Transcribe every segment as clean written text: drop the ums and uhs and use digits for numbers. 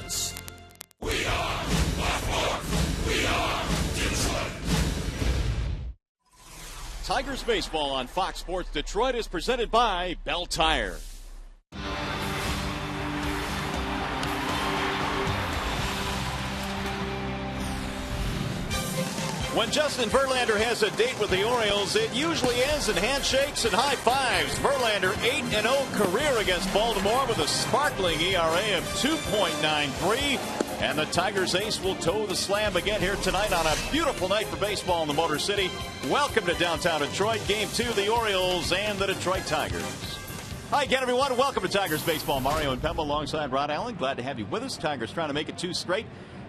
Sports. We are Blackmore. We are Detroit. Tigers baseball on Fox Sports Detroit is presented by Bell Tire. When Justin Verlander has a date with the Orioles, it usually ends in handshakes and high fives. Verlander 8-0 career against Baltimore with a sparkling ERA of 2.93. And the Tigers ace will toe the slam again here tonight on a beautiful night for baseball in the Motor City. Welcome to downtown Detroit. Game 2, the Orioles and the Detroit Tigers. Hi again, everyone. Welcome to Tigers baseball. Mario and Pemba alongside Rod Allen. Glad to have you with us. Tigers trying to make it 2 straight.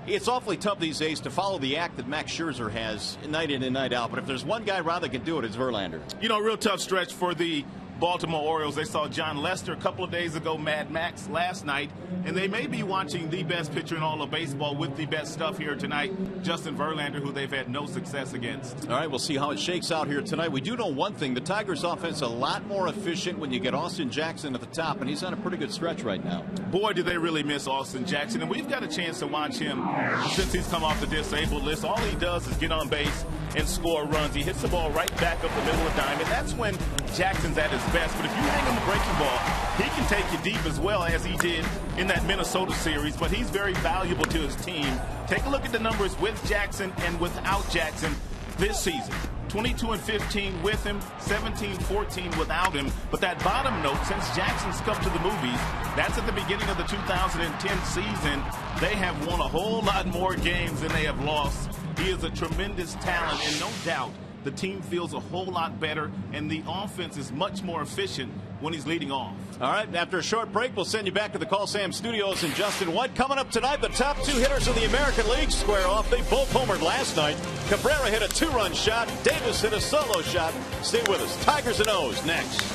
It's awfully tough these days to follow the act that Max Scherzer has night in and night out. But if there's one guy, Rod, that can do it, it's Verlander. You know, real tough stretch for the Baltimore Orioles. They saw John Lester a couple of days ago, Mad Max last night, and they may be watching the best pitcher in all of baseball with the best stuff here tonight, Justin Verlander, who they've had no success against. All right, we'll see how it shakes out here tonight. We do know one thing. The Tigers' offense is a lot more efficient when you get Austin Jackson at the top, and he's on a pretty good stretch right now. Boy, do they really miss Austin Jackson, and we've got a chance to watch him since he's come off the disabled list. All he does is get on base and score runs. He hits the ball right back up the middle of the diamond. That's when Jackson's at his best. But if you hang him the breaking ball, he can take you deep as well, as he did in that Minnesota series. But he's very valuable to his team. Take a look at the numbers with Jackson and without Jackson this season. 22-15 with him, 17-14 without him. But that bottom note, since Jackson's come to the movies, that's at the beginning of the 2010 season. They have won a whole lot more games than they have lost. He is a tremendous talent, and no doubt the team feels a whole lot better, and the offense is much more efficient when he's leading off. All right, after a short break, we'll send you back to the Call Sam Studios and Justin White. Coming up tonight, the top 2 hitters in the American League square off. They both homered last night. Cabrera hit a 2-run shot. Davis hit a solo shot. Stay with us. Tigers and O's next.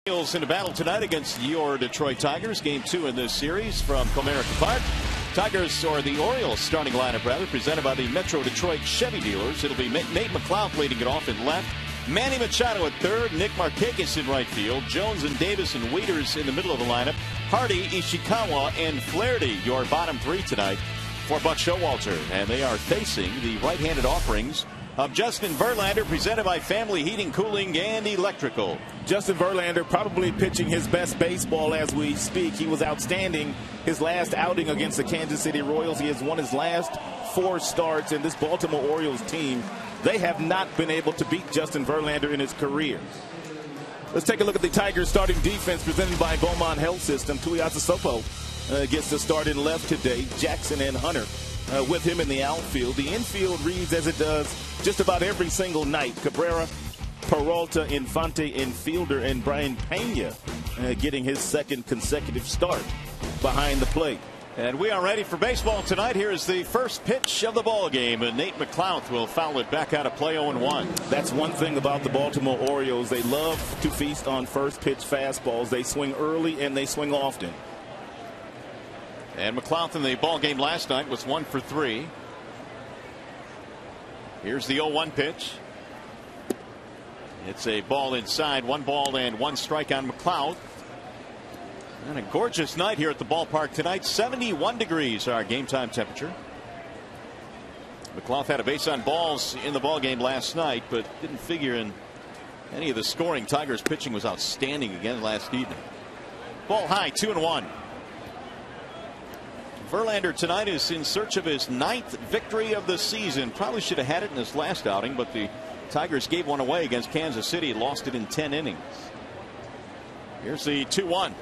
In a battle tonight against your Detroit Tigers. Game 2 in this series from Comerica Park. Tigers, or the Orioles starting lineup rather, presented by the Metro Detroit Chevy dealers. It'll be Nate McLeod leading it off in left. Manny Machado at third. Nick Markakis in right field. Jones and Davis and Wieters in the middle of the lineup. Hardy, Ishikawa, and Flaherty, your bottom three tonight for Buck Showalter. And they are facing the right-handed offerings of Justin Verlander, presented by Family Heating, Cooling, and Electrical. Justin Verlander probably pitching his best baseball as we speak. He was outstanding his last outing against the Kansas City Royals. He has won his last 4 starts, and this Baltimore Orioles team, they have not been able to beat Justin Verlander in his career. Let's take a look at the Tigers starting defense presented by Beaumont Health System. Tuiasa Sopo gets the start in left today. Jackson and Hunter with him in the outfield. The infield reads as it does just about every single night. Cabrera, Peralta, Infante, infielder, and Brian Pena getting his second consecutive start behind the plate. And we are ready for baseball tonight. Here is the first pitch of the ball game, and Nate McLeod will foul it back out of play 0-1. That's one thing about the Baltimore Orioles. They love to feast on first pitch fastballs. They swing early and they swing often. And McLeod in the ball game last night was 1 for 3. Here's the 0-1 pitch. It's a ball inside. 1 ball and 1 strike on McLeod. And a gorgeous night here at the ballpark tonight. 71 degrees our game time temperature. McLeod had a base on balls in the ball game last night, but didn't figure in any of the scoring. Tigers pitching was outstanding again last evening. Ball high, 2-1. Verlander tonight is in search of his 9th victory of the season. Probably should have had it in his last outing, but the Tigers gave one away against Kansas City. Lost it in 10 innings. Here's the 2-1.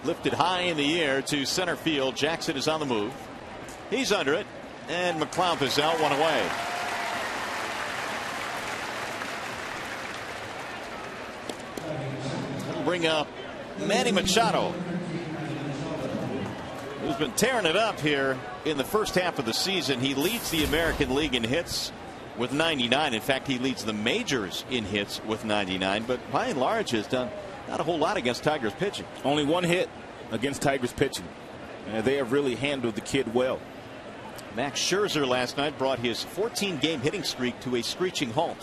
Lifted high in the air to center field. Jackson is on the move. He's under it, and McLeod is out, 1 away. That'll bring up Manny Machado, who's been tearing it up here in the first half of the season. He leads the American League in hits with 99. In fact, he leads the majors in hits with 99, but by and large has done not a whole lot against Tigers pitching. Only 1 hit against Tigers pitching. They have really handled the kid well. Max Scherzer last night brought his 14-game hitting streak to a screeching halt.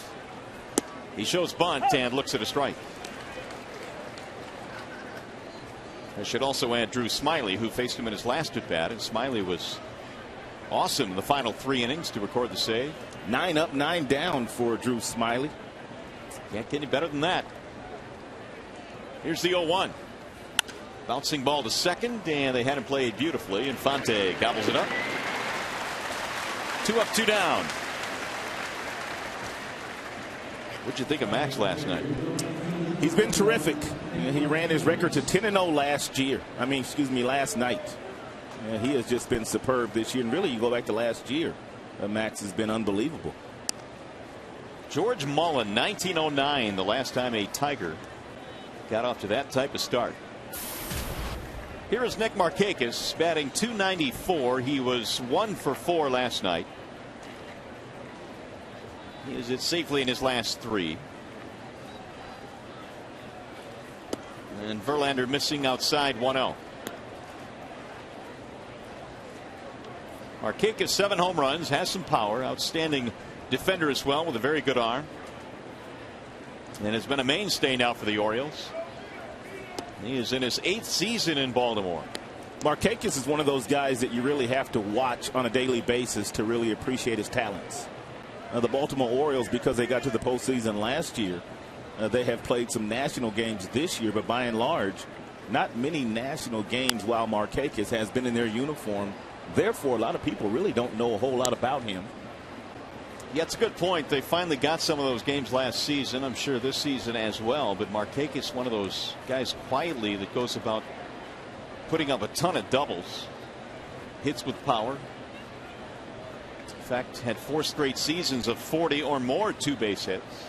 He shows bunt and looks at a strike. I should also add Drew Smyly, who faced him in his last at bat, and Smyly was awesome in the final 3 innings to record the save. 9 up, 9 down for Drew Smyly. Can't get any better than that. Here's the 0-1. Bouncing ball to second, and they had him played beautifully. Infante gobbles it up. 2 up, 2 down. What'd you think of Max last night? He's been terrific. He ran his record to 10-0 last night. He has just been superb this year. And really, you go back to last year, Max has been unbelievable. George Mullen, 1909, the last time a Tiger got off to that type of start. Here is Nick Markakis batting .294. He was 1 for 4 last night. He is it safely in his last 3. And Verlander missing outside 1-0. Markakis 7 home runs, has some power, outstanding defender as well with a very good arm, and has been a mainstay now for the Orioles. He is in his 8th season in Baltimore. Markakis is one of those guys that you really have to watch on a daily basis to really appreciate his talents. The Baltimore Orioles, because they got to the postseason last year, they have played some national games this year, but by and large, not many national games while Markakis has been in their uniform. Therefore, a lot of people really don't know a whole lot about him. Yeah, it's a good point. They finally got some of those games last season. I'm sure this season as well. But Markakis, one of those guys quietly that goes about putting up a ton of doubles. Hits with power. In fact, had 4 straight seasons of 40 or more 2-base hits.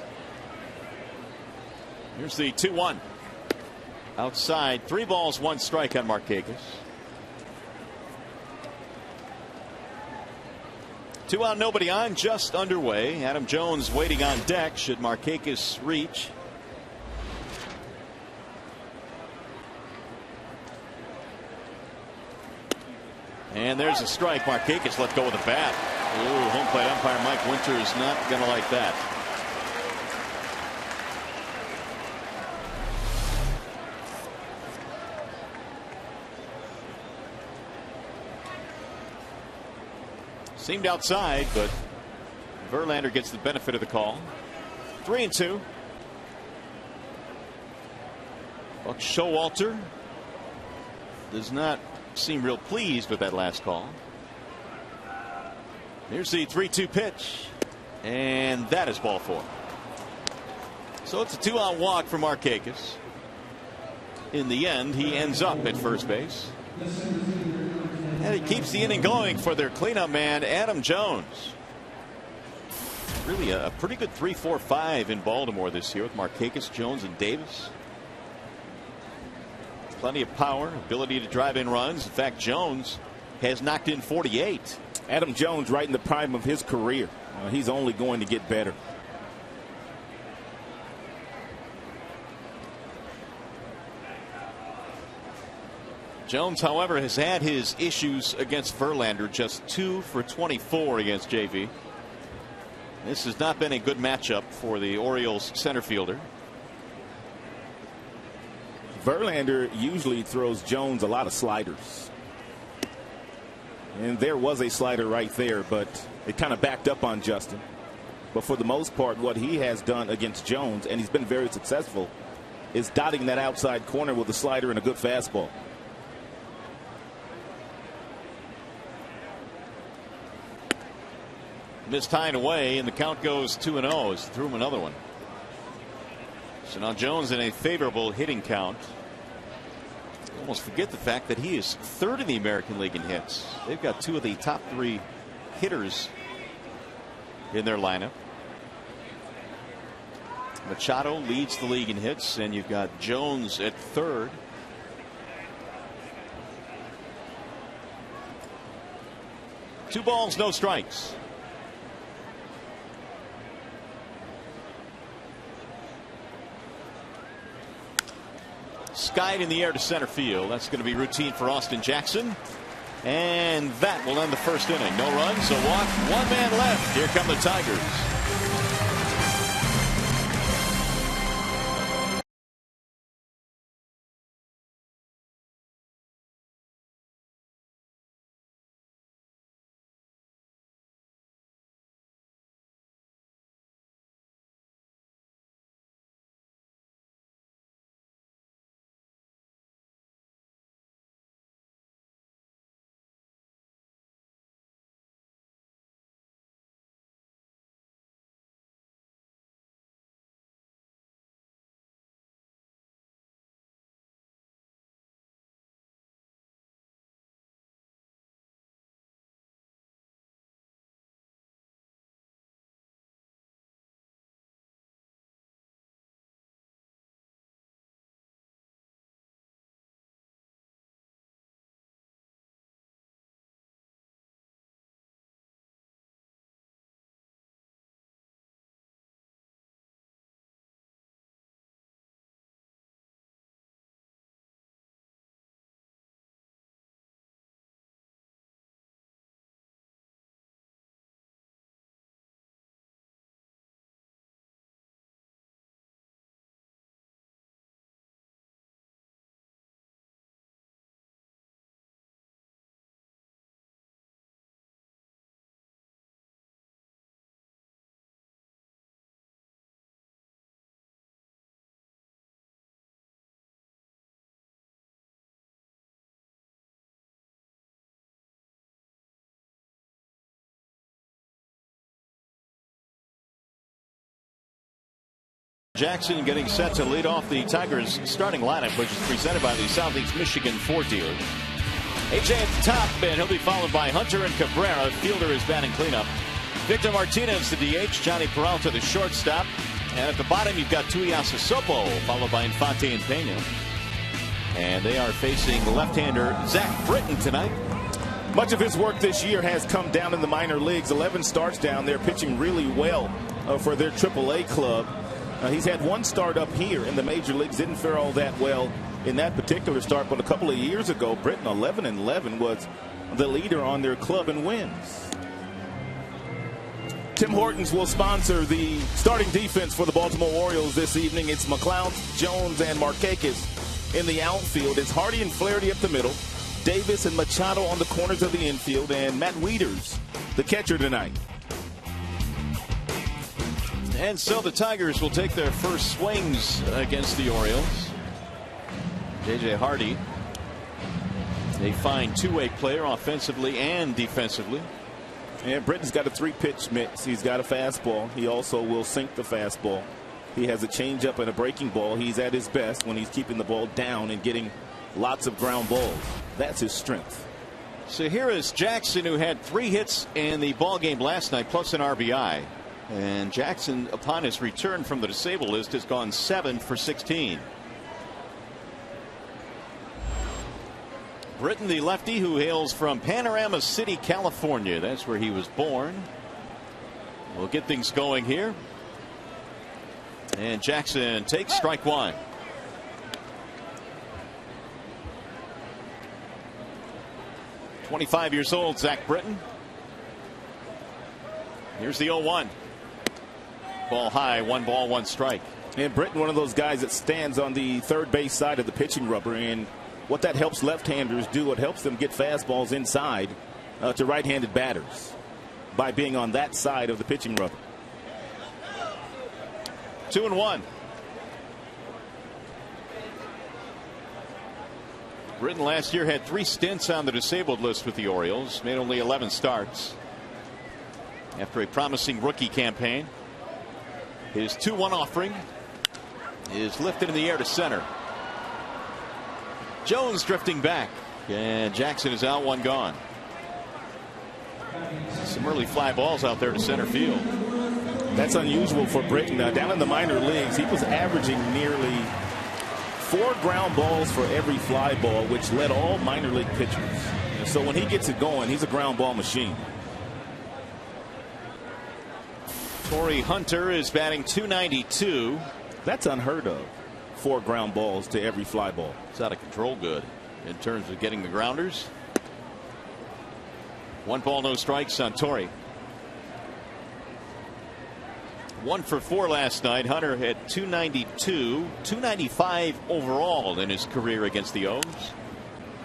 Here's the 2-1. Outside, 3 balls, 1 strike on Markakis. 2 out, nobody on, just underway. Adam Jones waiting on deck should Markakis reach. And there's a strike. Markakis let go with the bat. Ooh, home plate umpire Mike Winter is not going to like that. Seemed outside, but Verlander gets the benefit of the call. 3-2. Buck Showalter does not seem real pleased with that last call. Here's the 3-2 pitch, and that is ball 4. So it's a 2-out walk for Markakis. In the end, he ends up at first base. And it keeps the inning going for their cleanup man, Adam Jones. Really a pretty good 3-4-5 in Baltimore this year with Markakis, Jones, and Davis. Plenty of power, ability to drive in runs. In fact, Jones has knocked in 48. Adam Jones right in the prime of his career. He's only going to get better. Jones, however, has had his issues against Verlander. Just 2 for 24 against JV. This has not been a good matchup for the Orioles center fielder. Verlander usually throws Jones a lot of sliders. And there was a slider right there, but it kind of backed up on Justin. But for the most part, what he has done against Jones, and he's been very successful, is dotting that outside corner with a slider and a good fastball. Missed high and away, and the count goes 2-0 as he threw him another one. So now Jones in a favorable hitting count. Almost forget the fact that he is third in the American League in hits. They've got 2 of the top 3 hitters in their lineup. Machado leads the league in hits, and you've got Jones at third. Two balls, no strikes. Skied in the air to center field. That's going to be routine for Austin Jackson. And that will end the first inning. No runs, a walk, 1 man left. Here come the Tigers. Jackson getting set to lead off the Tigers starting lineup, which is presented by the Southeast Michigan Ford dealer. AJ at the top, and he'll be followed by Hunter and Cabrera. Fielder is batting cleanup. Victor Martinez, the DH. Johnny Peralta, the shortstop. And at the bottom, you've got Tuiasa Sopo, followed by Infante and Pena. And they are facing left-hander Zach Britton tonight. Much of his work this year has come down in the minor leagues. 11 starts down there, pitching really well for their AAA club. He's had one start up here in the major leagues, didn't fare all that well in that particular start, but a couple of years ago, Britton 11-11 was the leader on their club in wins. Tim Hortons will sponsor the starting defense for the Baltimore Orioles this evening. It's McLeod, Jones, and Markakis in the outfield. It's Hardy and Flaherty up the middle, Davis and Machado on the corners of the infield, and Matt Wieters, the catcher tonight. And so the Tigers will take their first swings against the Orioles. J.J. Hardy, a fine two-way player offensively and defensively. And Britton's got a 3-pitch mix. He's got a fastball. He also will sink the fastball. He has a changeup and a breaking ball. He's at his best when he's keeping the ball down and getting lots of ground balls. That's his strength. So here is Jackson, who had 3 hits in the ball game last night, plus an RBI. And Jackson, upon his return from the disabled list, has gone 7 for 16. Britton, the lefty, who hails from Panorama City, California. That's where he was born. We'll get things going here. And Jackson takes strike 1. "25 years old, Zach Britton." Here's the 0-1. Ball high, 1 ball, 1 strike. And Britton, one of those guys that stands on the third base side of the pitching rubber, and what that helps left-handers do, it helps them get fastballs inside to right-handed batters by being on that side of the pitching rubber. 2-1. Britton last year had 3 stints on the disabled list with the Orioles, made only 11 starts after a promising rookie campaign. His 2-1 offering is lifted in the air to center. Jones drifting back, and Jackson is out, 1 gone. Some early fly balls out there to center field. That's unusual for Britton. Down in the minor leagues, he was averaging nearly 4 ground balls for every fly ball, which led all minor league pitchers. So when he gets it going, he's a ground ball machine. Torrey Hunter is batting .292. That's unheard of. 4 ground balls to every fly ball. It's out of control good in terms of getting the grounders. 1 ball, no strikes on Torrey. 1 for 4 last night. Hunter had .292, .295 overall in his career against the O's.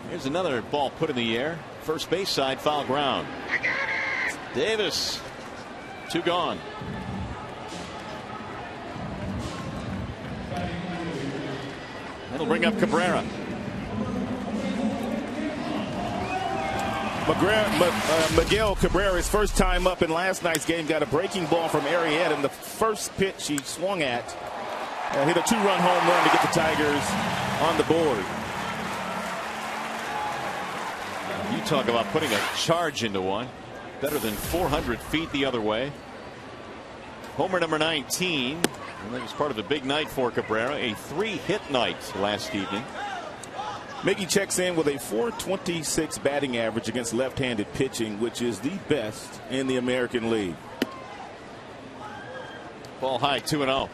Here's another ball put in the air. First base side, foul ground. Davis, 2 gone. That'll bring up Cabrera. Miguel Cabrera, his first time up in last night's game, got a breaking ball from Arrieta, and the first pitch he swung at hit a 2-run home run to get the Tigers on the board. You talk about putting a charge into one. Better than 400 feet the other way. Homer number 19. And that was part of a big night for Cabrera. A 3-hit night last evening. Miggy checks in with a .426 batting average against left-handed pitching, which is the best in the American League. Ball high, 2-0.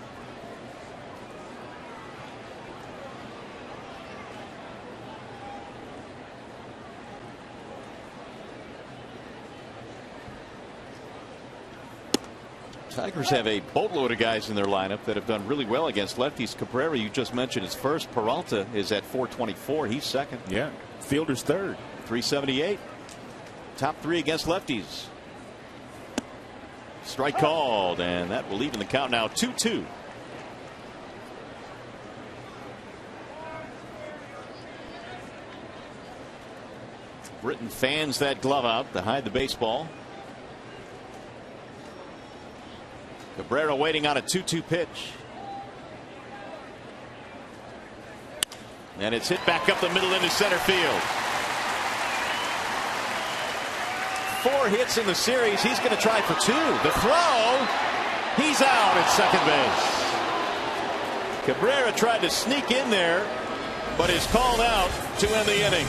Tigers have a boatload of guys in their lineup that have done really well against lefties. Cabrera, you just mentioned, is first. Peralta is at .424. He's second. Yeah. Fielder's third. .378. Top 3 against lefties. Strike called, and that will even the count now, 2-2. Britton fans that glove out to hide the baseball. Cabrera waiting on a 2-2 pitch. And it's hit back up the middle into center field. 4 hits in the series. He's going to try for 2. The throw. He's out at second base. Cabrera tried to sneak in there, but is called out to end the inning.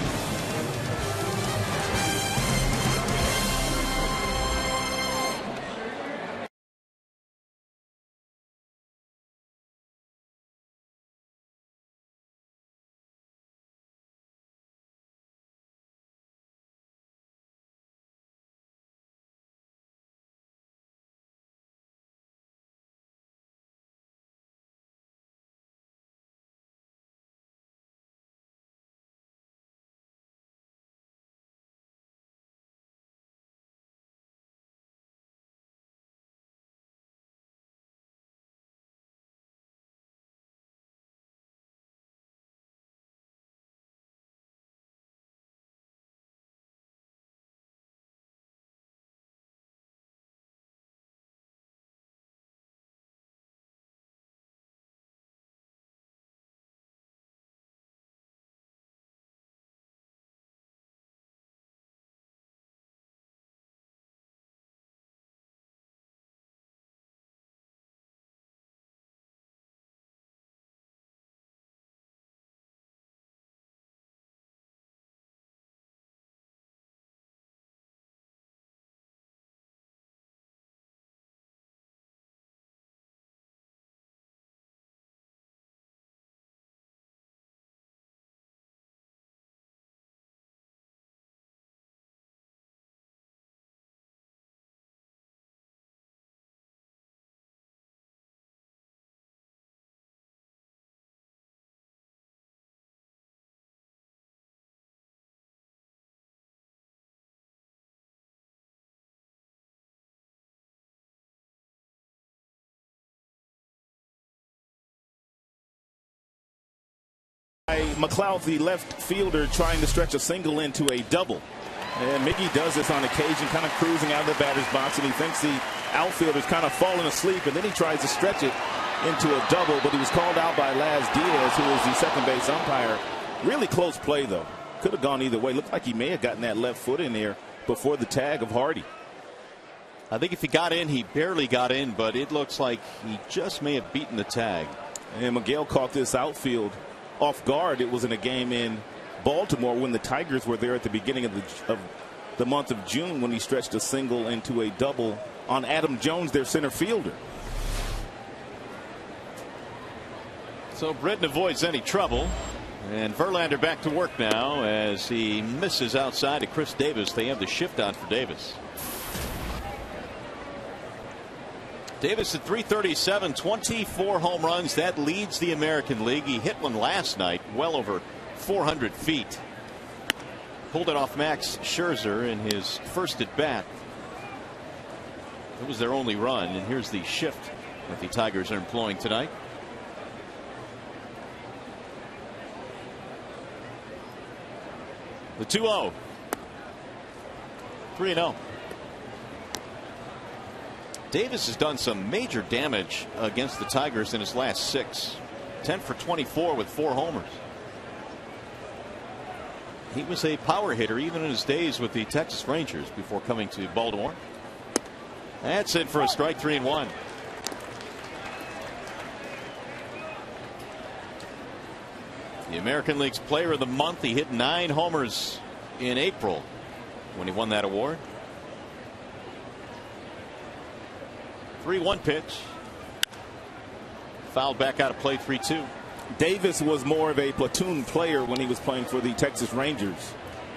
McLeod, the left fielder, trying to stretch a single into a double. And Mickey does this on occasion, kind of cruising out of the batter's box, and he thinks the outfielder's kind of falling asleep, and then he tries to stretch it into a double, but he was called out by Laz Diaz, who is the second base umpire. Really close play, though. Could have gone either way. Looked like he may have gotten that left foot in there before the tag of Hardy. I think if he got in, he barely got in, but it looks like he just may have beaten the tag. And Miguel caught this outfield off guard. It was in a game in Baltimore when the Tigers were there at the beginning of the month of June, when he stretched a single into a double on Adam Jones, their center fielder. So Britton avoids any trouble. And Verlander back to work now as he misses outside to Chris Davis. They have the shift on for Davis. Davis at .337, 24 home runs. That leads the American League. He hit one last night, well over 400 feet. Pulled it off Max Scherzer in his first at bat. It was their only run, and here's the shift that the Tigers are employing tonight. The 2-0. 3-0. Davis has done some major damage against the Tigers in his last 6. 10 for 24 with 4 homers. He was a power hitter even in his days with the Texas Rangers before coming to Baltimore. That's it for a strike. 3-1. The American League's Player of the Month. He hit 9 homers in April when he won that award. 3-1 pitch. Fouled back out of play. 3-2. Davis was more of a platoon player when he was playing for the Texas Rangers.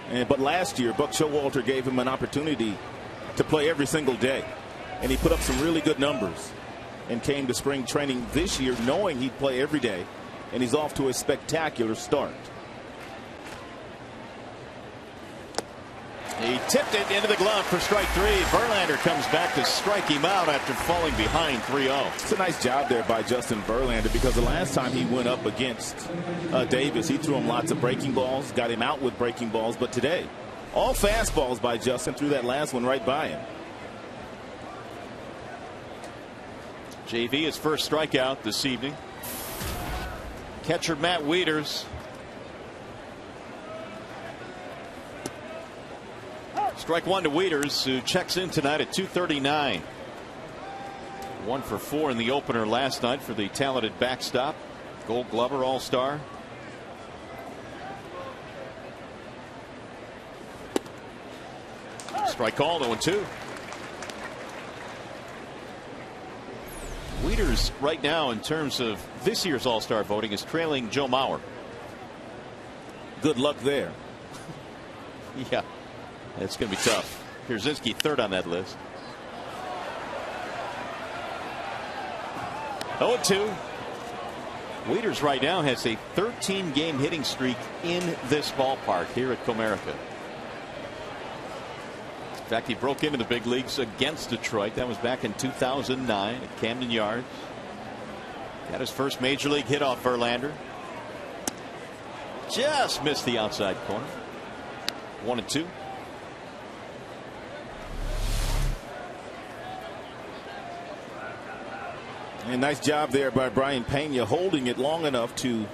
But last year, Buck Showalter gave him an opportunity to play every single day. And he put up some really good numbers and came to spring training this year knowing he'd play every day. And he's off to a spectacular start. He tipped it into the glove for strike 3. Verlander comes back to strike him out after falling behind 3-0. It's a nice job there by Justin Verlander, because the last time he went up against Davis, he threw him lots of breaking balls, got him out with breaking balls. But today, all fastballs by Justin, threw that last one right by him. JV, his first strikeout this evening. Catcher Matt Wieters. Strike 1 to Wieters, who checks in tonight at 239. 1 for 4 in the opener last night for the talented backstop. Gold Glover All-Star. Strike called. 0-2. Wieters right now in terms of this year's All-Star voting is trailing Joe Mauer. Good luck there. Yeah, it's going to be tough. Pierzynski third on that list. 0-2. Wieters right now has a 13-game hitting streak in this ballpark here at Comerica. In fact, he broke into the big leagues against Detroit. That was back in 2009 at Camden Yards. Got his first major league hit off Verlander. Just missed the outside corner. 1-2. And nice job there by Brian Pena, holding it long enough to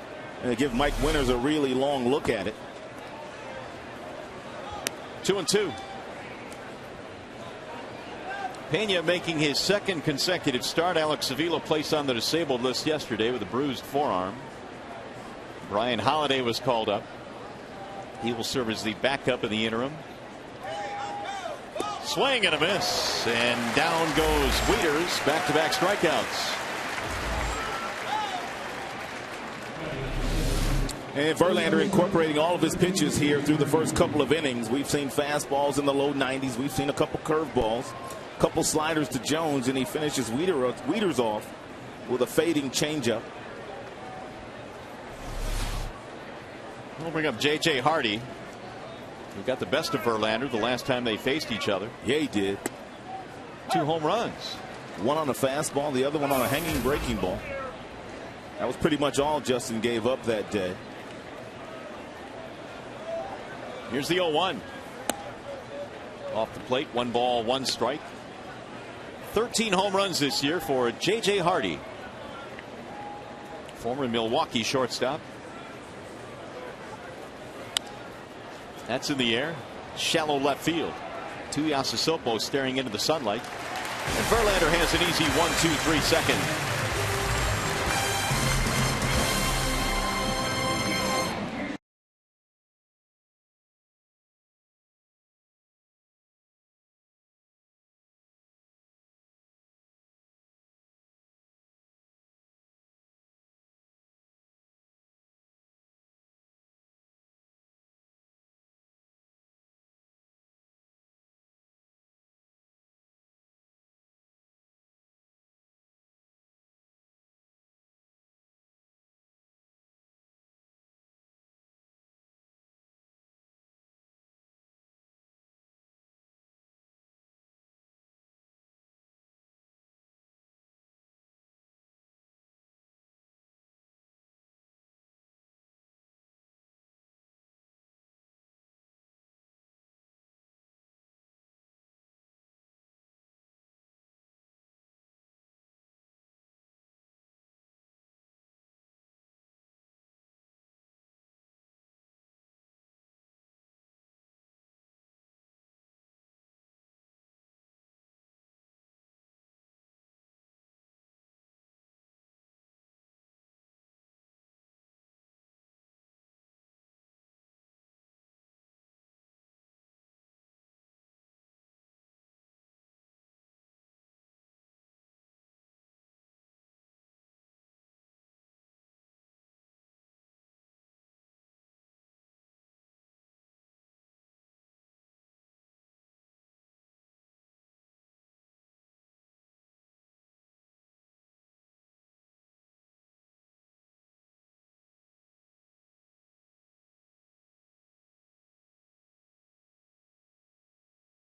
give Mike Winters a really long look at it. 2-2. Pena making his second consecutive start. Alex Avila placed on the disabled list yesterday with a bruised forearm. Brian Holiday was called up. He will serve as the backup in the interim. Swing and a miss, and down goes Wieters. Back-to-back strikeouts. And Verlander incorporating all of his pitches here through the first couple of innings. We've seen fastballs in the low 90s. We've seen a couple curveballs, a couple sliders to Jones, and he finishes Wieters off with a fading changeup. We'll bring up J.J. Hardy, who got the best of Verlander the last time they faced each other. Yeah, he did. 2 home runs. One on a fastball, the other one on a hanging breaking ball. That was pretty much all Justin gave up that day. Here's the 0-1. Off the plate, 1 ball, 1 strike. 13 home runs this year for J.J. Hardy, former Milwaukee shortstop. That's in the air. Shallow left field. Tuiasosopo staring into the sunlight. And Verlander has an easy 1-2-3 second.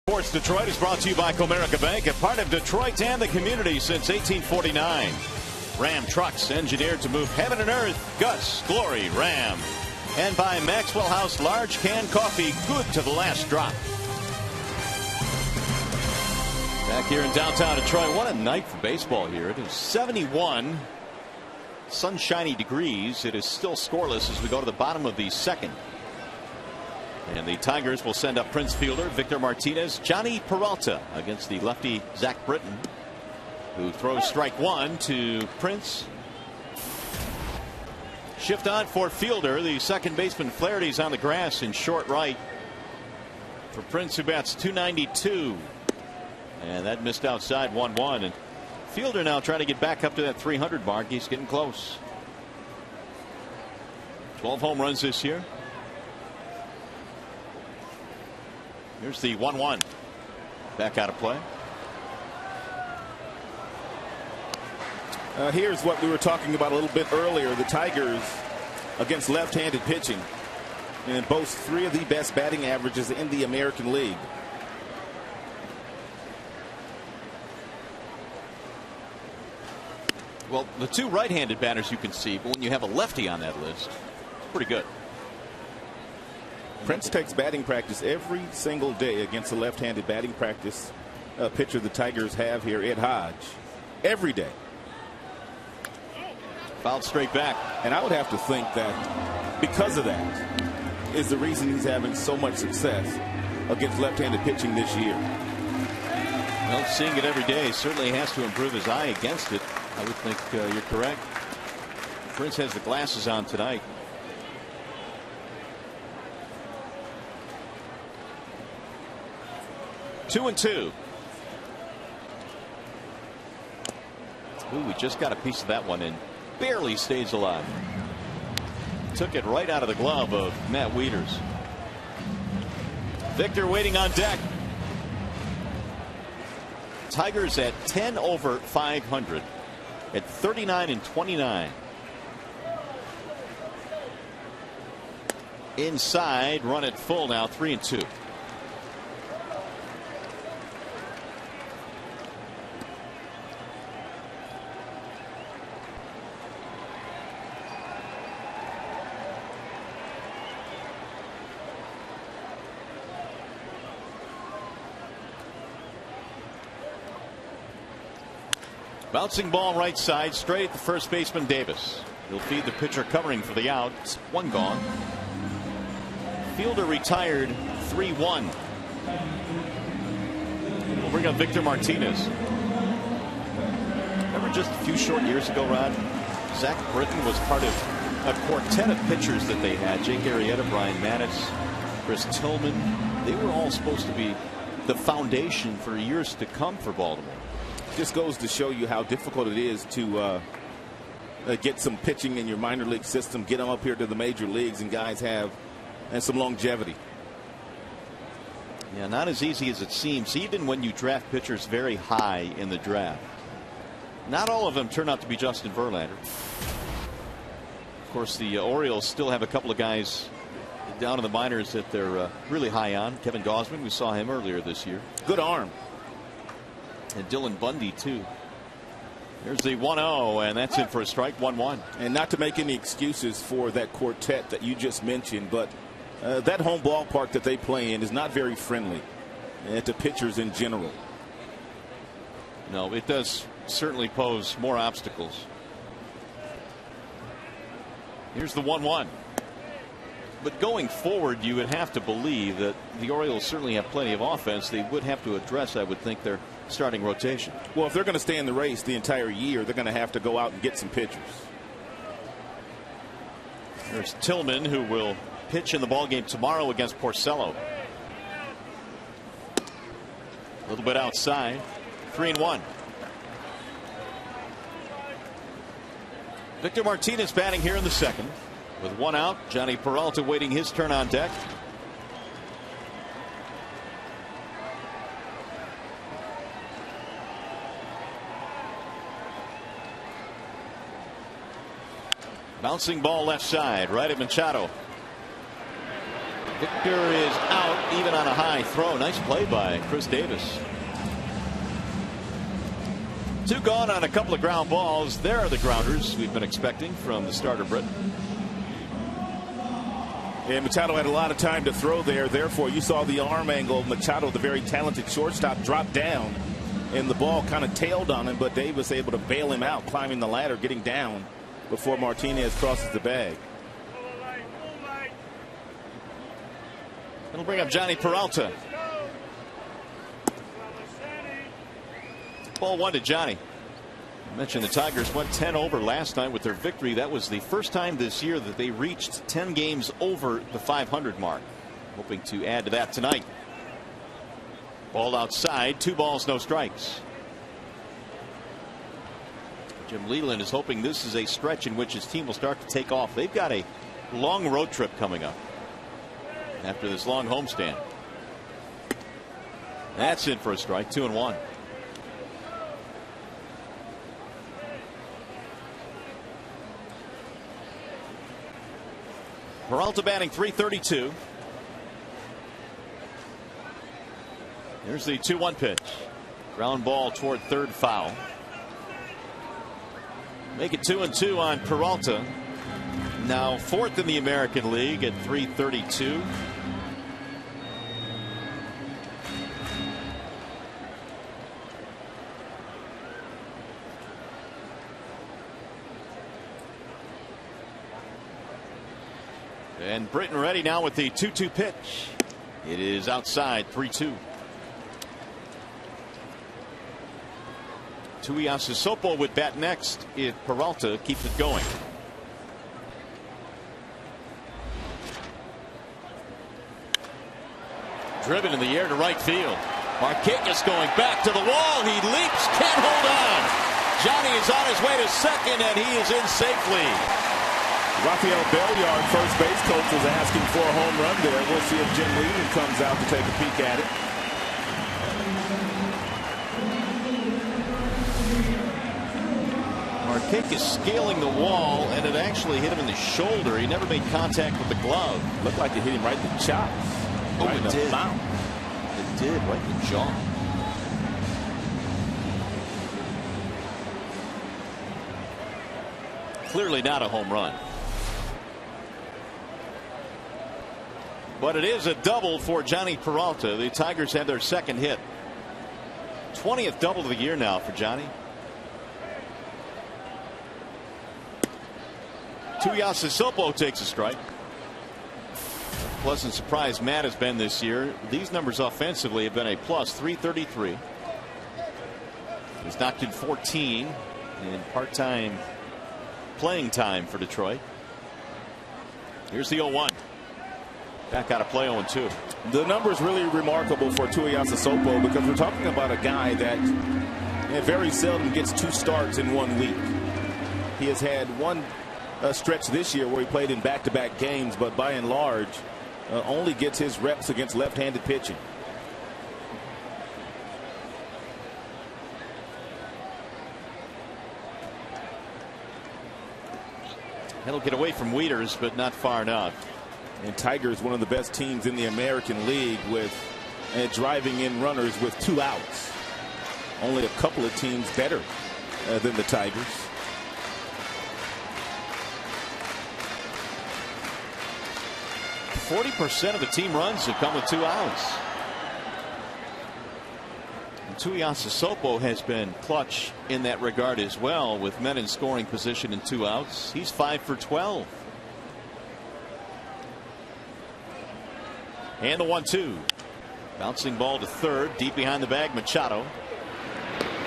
Sports Detroit is brought to you by Comerica Bank, a part of Detroit and the community since 1849. Ram trucks engineered to move heaven and earth. Gus, Glory, Ram. And by Maxwell House large can coffee, good to the last drop. Back here in downtown Detroit, what a night for baseball here. It is 71 sunshiny degrees. It is still scoreless as we go to the bottom of the second. And the Tigers will send up Prince fielder Victor Martinez. Johnny Peralta against the lefty Zach Britton, who throws strike 1 to Prince. Shift on for fielder, the second baseman Flaherty's on the grass in short right for Prince, who bats .292. And that missed outside 1-1. And fielder now trying to get back up to that 300 mark. He's getting close. 12 home runs this year. Here's the 1-1. Back out of play. Here's what we were talking about a little bit earlier. The Tigers against left-handed pitching, and boast 3 of the best batting averages in the American League. Well, the 2 right-handed batters you can see, but when you have a lefty on that list, it's pretty good. Prince takes batting practice every single day against the left-handed batting practice pitcher the Tigers have here, Ed Hodge. Every day. Fouled straight back. And I would have to think that because of that is the reason he's having so much success against left-handed pitching this year. Well, seeing it every day certainly has to improve his eye against it. I would think you're correct. Prince has the glasses on tonight. Two and two. Ooh, we just got a piece of that one and barely stays alive. Took it right out of the glove of Matt Wieters. Victor waiting on deck. Tigers at 10 over 500 at 39-29. Inside, run at full now, 3-2. Bouncing ball right side, straight at the first baseman Davis. He'll feed the pitcher covering for the out. It's one gone. Fielder retired, 3-1. We'll bring up Victor Martinez. Remember just a few short years ago, Rod, Zach Britton was part of a quartet of pitchers that they had. Jake Arrieta, Brian Mattis, Chris Tillman. They were all supposed to be the foundation for years to come for Baltimore. Just goes to show you how difficult it is to get some pitching in your minor league system, get them up here to the major leagues, and guys have some longevity. Yeah, not as easy as it seems, even when you draft pitchers very high in the draft. Not all of them turn out to be Justin Verlander. Of course, the Orioles still have a couple of guys down in the minors that they're really high on. Kevin Gausman, we saw him earlier this year. Good arm. And Dylan Bundy, too. There's the 1-0, and that's it for a strike, 1-1. And not to make any excuses for that quartet that you just mentioned, but that home ballpark that they play in is not very friendly to pitchers in general. No, it does certainly pose more obstacles. Here's the 1-1. But going forward, you would have to believe that the Orioles certainly have plenty of offense. They would have to address, I would think, their starting rotation. Well, if they're going to stay in the race the entire year, they're going to have to go out and get some pitchers. There's Tillman, who will pitch in the ballgame tomorrow against Porcello. A little bit outside. 3-1. Victor Martinez batting here in the second. With one out, Johnny Peralta waiting his turn on deck. Bouncing ball left side, right at Machado. Victor is out, even on a high throw. Nice play by Chris Davis. Two gone on a couple of ground balls. There are the grounders we've been expecting from the starter Britton. And Machado had a lot of time to throw there. Therefore, you saw the arm angle. Machado, the very talented shortstop, dropped down, and the ball kind of tailed on him. But Davis able to bail him out, climbing the ladder, getting down before Martinez crosses the bag. It'll bring up Johnny Peralta. Ball one to Johnny. I mentioned the Tigers went 10 over last night with their victory. That was the first time this year that they reached 10 games over the 500 mark. Hoping to add to that tonight. Ball outside, 2 balls, no strikes. Jim Leyland is hoping this is a stretch in which his team will start to take off. They've got a long road trip coming up after this long homestand. That's in for a strike, 2-1. Peralta batting .332. Here's the 2-1 pitch. Ground ball toward third, foul. Make it 2-2 on Peralta. Now 4th in the American League at .332. And Britton ready now with the 2-2 pitch. It is outside, 3-2. Tuiasosopo would bat next if Peralta keeps it going. Driven in the air to right field. Markakis going back to the wall. He leaps, can't hold on. Johnny is on his way to second, and he is in safely. Rafael Belliard, first base coach, was asking for a home run there. We'll see if Jim Leyland comes out to take a peek at it. Markakis scaling the wall, and it actually hit him in the shoulder. He never made contact with the glove. Looked like it hit him right in the chops. Oh, right it did. Mouth. It did, right in the jaw. Clearly not a home run. But it is a double for Johnny Peralta. The Tigers had their second hit. 20th double of the year now for Johnny. Tuiasosopo takes a strike. Pleasant surprise Matt has been this year. These numbers offensively have been a plus 333. He's knocked in 14 in part-time playing time for Detroit. Here's the 0-1. Back out of play 0-2. The number is really remarkable for Tuiasosopo because we're talking about a guy that very seldom gets 2 starts in 1 week. He has had one stretch this year where he played in back-to-back games, but by and large only gets his reps against left-handed pitching. He'll get away from Wieters, but not far enough. And Tigers, one of the best teams in the American League, with driving in runners with 2 outs. Only a couple of teams better than the Tigers. %40 of the team runs have come with 2 outs. And Tuiasosopo has been clutch in that regard as well, with men in scoring position and 2 outs. He's 5 for 12. And the 1-2. Bouncing ball to third, deep behind the bag, Machado.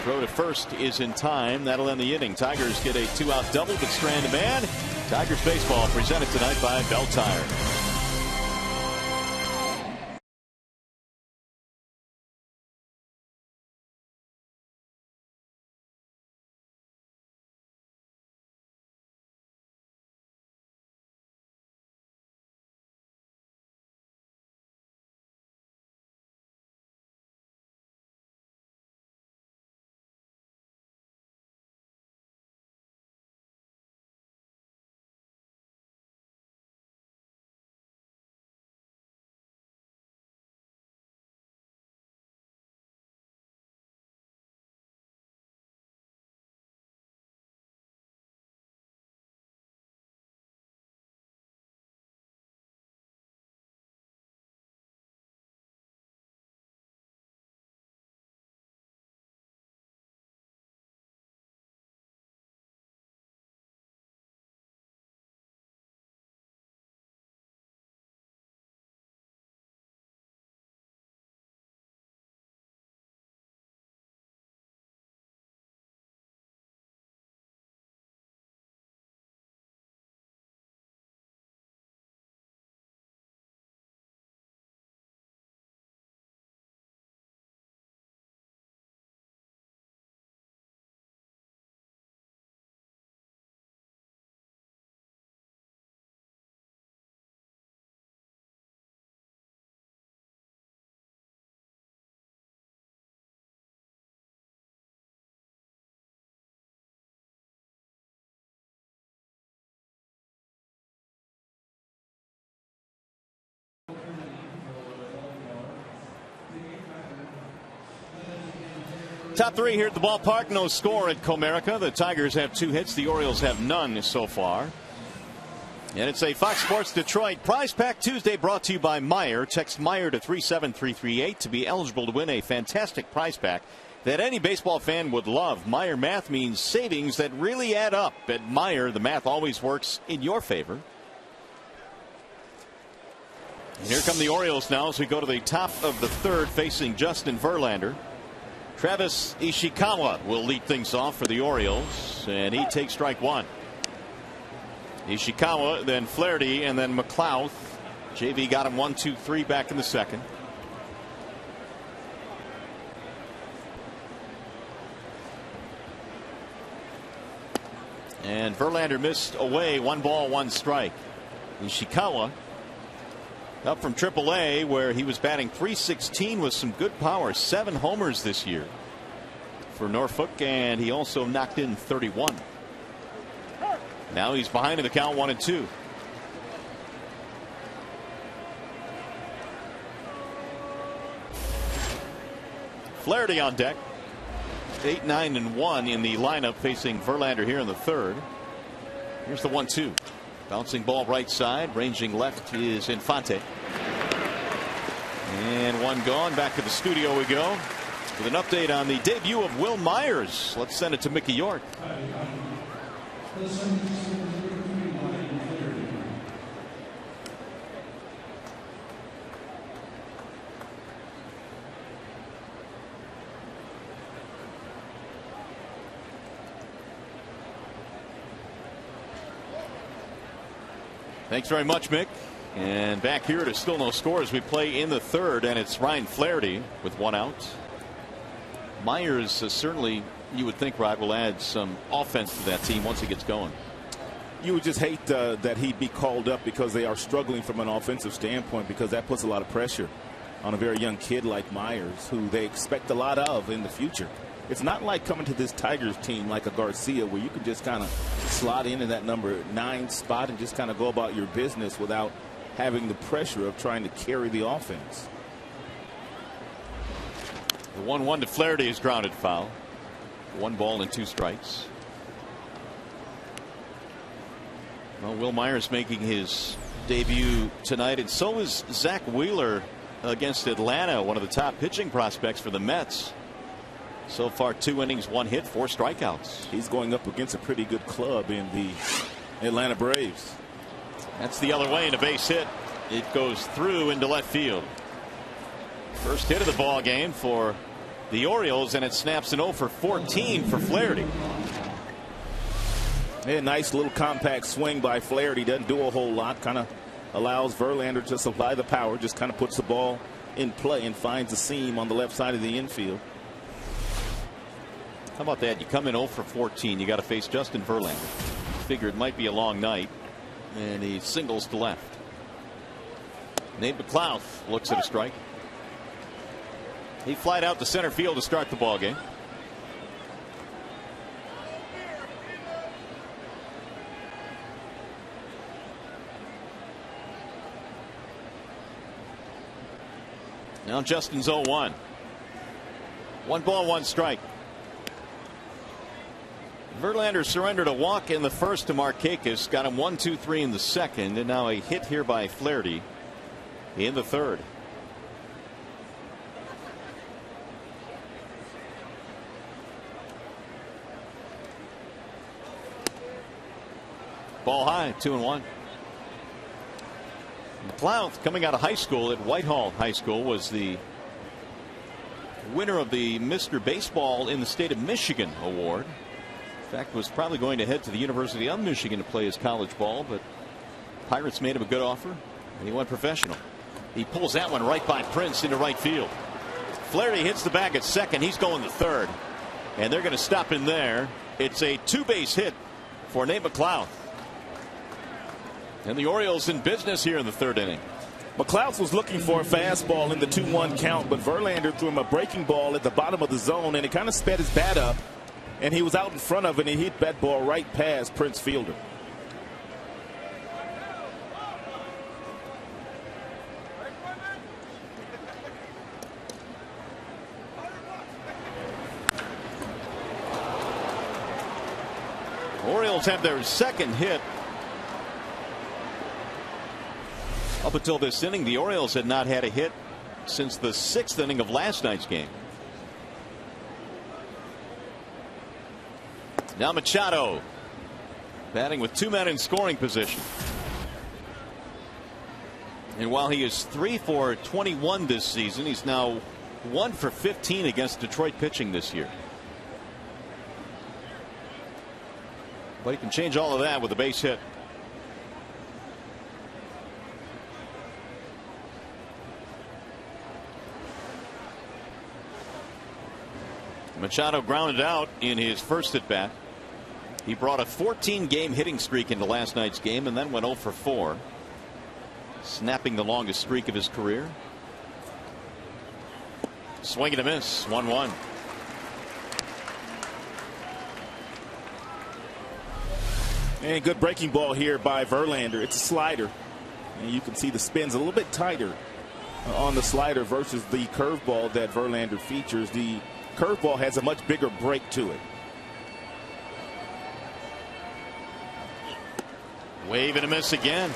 Throw to first is in time. That'll end the inning. Tigers get a 2-out double, but strand a man. Tigers baseball presented tonight by Bell Tire. Top 3 here at the ballpark. No score at Comerica. The Tigers have 2 hits. The Orioles have none so far. And it's a Fox Sports Detroit Prize Pack Tuesday brought to you by Meyer. Text Meyer to 37338 to be eligible to win a fantastic prize pack that any baseball fan would love. Meyer math means savings that really add up. At Meyer, the math always works in your favor. And here come the Orioles now as we go to the top of the 3rd, facing Justin Verlander. Travis Ishikawa will lead things off for the Orioles, and he takes strike 1. Ishikawa, then Flaherty, and then McLeod. JV got him 1, 2, 3 back in the 2nd. And Verlander missed away, 1 ball, 1 strike. Ishikawa up from AAA, where he was batting .316 with some good power. 7 homers this year for Norfolk, and he also knocked in 31. Now he's behind in the count, 1-2. Flaherty on deck. 8, 9, and 1 in the lineup facing Verlander here in the 3rd. Here's the 1-2. Bouncing ball right side, ranging left is Infante. And 1 gone. Back to the studio we go with an update on the debut of Will Myers. Let's send it to Mickey York. Thanks very much, Mick. And back here, there's still no score as we play in the third, and it's Ryan Flaherty with one out. Myers certainly, you would think, Rod, will add some offense to that team once he gets going. You would just hate that he'd be called up because they are struggling from an offensive standpoint, because that puts a lot of pressure on a very young kid like Myers, who they expect a lot of in the future. It's not like coming to this Tigers team like a Garcia, where you can just kind of slot in that number 9 spot and just kind of go about your business without having the pressure of trying to carry the offense. The 1-1 to Flaherty is grounded foul. 1 ball and 2 strikes. Well, Will Myers making his debut tonight, and so is Zach Wheeler against Atlanta, one of the top pitching prospects for the Mets. So far, 2 innings, 1 hit, 4 strikeouts. He's going up against a pretty good club in the Atlanta Braves. That's the other way, and a base hit. It goes through into left field. First hit of the ball game for the Orioles, and it snaps an 0 for 14 for Flaherty. Yeah, nice little compact swing by Flaherty. Doesn't do a whole lot. Kind of allows Verlander to supply the power. Just kind of puts the ball in play and finds a seam on the left side of the infield. How about that? You come in 0 for 14. You got to face Justin Verlander. Figure it might be a long night, and he singles to left. Nate McLouth looks at a strike. He flied out to center field to start the ball game. Now Justin's 0-1. 1 ball, 1 strike. Verlander surrendered a walk in the first to Markakis, got him 1-2-3 in the second, and now a hit here by Flaherty in the third. Ball high, 2-1. McLouth, coming out of high school at Whitehall High School, was the winner of the Mr. Baseball in the State of Michigan award. In fact, was probably going to head to the University of Michigan to play his college ball, but Pirates made him a good offer, and he went professional. He pulls that one right by Prince into right field. Flaherty hits the bag at second. He's going to third, and they're going to stop in there. It's a 2-base hit for Nate McLouth. And the Orioles in business here in the third inning. McLouth was looking for a fastball in the 2-1 count, but Verlander threw him a breaking ball at the bottom of the zone, and it kind of sped his bat up, and he was out in front of it, and he hit that ball right past Prince Fielder. Orioles have their second hit. Up until this inning, the Orioles had not had a hit since the 6th inning of last night's game. Now Machado batting with 2 men in scoring position. And while he is 3 for 21 this season, he's now 1 for 15 against Detroit pitching this year. But he can change all of that with a base hit. Machado grounded out in his first at bat. He brought a 14-game hitting streak into last night's game and then went 0 for 4, snapping the longest streak of his career. Swing and a miss, 1-1. And good breaking ball here by Verlander. It's a slider, and you can see the spin's a little bit tighter on the slider versus the curveball that Verlander features. The curveball has a much bigger break to it. Wave and a miss again.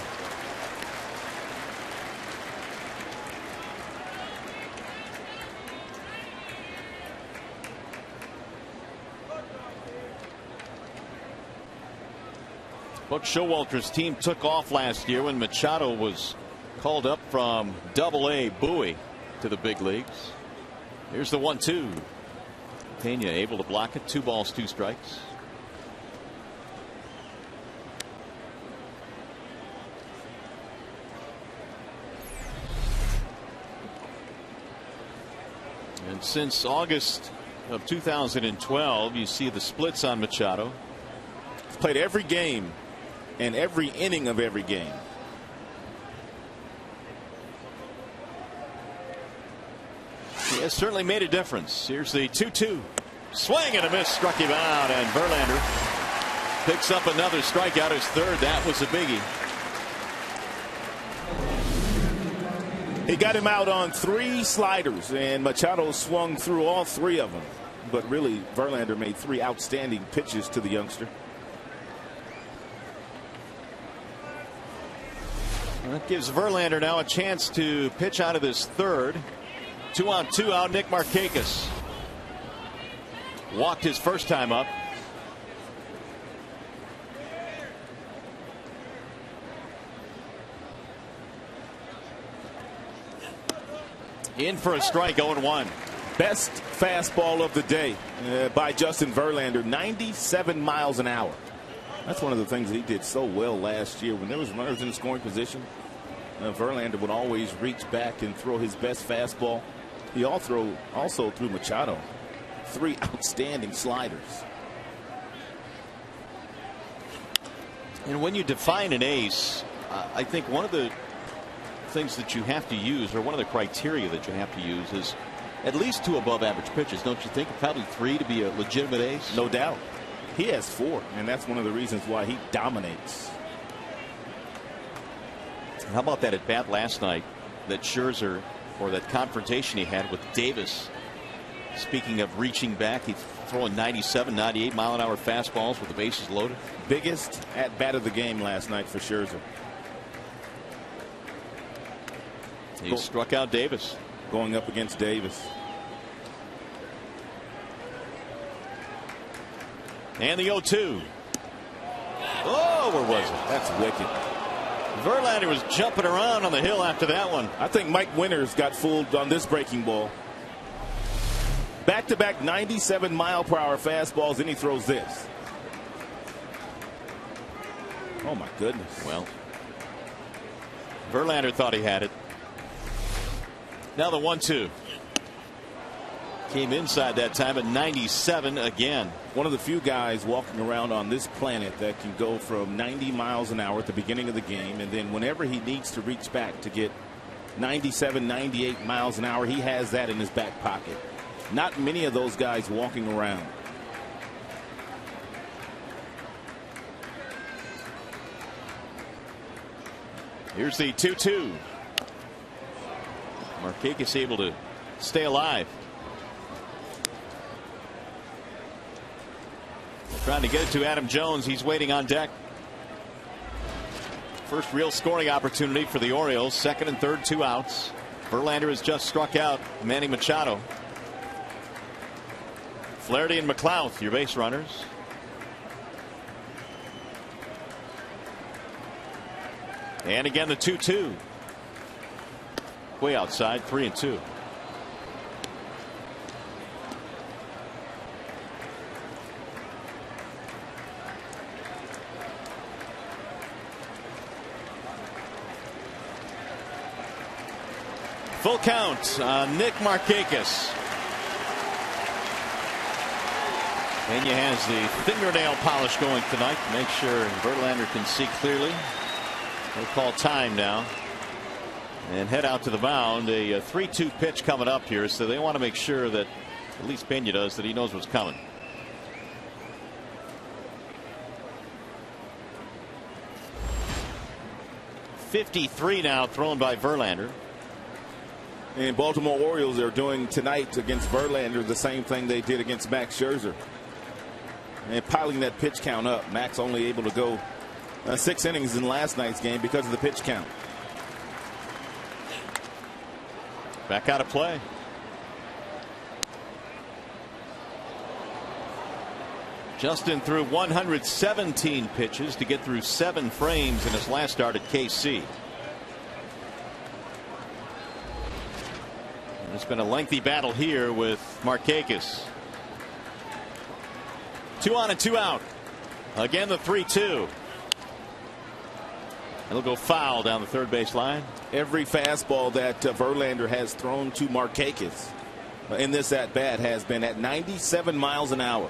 Buck Showalter's team took off last year when Machado was called up from Double-A Bowie to the big leagues. Here's the 1-2. Pena able to block it. 2 balls, 2 strikes. And since August of 2012, you see the splits on Machado. He's played every game and every inning of every game. He has certainly made a difference. Here's the 2-2. Swing and a miss, struck him out, and Verlander picks up another strikeout, his third. That was a biggie. He got him out on 3 sliders, and Machado swung through all 3 of them. But really, Verlander made 3 outstanding pitches to the youngster. That gives Verlander now a chance to pitch out of this third. 2 on 2 out. Nick Markakis walked his first time up. In for a strike, 0-1. Best fastball of the day by Justin Verlander, 97 miles an hour. That's one of the things that he did so well last year. When there was runners in scoring position, Verlander would always reach back and throw his best fastball. He also threw Machado 3 outstanding sliders. And when you define an ace, I think one of the things that you have to use, or one of the criteria that you have to use, is at least 2 above average pitches, don't you think? Probably 3 to be a legitimate ace. No doubt. He has 4, and that's one of the reasons why he dominates. How about that at bat last night that Scherzer, or that confrontation he had with Davis? Speaking of reaching back, he's throwing 97, 98 mile an hour fastballs with the bases loaded. Biggest at bat of the game last night for Scherzer. He struck out Davis. Going up against Davis. And the 0-2. Oh, where was it? That's wicked. Verlander was jumping around on the hill after that one. I think Mike Winters got fooled on this breaking ball. Back-to-back 97 mile per hour fastballs, then he throws this. Oh my goodness. Well, Verlander thought he had it. Now the 1-2. Came inside that time at 97 again. One of the few guys walking around on this planet that can go from 90 miles an hour at the beginning of the game, and then whenever he needs to reach back to get 97, 98 miles an hour, he has that in his back pocket. Not many of those guys walking around. Here's the 2-2. Markakis able to stay alive. Trying to get it to Adam Jones. He's waiting on deck. First real scoring opportunity for the Orioles. Second and third, 2 outs. Verlander has just struck out Manny Machado. Flaherty and McLeod, your base runners. And again the 2-2. Way outside, 3-2. Full count on Nick Markakis. And he has the fingernail polish going tonight to make sure Verlander can see clearly. They'll call time now and head out to the mound. A 3-2 pitch coming up here, so they want to make sure that, at least Pena does, that he knows what's coming. .53 now thrown by Verlander. And Baltimore Orioles are doing tonight against Verlander the same thing they did against Max Scherzer. And piling that pitch count up. Max only able to go 6 innings in last night's game because of the pitch count. Back out of play. Justin threw 117 pitches to get through 7 frames in his last start at KC. And it's been a lengthy battle here with Markakis. 2 on and 2 out. Again the 3-2. It'll go foul down the third base line. Every fastball that Verlander has thrown to Markakis in this at bat has been at 97 miles an hour.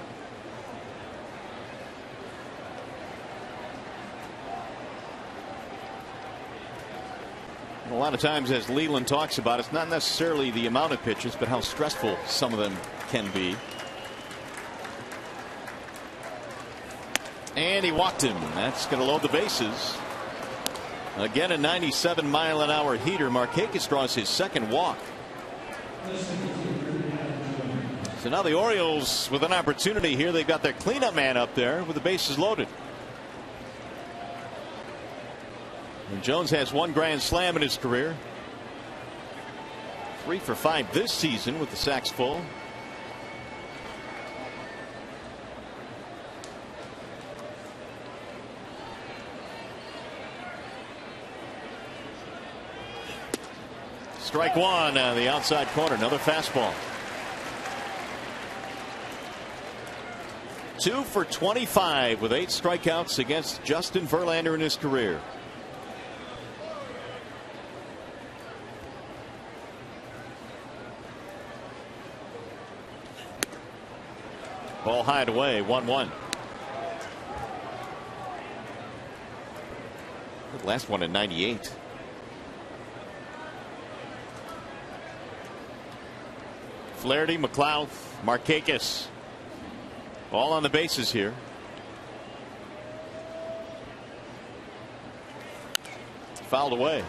A lot of times, as Leland talks about, it's not necessarily the amount of pitches, but how stressful some of them can be. And he walked him. That's going to load the bases. Again, a 97-mile-an-hour heater. Markakis draws his second walk. So now the Orioles with an opportunity here. They've got their cleanup man up there with the bases loaded. And Jones has one grand slam in his career. 3 for 5 this season with the sacks full. Strike one on the outside corner. Another fastball. 2 for 25 with 8 strikeouts against Justin Verlander in his career. Ball high and away, 1-1. The last one in 98. Flaherty, McLeod, Markakis. All on the bases here. Fouled away.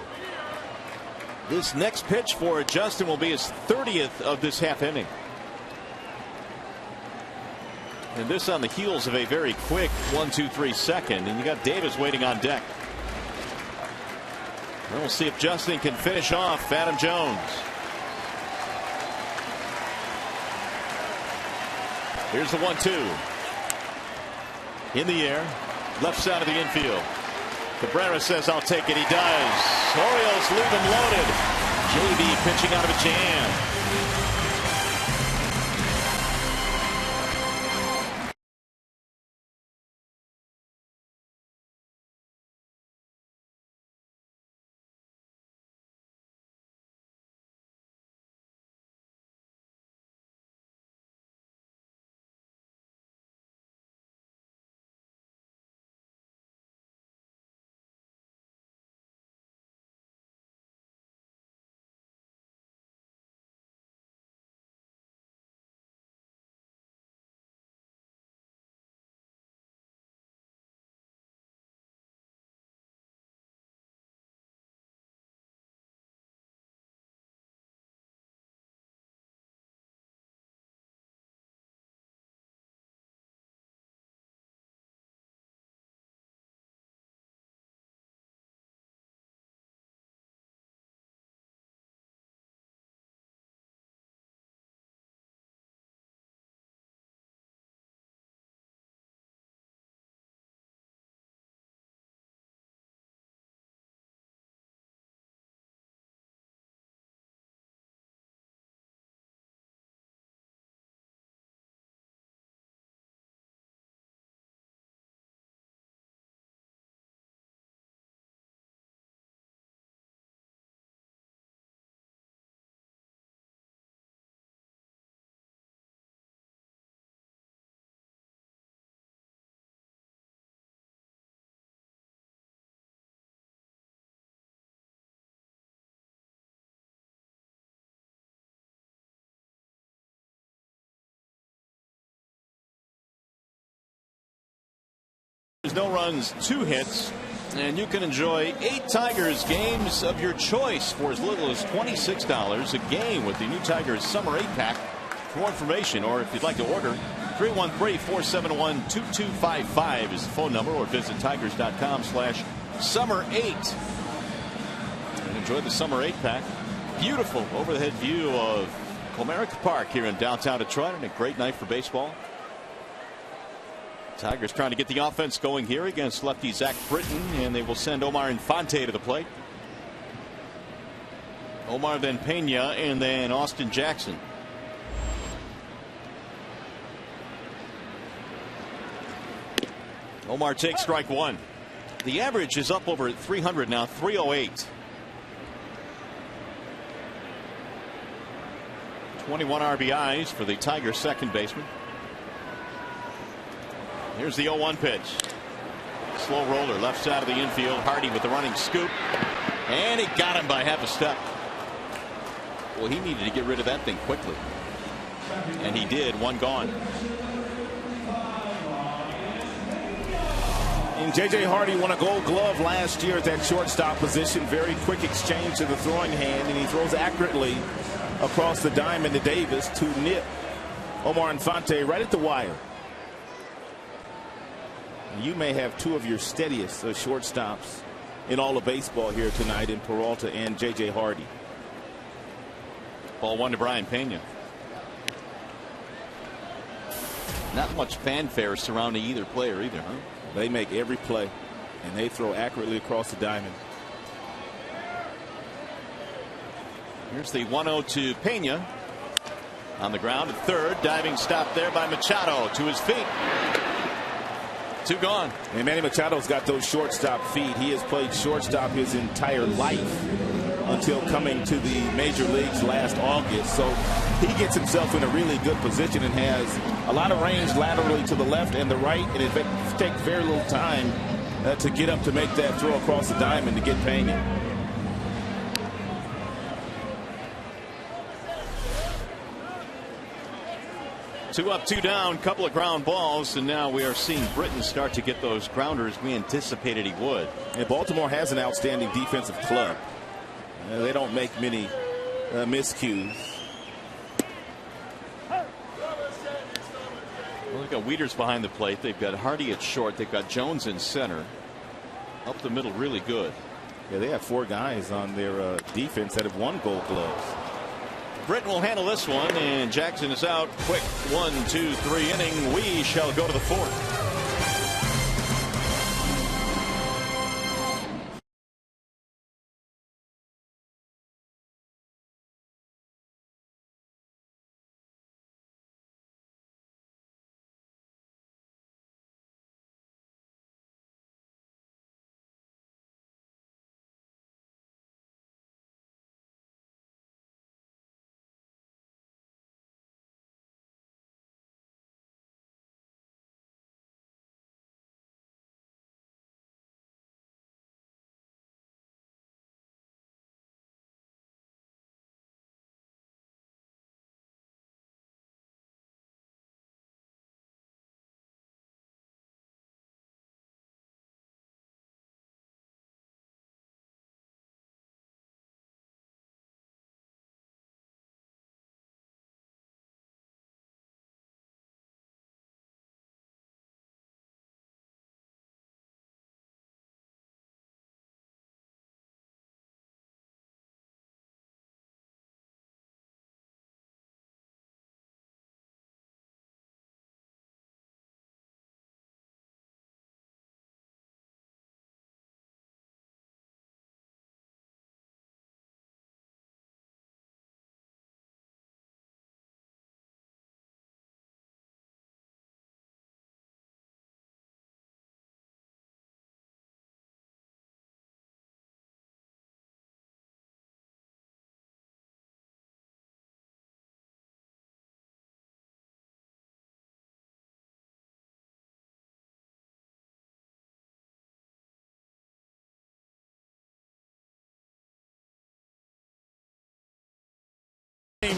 This next pitch for Justin will be his 30th of this half inning. And this on the heels of a very quick 1-2-3 second, and you got Davis waiting on deck. And we'll see if Justin can finish off Adam Jones. Here's the 1-2 in the air, left side of the infield. Cabrera says, "I'll take it." He does. Orioles leave him loaded. JV pitching out of a jam. There's no runs, 2 hits, and you can enjoy 8 Tigers games of your choice for as little as $26 a game with the new Tigers Summer 8-pack. For more information, or if you'd like to order, 313-471-2255 is the phone number, or visit tigers.com/summer8. And enjoy the Summer 8-pack. Beautiful over-the-head view of Comerica Park here in downtown Detroit, and a great night for baseball. Tigers trying to get the offense going here against lefty Zach Britton, and they will send Omar Infante to the plate. Omar, then Pena, and then Austin Jackson. Omar takes strike one. The average is up over 300 now, 308. 21 RBIs for the Tigers second baseman. Here's the 0-1 pitch. Slow roller left side of the infield. Hardy with the running scoop. And he got him by half a step. Well, he needed to get rid of that thing quickly. And he did. One gone. And J.J. Hardy won a Gold Glove last year at that shortstop position. Very quick exchange to the throwing hand, and he throws accurately across the diamond to Davis to nip Omar Infante right at the wire. You may have two of your steadiest shortstops in all of baseball here tonight in Peralta and J.J. Hardy. Ball one to Brian Pena. Not much fanfare surrounding either player either, huh? They make every play, and they throw accurately across the diamond. Here's the 1-0 to Pena. On the ground at third. Diving stop there by Machado to his feet. Two gone. And Manny Machado's got those shortstop feet. He has played shortstop his entire life until coming to the major leagues last August. So he gets himself in a really good position and has a lot of range laterally to the left and the right, and it takes very little time to get up to make that throw across the diamond to get Pena. Two up, two down, couple of ground balls, and now we are seeing Britton start to get those grounders we anticipated he would. And Baltimore has an outstanding defensive club. They don't make many miscues. Well, they've got Wieters behind the plate. They've got Hardy at short. They've got Jones in center. Up the middle, really good. Yeah, they have four guys on their defense that have won Gold Gloves. Britton will handle this one, and Jackson is out. Quick 1-2-3 inning. We shall go to the fourth.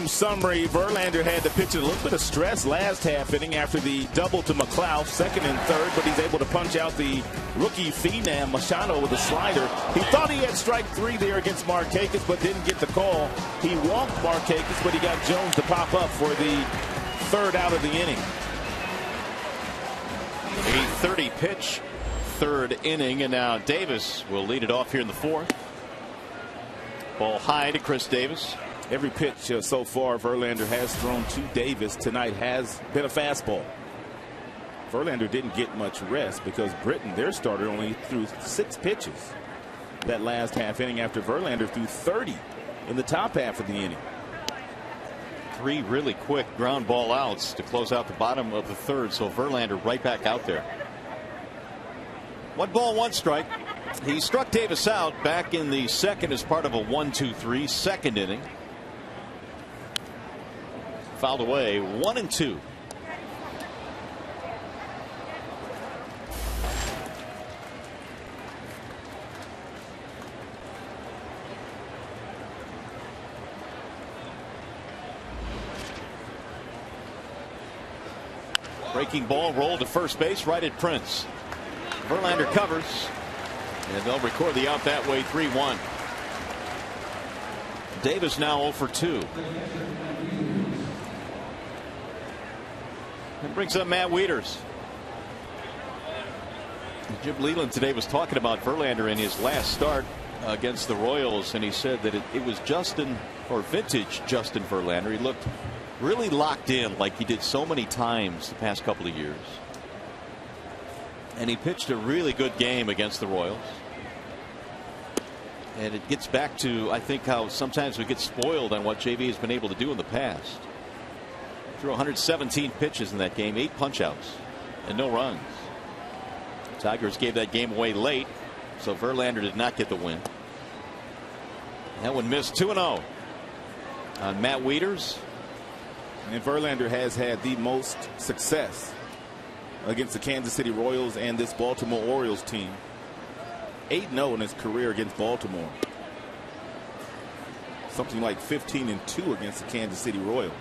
Summary: Verlander had to pitch a little bit of stress last half inning after the double to McLeod, second and third, but he's able to punch out the rookie phenom Machado with a slider. He thought he had strike three there against Markakis, but didn't get the call. He walked Markakis, but he got Jones to pop up for the third out of the inning. 8:30 pitch, third inning, and now Davis will lead it off here in the fourth. Ball high to Chris Davis. Every pitch so far Verlander has thrown to Davis tonight has been a fastball. Verlander didn't get much rest because Britton, their starter, only threw 6 pitches that last half inning after Verlander threw 30 in the top half of the inning. 3 really quick ground ball outs to close out the bottom of the third, so Verlander right back out there. 1 ball, 1 strike. He struck Davis out back in the second as part of a 1-2-3 second inning. fouled away. 1-2. Breaking ball rolled to first base right at Prince. Verlander covers, and they'll record the out that way. 3-1. Davis now 0 for 2. And brings up Matt Wieters. Jim Leland today was talking about Verlander in his last start against the Royals, and he said that it was vintage Justin Verlander. He looked really locked in like he did so many times the past couple of years. And he pitched a really good game against the Royals. And it gets back to, I think, how sometimes we get spoiled on what JV has been able to do in the past. Threw 117 pitches in that game, 8 punch-outs, and no runs. Tigers gave that game away late, so Verlander did not get the win. That one missed. 2-0 on Matt Wieters. And Verlander has had the most success against the Kansas City Royals and this Baltimore Orioles team. 8-0 in his career against Baltimore. Something like 15-2 against the Kansas City Royals.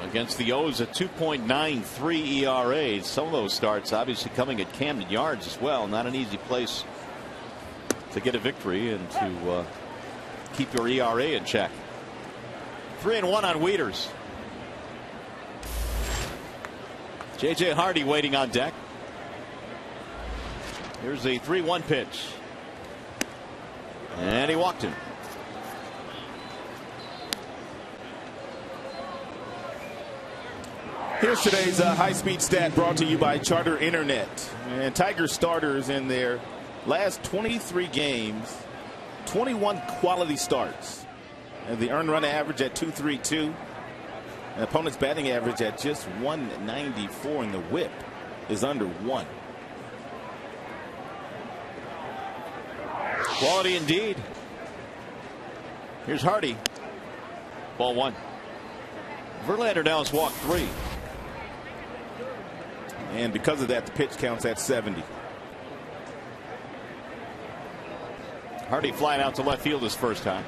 Against the O's, a 2.93 ERA. Some of those starts obviously coming at Camden Yards as well. Not an easy place to get a victory and to keep your ERA in check. 3-1 on Wieters. J.J. Hardy waiting on deck. Here's a 3-1 pitch. And he walked him. Here's today's high-speed stat brought to you by Charter Internet. And Tiger starters in their last 23 games, 21 quality starts. And the earned run average at 232. And opponent's batting average at just 194, and the whip is under 1. Quality indeed. Here's Hardy. Ball 1. Verlander now has walked 3. And because of that, the pitch counts at 70. Hardy flying out to left field his first time.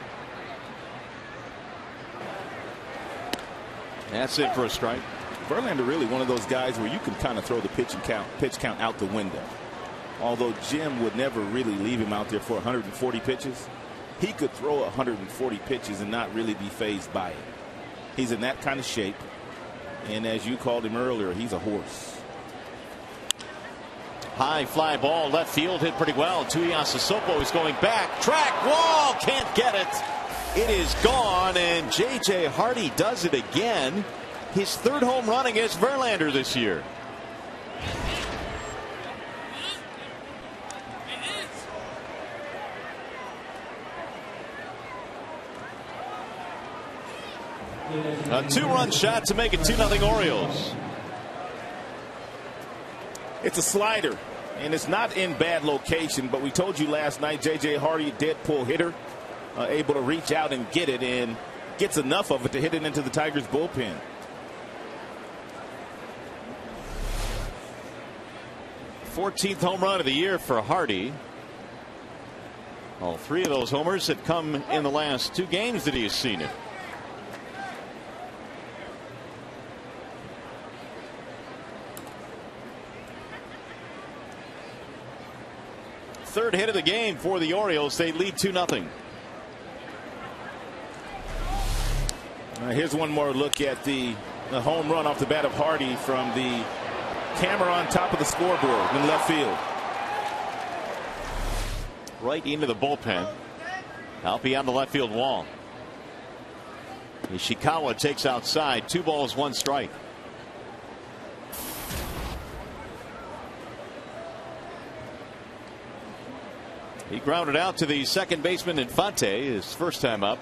That's it for a strike. Verlander really one of those guys where you can kind of throw the pitch count out the window. Although Jim would never really leave him out there for 140 pitches, he could throw 140 pitches and not really be fazed by it. He's in that kind of shape, and as you called him earlier, he's a horse. High fly ball left field, hit pretty well. Tuiasosopo is going back. Track wall, can't get it. It is gone, and J.J. Hardy does it again. His 3rd home run against Verlander this year. A 2-run shot to make it 2-0 Orioles. It's a slider, and it's not in bad location, but we told you last night J.J. Hardy, dead pull hitter, able to reach out and get it, and gets enough of it to hit it into the Tigers bullpen. th home run of the year for Hardy. All 3 of those homers have come in the last 2 games that he has seen it. Third hit of the game for the Orioles. They lead 2-0. Here's one more look at the home run off the bat of Hardy from the camera on top of the scoreboard in left field. Right into the bullpen. Out beyond the left field wall. Ishikawa takes outside. 2 balls, 1 strike. He grounded out to the second baseman Infante, his first time up.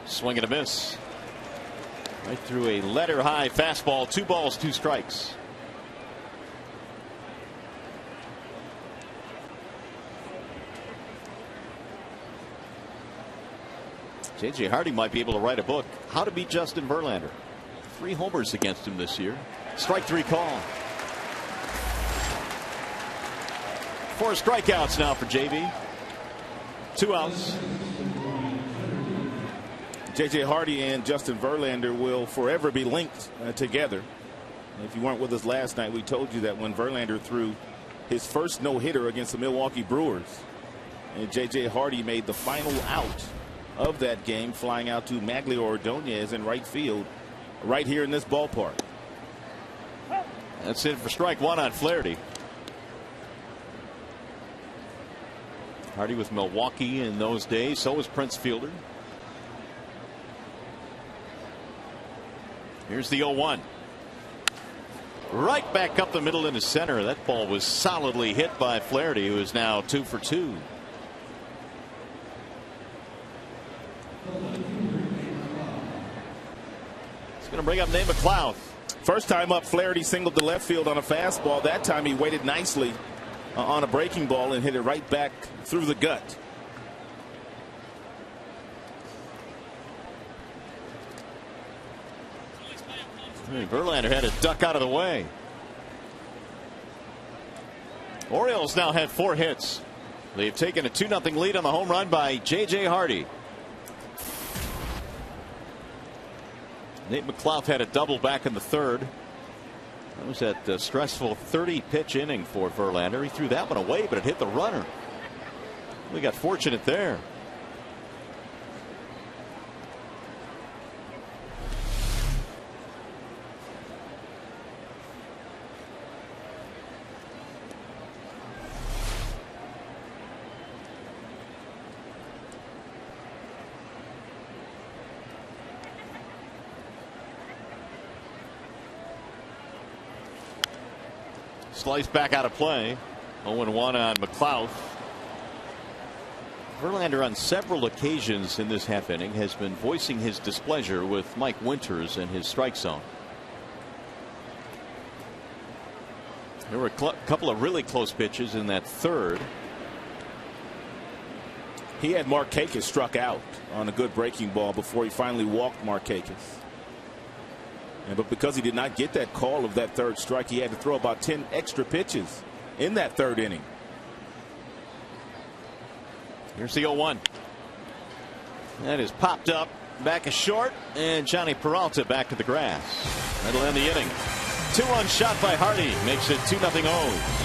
Swing and a miss. Right through a letter high fastball. 2 balls, 2 strikes. J.J. Hardy might be able to write a book. How to beat Justin Verlander. 3 homers against him this year. Strike 3 call. 4 strikeouts now for JV. 2 outs. J.J. Hardy and Justin Verlander will forever be linked together. If you weren't with us last night, we told you that when Verlander threw his first no-hitter against the Milwaukee Brewers, and J.J. Hardy made the final out of that game, flying out to Maglio Ordonez in right field, right here in this ballpark. That's it for strike 1 on Flaherty. Hardy with Milwaukee in those days. So was Prince Fielder. Here's the 0-1. Right back up the middle into center. That ball was solidly hit by Flaherty, who is now 2 for 2. It's going to bring up Nate McLeod. First time up, Flaherty singled to left field on a fastball. That time he waited nicely on a breaking ball and hit it right back through the gut. Verlander had to duck out of the way. Orioles now have 4 hits. They've taken a 2-0 lead on the home run by J.J. Hardy. Nate McLeod had a double back in the 3rd. That was that stressful 30-pitch inning for Verlander. He threw that one away, but it hit the runner. We got fortunate there. Slice back out of play. 0-1 on McLeod. Verlander on several occasions in this half inning has been voicing his displeasure with Mike Winters and his strike zone. There were a couple of really close pitches in that 3rd. He had Markakis struck out on a good breaking ball before he finally walked Markakis. But because he did not get that call of that 3rd strike, he had to throw about 10 extra pitches in that 3rd inning. Here's the 0-1. That is popped up. Back is short. And Johnny Peralta back to the grass. That'll end the inning. 2-1 shot by Hardy makes it 2-0 O's.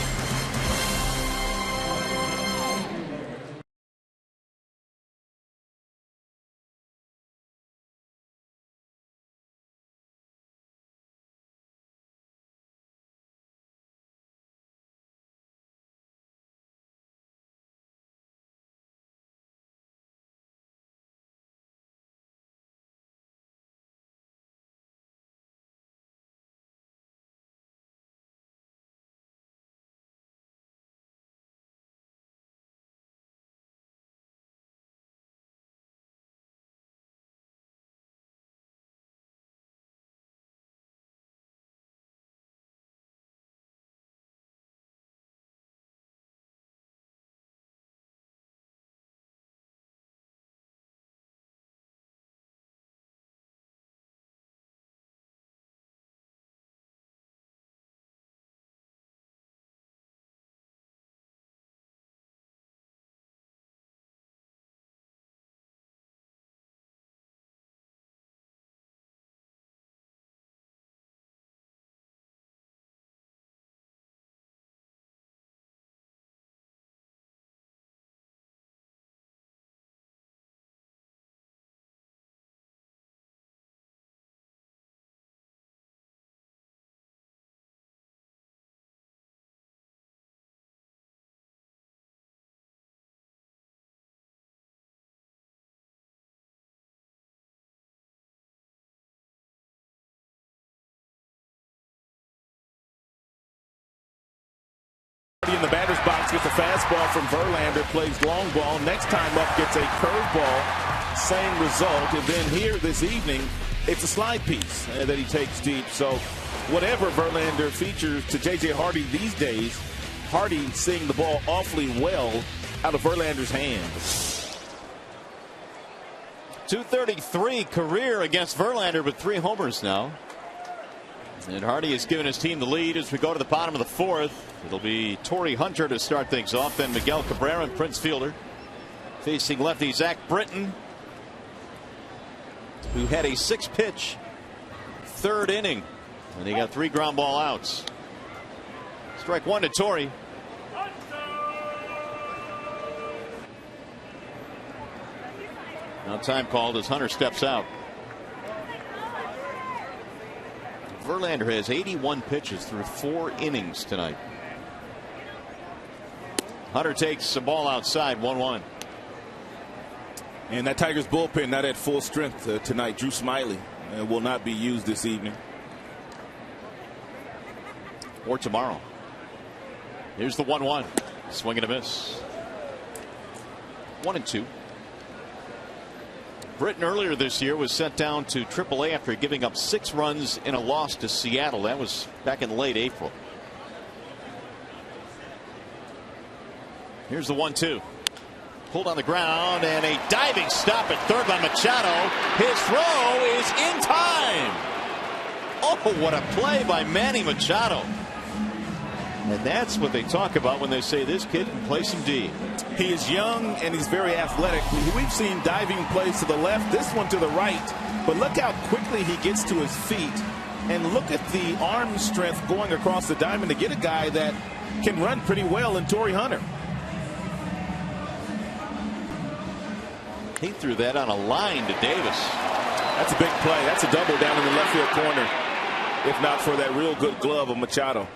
In the batter's box gets a fastball from Verlander, plays long ball. Next time up gets a curveball. Same result. And then here this evening, it's a slide piece that he takes deep. So whatever Verlander features to J.J. Hardy these days, Hardy seeing the ball awfully well out of Verlander's hands. .233 career against Verlander with 3 homers now. And Hardy has given his team the lead as we go to the bottom of the 4th. It'll be Torrey Hunter to start things off, then Miguel Cabrera and Prince Fielder. Facing lefty Zach Britton, who had a 6-pitch 3rd inning. And he got 3 ground ball outs. Strike 1 to Torrey. Now time called as Hunter steps out. Verlander has 81 pitches through 4 innings tonight. Hunter takes the ball outside, 1-1. And that Tigers bullpen not at full strength tonight. Drew Smiley will not be used this evening. Or tomorrow. Here's the 1-1. Swing and a miss. 1-2. Britton earlier this year was sent down to AAA after giving up 6 runs in a loss to Seattle. That was back in late April. Here's the 1-2. Pulled on the ground and a diving stop at third by Machado. His throw is in time. Oh, what a play by Manny Machado. And that's what they talk about when they say this kid can play some D. He is young and he's very athletic. We've seen diving plays to the left, this one to the right. But look how quickly he gets to his feet. And look at the arm strength going across the diamond to get a guy that can run pretty well in Torrey Hunter. He threw that on a line to Davis. That's a big play. That's a double down in the left field corner. If not for that real good glove of Machado.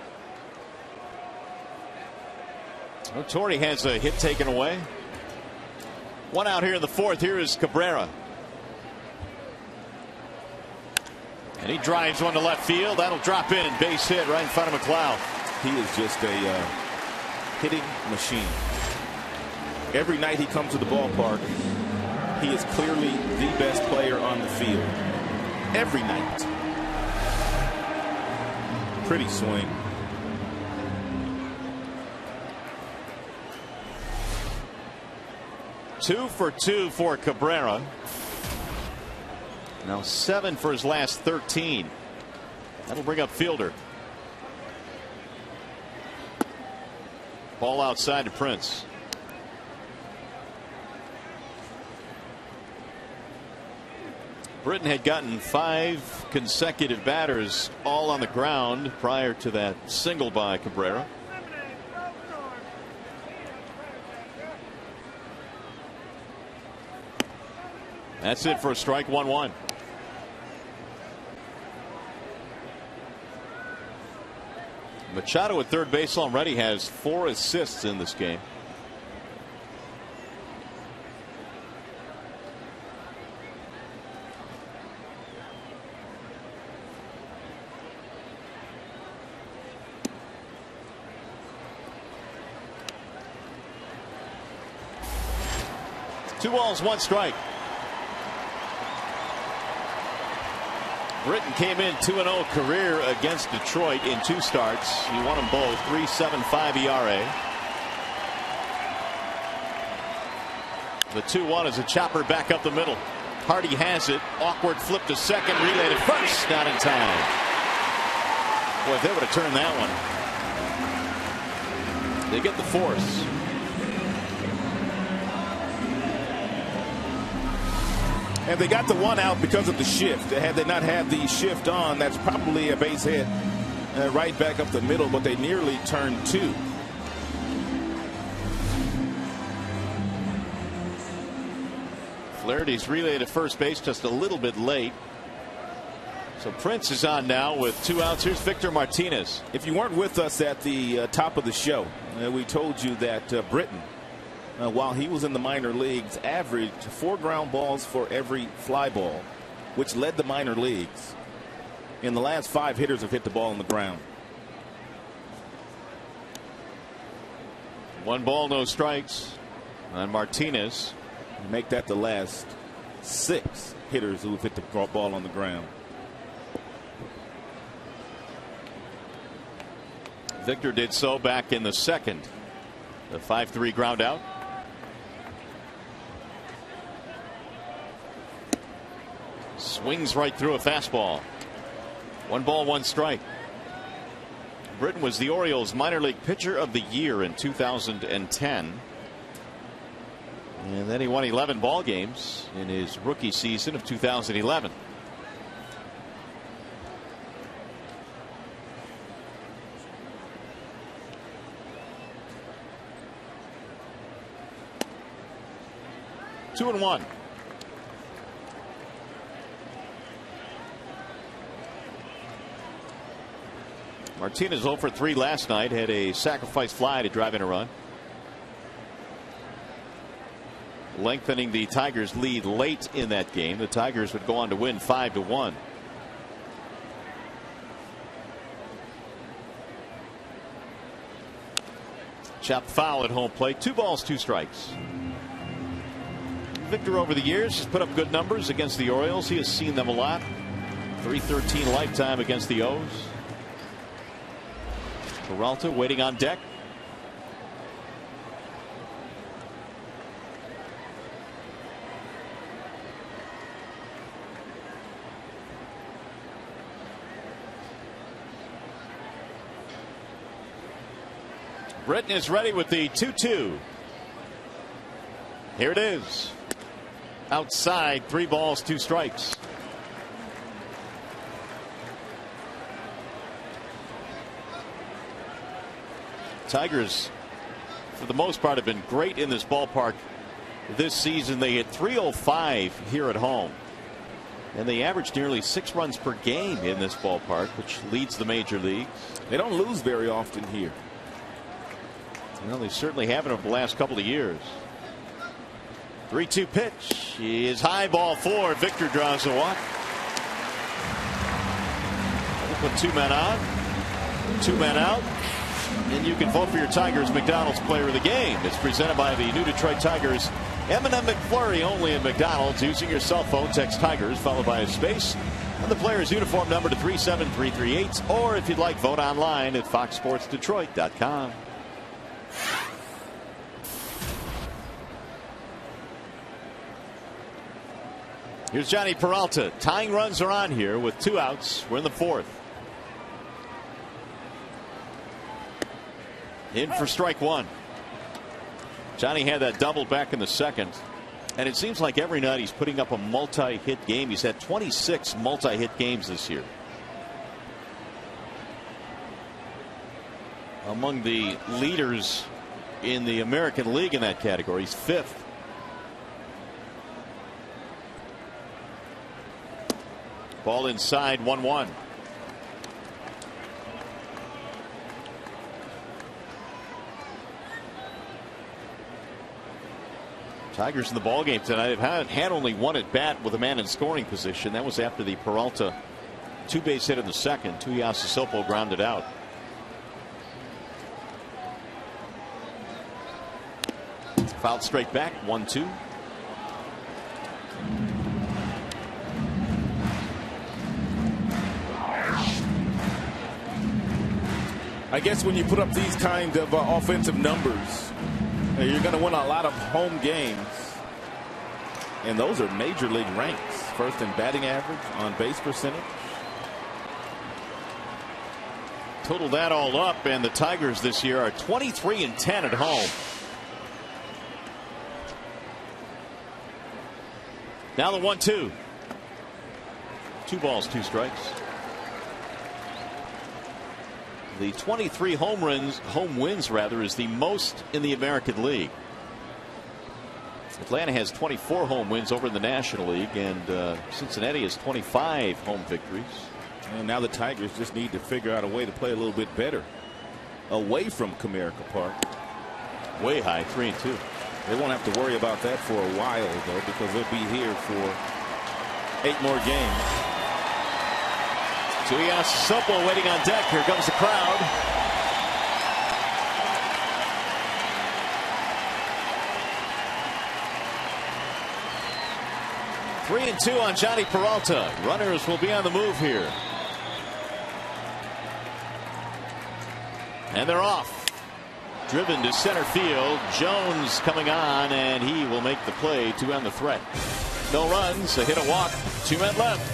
Well, Torrey has a hit taken away. 1 out here in the 4th. Here is Cabrera. And he drives one to left field. That'll drop in. Base hit right in front of McLeod. He is just a hitting machine. Every night he comes to the ballpark, he is clearly the best player on the field. Every night. Pretty swing. Two for 2 for Cabrera. Now 7 for his last 13. That'll bring up Fielder. Ball outside to Prince. Britton had gotten 5 consecutive batters all on the ground prior to that single by Cabrera. That's it for a strike. 1-1. Machado at third base already has 4 assists in this game. Two balls, 1 strike. Britton came in 2-0 career against Detroit in 2 starts. He won them both. 3.75 ERA. The 2-1 is a chopper back up the middle. Hardy has it. Awkward flip to second. Relay to first. Not in time. Boy, if they would have turned that one. They get the force. And they got the 1 out because of the shift. Had they not had the shift on, that's probably a base hit right back up the middle, but they nearly turned 2. Flaherty's relay to first base just a little bit late. So Prince is on now with 2 outs. Here's Victor Martinez. If you weren't with us at the top of the show, we told you that Britton, while he was in the minor leagues, averaged 4 ground balls for every fly ball, which led the minor leagues. In the last 5 hitters have hit the ball on the ground. 1 ball, no strikes on Martinez. Make that the last 6 hitters who have hit the ball on the ground. Victor did so back in the 2nd. The 5-3 ground out. Swings right through a fastball. 1 ball, 1 strike. Britton was the Orioles minor league pitcher of the year in 2010. And then he won 11 ball games in his rookie season of 2011. Two and one. Martinez 0 for 3 last night, had a sacrifice fly to drive in a run. Lengthening the Tigers' lead late in that game. The Tigers would go on to win 5-1. Chopped foul at home plate. 2 balls, 2 strikes. Victor over the years has put up good numbers against the Orioles. He has seen them a lot. 313 lifetime against the O's. Peralta waiting on deck. Britton is ready with the 2-2. Here it is. Outside, 3 balls, 2 strikes. Tigers, for the most part, have been great in this ballpark this season. They hit .305 here at home, and they average nearly 6 runs per game in this ballpark, which leads the major leagues. They don't lose very often here. Well, they certainly haven't over the last couple of years. 3-2 pitch is high, ball 4. Victor draws a walk. We'll put 2 men on, 2 men out. And you can vote for your Tigers McDonald's player of the game. It's presented by the new Detroit Tigers. M&M McFlurry only at McDonald's. Using your cell phone, text Tigers followed by a space and the player's uniform number to 37338. Or if you'd like, vote online at foxsportsdetroit.com. Here's Johnny Peralta. Tying runs are on here with 2 outs. We're in the 4th. In for strike 1. Johnny had that double back in the 2nd. And it seems like every night he's putting up a multi-hit game. He's had 26 multi-hit games this year. Among the leaders in the American League in that category. He's 5th. Ball inside, 1-1. Tigers in the ballgame tonight have had only 1 at bat with a man in scoring position. That was after the Peralta 2-base hit in the 2nd. Tuiasosopo grounded out. Fouled straight back, 1-2. I guess when you put up these kind of offensive numbers, you're going to win a lot of home games. And those are major league ranks. First in batting average, on base percentage. Total that all up, and the Tigers this year are 23-10 at home. Now the 1-2. 2 balls, 2 strikes. The 23 home wins is the most in the American League. Atlanta has 24 home wins over in the National League, and Cincinnati has 25 home victories. And now the Tigers just need to figure out a way to play a little bit better away from Comerica Park. Way high, 3-2. They won't have to worry about that for a while, though, because they'll be here for 8 more games. Tuiasosopo waiting on deck. Here comes the crowd. Three and 2 on Johnny Peralta. Runners will be on the move here. And they're off. Driven to center field. Jones coming on, and he will make the play to end the threat. No runs, a hit, a walk. 2 men left.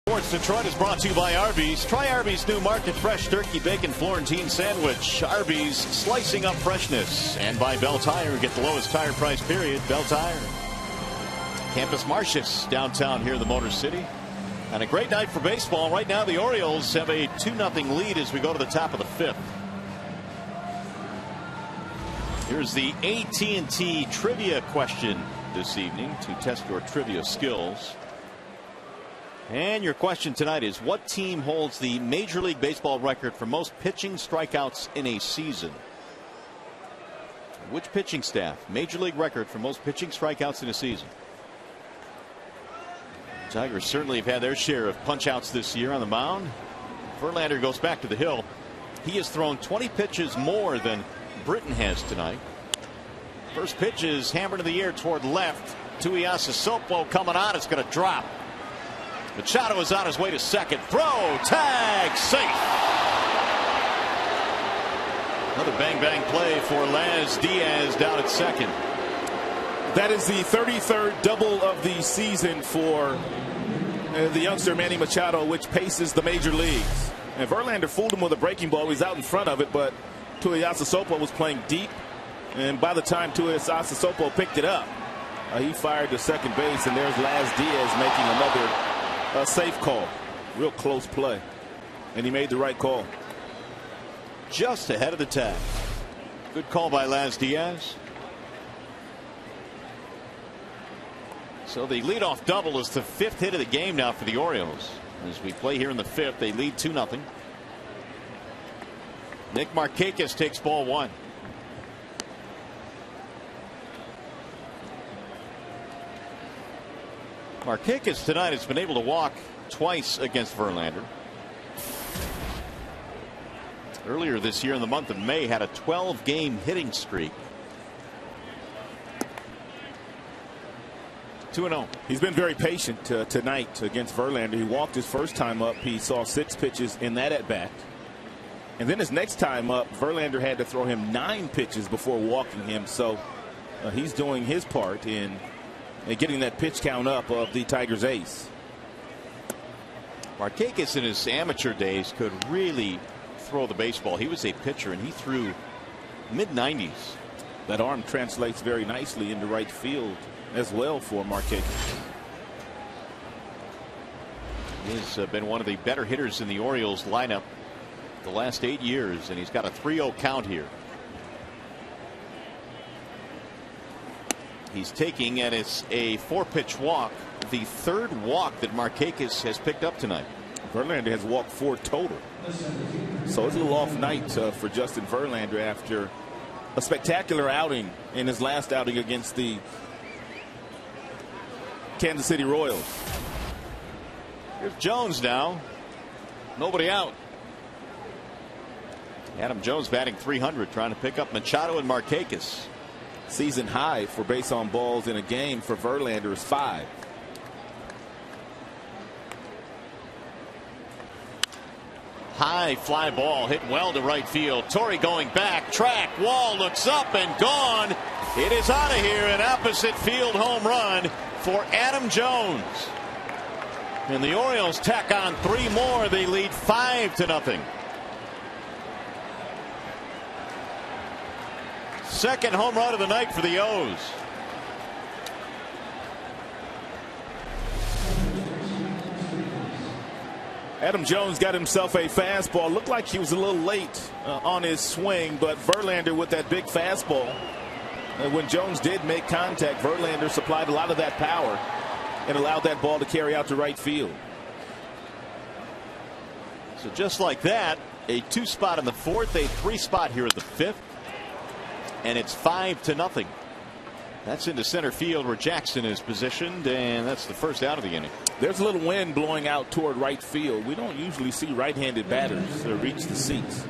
Sports Detroit is brought to you by Arby's. Try Arby's new Market Fresh Turkey Bacon Florentine Sandwich. Arby's, slicing up freshness. And by Bell Tire. Get the lowest tire price, period. Bell Tire. Campus Martius, downtown here in the Motor City. And a great night for baseball. Right now, the Orioles have a 2-0 lead as we go to the top of the 5th. Here's the AT&T trivia question this evening to test your trivia skills. And your question tonight is, what team holds the Major League Baseball record for most pitching strikeouts in a season? Which pitching staff? Major League record for most pitching strikeouts in a season. Tigers certainly have had their share of punch-outs this year on the mound. Verlander goes back to the hill. He has thrown 20 pitches more than Britton has tonight. First pitch is hammered in the air toward left. Tuiasa Sopo coming on. It's going to drop. Machado is on his way to second. Throw, tag, safe. Another bang-bang play for Laz Diaz down at second. That is the 33rd double of the season for the youngster Manny Machado, which paces the major leagues. And Verlander fooled him with a breaking ball. He's out in front of it, but Tuiasa Sopo was playing deep. And by the time Tuiasa Sopo picked it up, he fired to second base, and there's Laz Diaz making another safe call. Real close play, and he made the right call. Just ahead of the tag. Good call by Laz Diaz. So the leadoff double is the 5th hit of the game now for the Orioles. As we play here in the 5th, they lead 2-0. Nick Markakis takes ball 1. Markakis tonight has been able to walk twice against Verlander. Earlier this year in the month of May had a 12-game hitting streak. 2-0. He's been very patient tonight against Verlander. He walked his first time up. He saw 6 pitches in that at bat. And then his next time up, Verlander had to throw him 9 pitches before walking him. So he's doing his part in getting that pitch count up of the Tigers ace. Markakis in his amateur days could really throw the baseball. He was a pitcher and he threw mid-90s. That arm translates very nicely into right field as well for Markakis. He's been one of the better hitters in the Orioles lineup the last 8 years, and he's got a 3-0 count here. He's taking, and it's a 4-pitch walk, the 3rd walk that Markakis has picked up tonight. Verlander has walked 4 total. So it's a little off night for Justin Verlander after a spectacular outing in his last outing against the Kansas City Royals. Here's Jones now. Nobody out. Adam Jones batting .300, trying to pick up Machado and Markakis. Season high for base on balls in a game for Verlander is 5. High fly ball hit well to right field. Torrey going back. Track. Wall looks up and gone. It is out of here. An opposite field home run for Adam Jones. And the Orioles tack on 3 more. They lead 5-0. Second home run of the night for the O's. Adam Jones got himself a fastball. Looked like he was a little late on his swing, but Verlander with that big fastball. When Jones did make contact, Verlander supplied a lot of that power and allowed that ball to carry out to right field. So just like that, a 2 spot in the 4th, a 3 spot here in the 5th, and it's 5-0. That's into center field where Jackson is positioned, and that's the first out of the inning. There's a little wind blowing out toward right field. We don't usually see right-handed batters reach the seats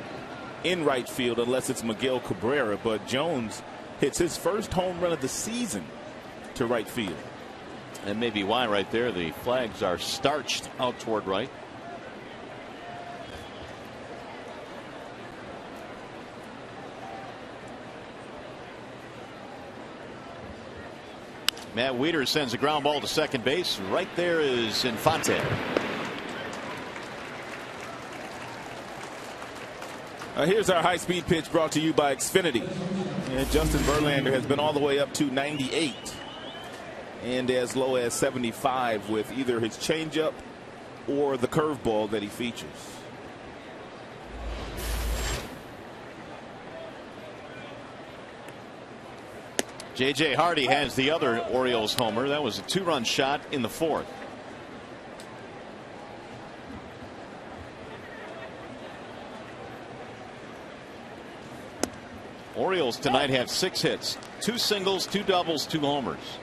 in right field unless it's Miguel Cabrera, but Jones hits his first home run of the season to right field. And maybe why right there. The flags are starched out toward right. Matt Wieters sends a ground ball to second base. Right there is Infante. Here's our high-speed pitch brought to you by Xfinity. And Justin Verlander has been all the way up to 98 and as low as 75 with either his changeup or the curveball that he features. J.J. Hardy has the other Orioles homer. That was a 2-run shot in the 4th. Orioles tonight have 6 hits, 2 singles, 2 doubles, 2 homers.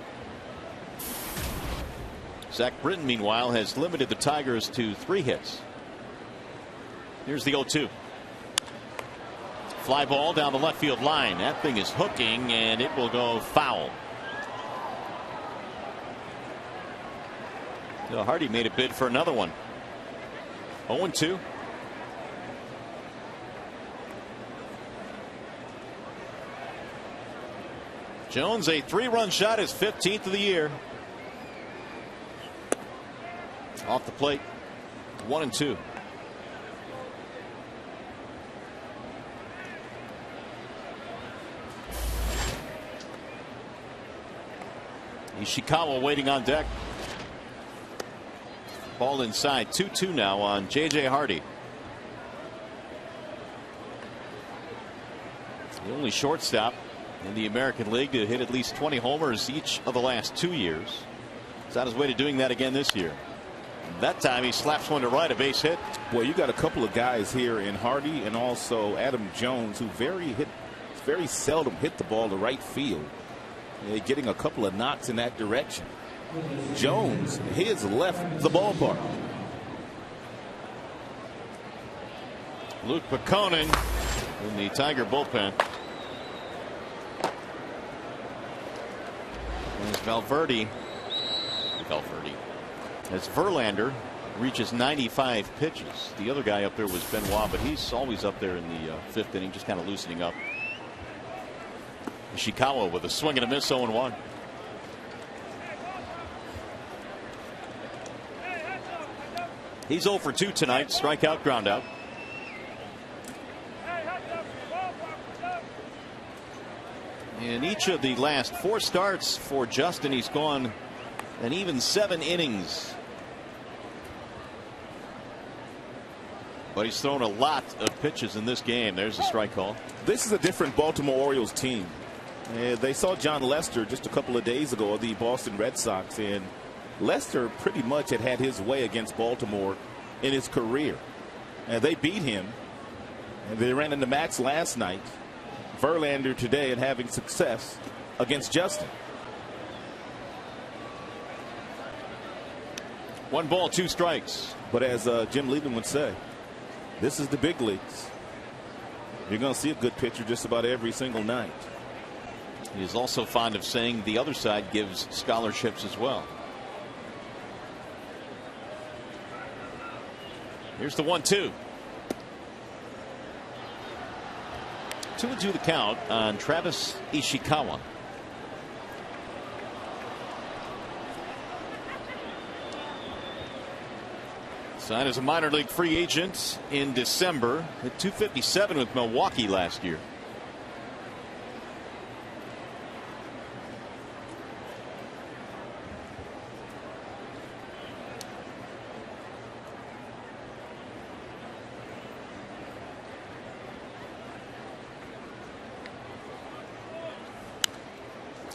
Zach Britton, meanwhile, has limited the Tigers to 3 hits. Here's the 0-2. Fly ball down the left field line. That thing is hooking, and it will go foul. So Hardy made a bid for another one. 0-2. Jones, a 3-run shot, his 15th of the year. Off the plate, 1-2. Ishikawa waiting on deck. Ball inside. 2-2 now on J.J. Hardy. The only shortstop in the American League to hit at least 20 homers each of the last 2 years. He's on his way to doing that again this year. That time he slaps one to right, a base hit. Well, you got a couple of guys here in Hardy and also Adam Jones who very seldom hit the ball to right field. Getting a couple of knocks in that direction. Jones, his left the ballpark. Luke Peconin in the Tiger bullpen. As Valverde. As Verlander reaches 95 pitches. The other guy up there was Benoit, but he's always up there in the 5th inning, just kind of loosening up. Ishikawa with a swing and a miss, 0-1. He's 0 for 2 tonight. Strikeout, ground out. In each of the last 4 starts for Justin, he's gone an even 7 innings. But he's thrown a lot of pitches in this game. There's a strike call. This is a different Baltimore Orioles team. They saw John Lester just a couple of days ago of the Boston Red Sox, and Lester pretty much had his way against Baltimore in his career. And they beat him. And they ran into Max last night. Verlander today and having success against Justin. 1 ball, 2 strikes. But as Jim Leyland would say, this is the big leagues. You're going to see a good pitcher just about every single night. He is also fond of saying the other side gives scholarships as well. Here's the 1-2. 2-2 the count on Travis Ishikawa. Signed as a minor league free agent in December. Hit .257 with Milwaukee last year.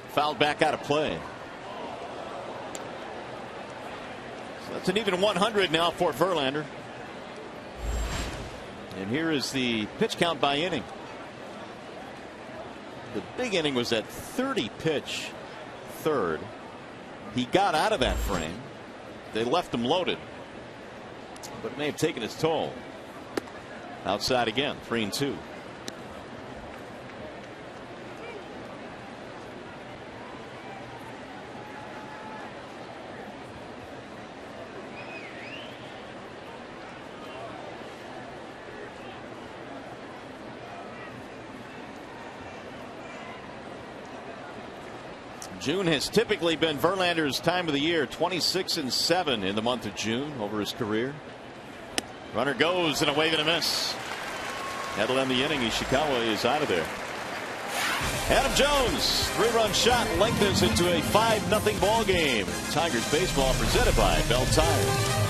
Fouled back out of play. So that's an even 100 now for Verlander. And here is the pitch count by inning. The big inning was that 30 pitch third. He got out of that frame. They left him loaded, but it may have taken its toll. Outside again, 3-2. June has typically been Verlander's time of the year. 26-7 in the month of June over his career. Runner goes and a wave and a miss. That'll end the inning. Ishikawa is out of there. Adam Jones, 3-run shot, lengthens into a 5-0 ball game. Tigers baseball presented by Bell Tire.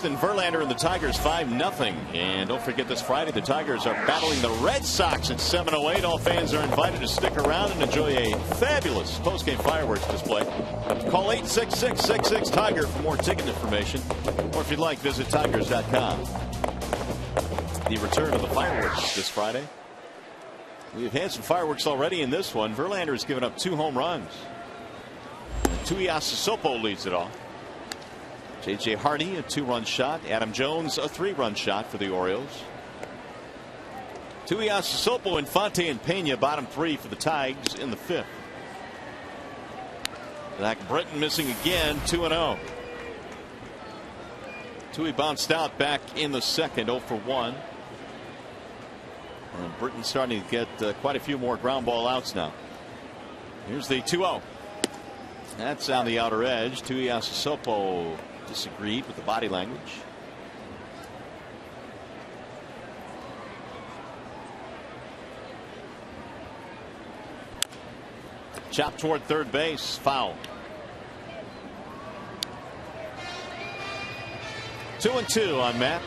Verlander and the Tigers 5-0. And don't forget this Friday the Tigers are battling the Red Sox at 7:08. All fans are invited to stick around and enjoy a fabulous postgame fireworks display. Call 866-66-TIGER for more ticket information, or if you'd like, visit tigers.com. The return of the fireworks this Friday. We've had some fireworks already in this one. Verlander has given up 2 home runs. Tuiasa Sopo leads it off. J.J. Hardy, a 2-run shot. Adam Jones, a 3-run shot for the Orioles. Tuiasa Sopo, Infante, and Pena, bottom 3 for the Tigers in the 5th. Zach Britton missing again, 2-0. Tui bounced out back in the 2nd, 0 for 1. And Britton starting to get quite a few more ground ball outs now. Here's the 2-0. That's on the outer edge. Tuiasa Sopo disagreed with the body language. Chop toward third base. Foul. 2-2 on Matt.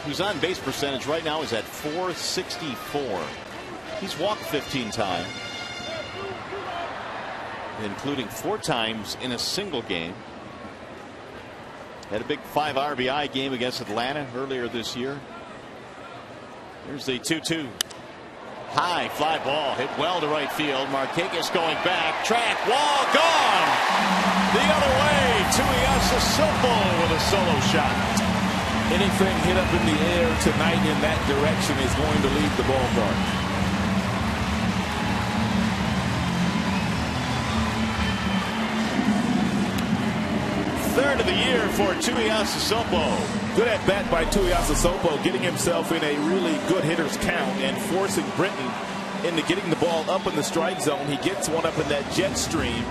Whose on base percentage right now is at .464. He's walked 15 times, including 4 times in a single game. Had a big 5 RBI game against Atlanta earlier this year. Here's the 2-2. High fly ball hit well to right field. Markakis going back. Track wall gone. The other way. Tuiasa Sopo with a solo shot. Anything hit up in the air tonight in that direction is going to leave the ballpark. Third of the year for Tuiasa Sopo. Good at bat by Tuiasa Sopo, getting himself in a really good hitter's count and forcing Britton into getting the ball up in the strike zone. He gets one up in that jet stream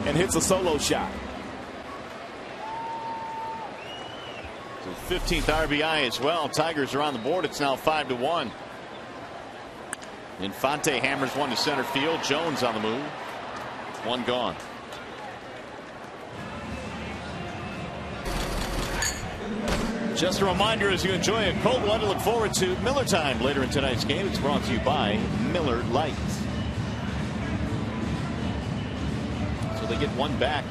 and hits a solo shot. So 15th RBI as well. Tigers are on the board. It's now 5-1. Infante hammers one to center field. Jones on the move. One gone. Just a reminder, as you enjoy a cold one to look forward to Miller time later in tonight's game. It's brought to you by Miller Lite. So they get one back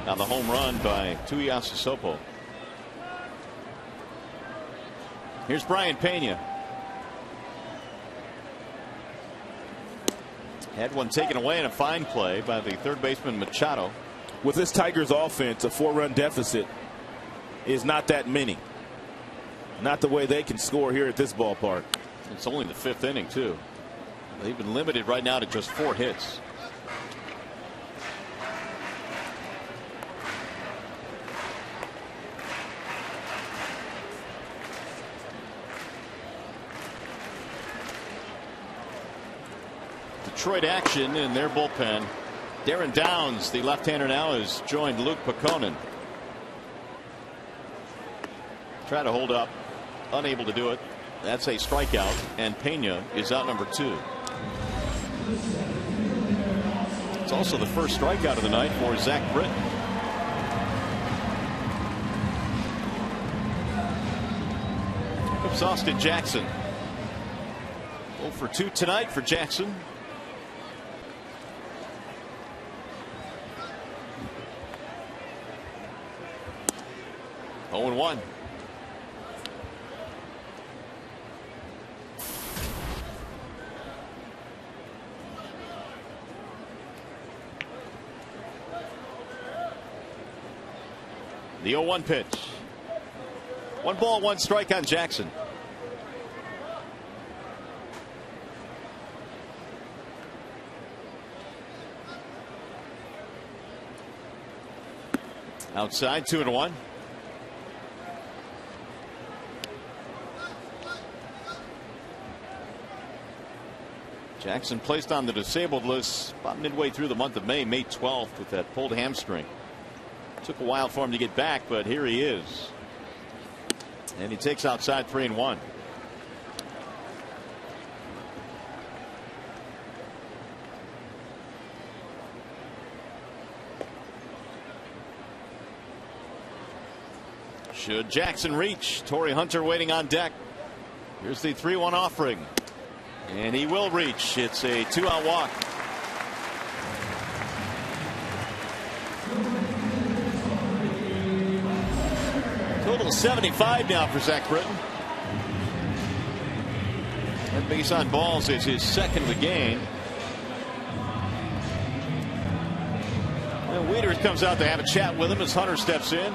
on the home run by Tuiasa Sopo. Here's Brian Pena. Had one taken away in a fine play by the third baseman Machado. With this Tigers offense, a 4-run deficit is not that many. Not the way they can score here at this ballpark. It's only the 5th inning too. They've been limited right now to just 4 hits. Detroit action in their bullpen. Darren Downs, the left-hander, now has joined Luke Peconin. Try to hold up, unable to do it. That's a strikeout, and Pena is out number 2. It's also the first strikeout of the night for Zach Britton. It's Austin Jackson. 0 for 2 tonight for Jackson. Oh and 1. The 0-1 pitch. 1 ball, 1 strike on Jackson. Outside, 2-1. Jackson placed on the disabled list about midway through the month of May, May 12th, with that pulled hamstring. Took a while for him to get back, but here he is. And he takes outside 3-1. Should Jackson reach? Torrey Hunter waiting on deck. Here's the 3-1 offering. And he will reach. It's a 2-out walk. Total 75 now for Zach Britton. That base on balls is his 2nd of the game. And Wieters comes out to have a chat with him as Hunter steps in.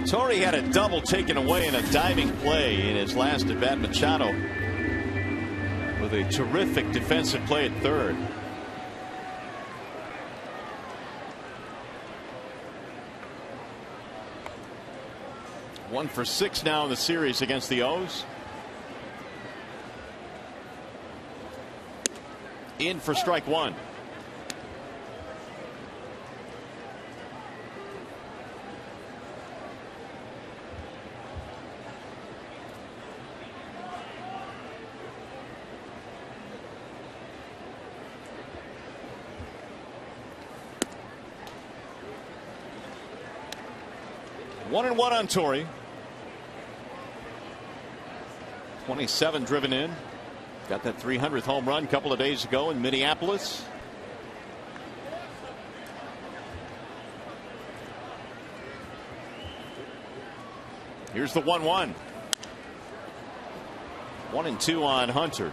Torrey had a double taken away in a diving play in his last at bat. Machado with a terrific defensive play at third. One for 6 now in the series against the O's. In for strike 1. 1-1 on Torrey. 27 driven in. Got that 300th home run a couple of days ago in Minneapolis. Here's the 1-1. 1-2 on Hunter.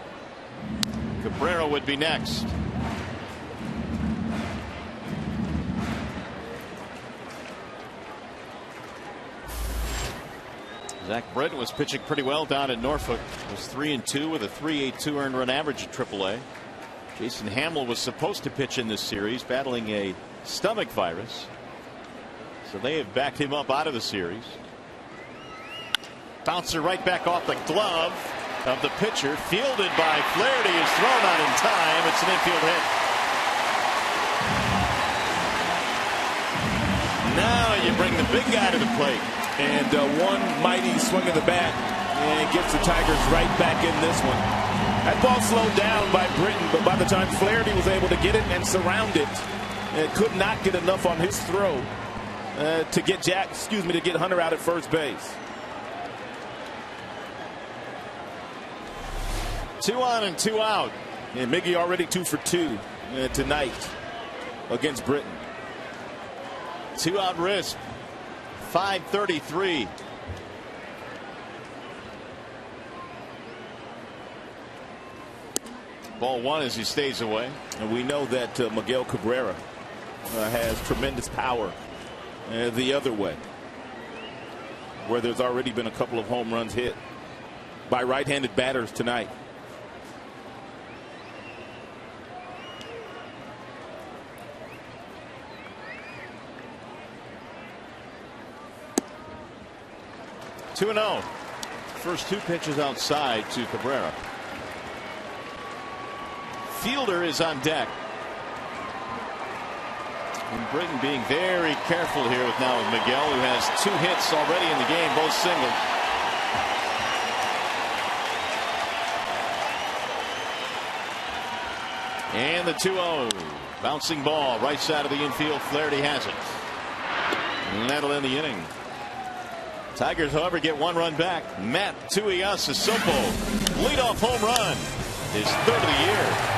Cabrera would be next. Zach Britton was pitching pretty well down at Norfolk. Was 3-2 with a 3.82 earned run average at AAA. Jason Hamill was supposed to pitch in this series, battling a stomach virus. So they have backed him up out of the series. Bouncer right back off the glove of the pitcher. Fielded by Flaherty, is thrown out in time. It's an infield hit. Now you bring the big guy to the plate. And one mighty swing of the bat and gets the Tigers right back in this one. That ball slowed down by Britton, but by the time Flaherty was able to get it and surround it, could not get enough on his throw to get Hunter out at first base. 2 on and 2 out. And Miggy already 2 for 2 tonight against Britton. 2 out risk. 5:33. Ball 1 as he stays away. And we know that Miguel Cabrera has tremendous power the other way, where there's already been a couple of home runs hit by right-handed batters tonight. Two 2-0. First 2 pitches outside to Cabrera. Fielder is on deck. And Britton being very careful here with Miguel, who has 2 hits already in the game, both singles. And the 2-0. Bouncing ball right side of the infield. Flaherty has it. And that'll end the inning. Tigers, however, get 1 run back. Matt Tuiasosopo, leadoff home run, his 3rd of the year.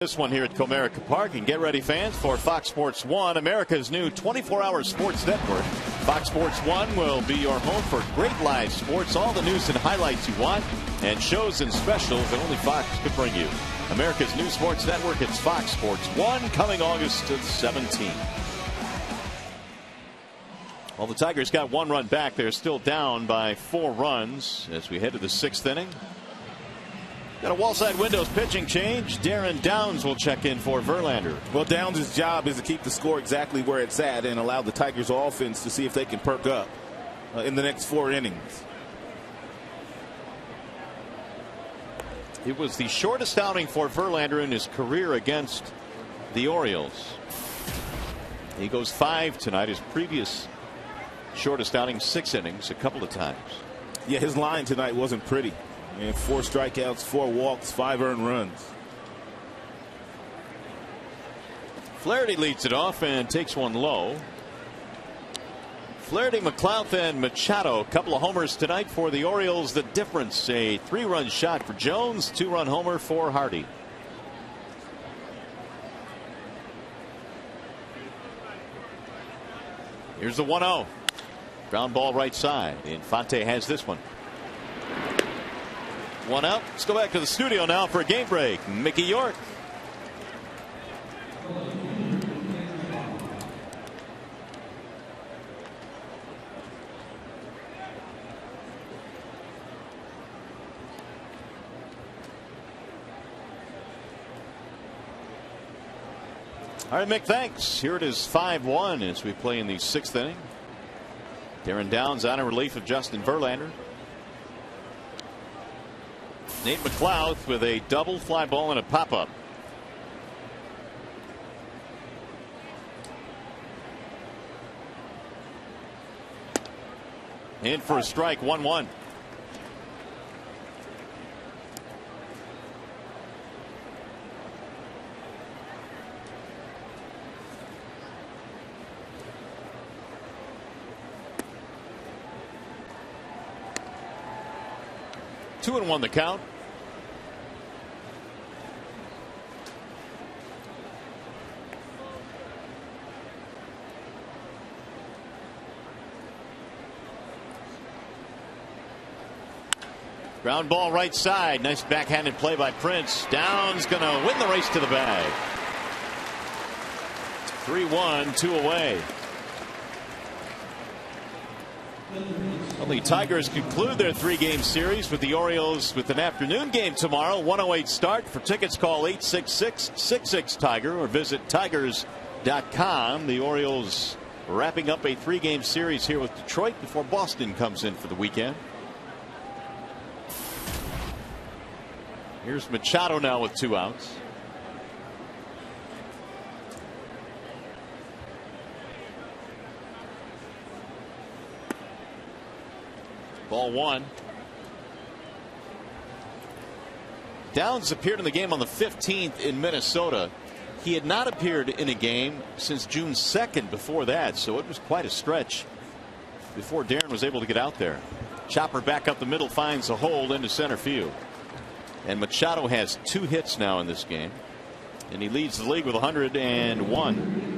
This one here at Comerica Park, and get ready, fans, for Fox Sports 1, America's new 24-hour sports network. Fox Sports 1 will be your home for great live sports, all the news and highlights you want, and shows and specials that only Fox could bring you. America's new sports network, it's Fox Sports 1, coming August 17th. Well, the Tigers got 1 run back. They're still down by 4 runs as we head to the 6th inning. Got a wall side windows pitching change. Darren Downs will check in for Verlander. Well, Downs' job is to keep the score exactly where it's at and allow the Tigers offense to see if they can perk up. in the next 4 innings. It was the shortest outing for Verlander in his career against the Orioles. He goes 5 tonight. His previous shortest outing 6 innings a couple of times. Yeah, his line tonight wasn't pretty. 4 strikeouts, 4 walks, 5 earned runs. Flaherty leads it off and takes one low. Flaherty, McLeod, and Machado. A couple of homers tonight for the Orioles. The difference, a 3-run shot for Jones, 2-run homer for Hardy. Here's the 1-0. Ground ball right side. Infante has this one. 1 out. Let's go back to the studio now for a game break. Mickey York. All right, Mick, thanks. Here it is 5-1 as we play in the 6th inning. Darren Downs on in relief of Justin Verlander. Nate McLeod with a double, fly ball, and a pop-up. In for a strike, 1-1. Two and 1 the count. Ground ball right side. Nice backhanded play by Prince. Downs going to win the race to the bag. 3-1, 2 away. Well, the Tigers conclude their 3-game series with the Orioles with an afternoon game tomorrow. 1:08 start. For tickets, call 866-66-TIGER or visit tigers.com. The Orioles wrapping up a 3-game series here with Detroit before Boston comes in for the weekend. Here's Machado now with 2 outs. Ball 1. Downs appeared in the game on the 15th in Minnesota. He had not appeared in a game since June 2nd before that, so it was quite a stretch before Darren was able to get out there. Chopper back up the middle, finds a hole into center field. And Machado has 2 hits now in this game, and he leads the league with 101.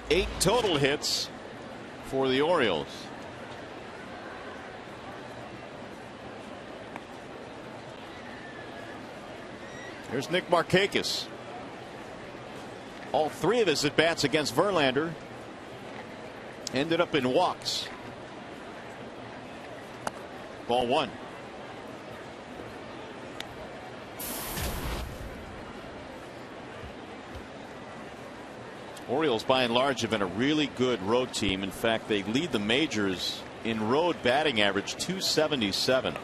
8 total hits for the Orioles. Here's Nick Markakis. All 3 of his at-bats against Verlander ended up in walks. Ball 1. Orioles by and large have been a really good road team. In fact, they lead the majors in road batting average, 277.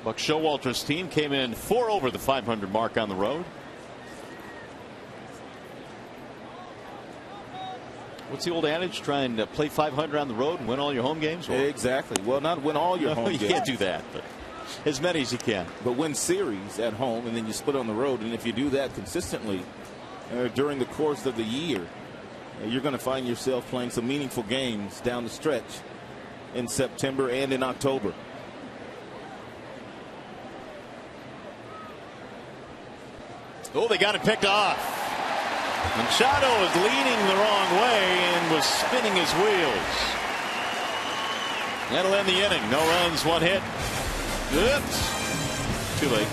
Buck Showalter's team came in 4 over the 500 mark on the road. What's the old adage? Try and play 500 on the road and win all your home games? Or? Exactly. Well, not win all your home games. You can't do that, but as many as you can. But win series at home, and then you split on the road. And if you do that consistently during the course of the year, you're going to find yourself playing some meaningful games down the stretch in September and in October. Oh, they got it picked off. Machado was leaning the wrong way and was spinning his wheels. That'll end the inning. No runs, 1 hit. Oops. Too late.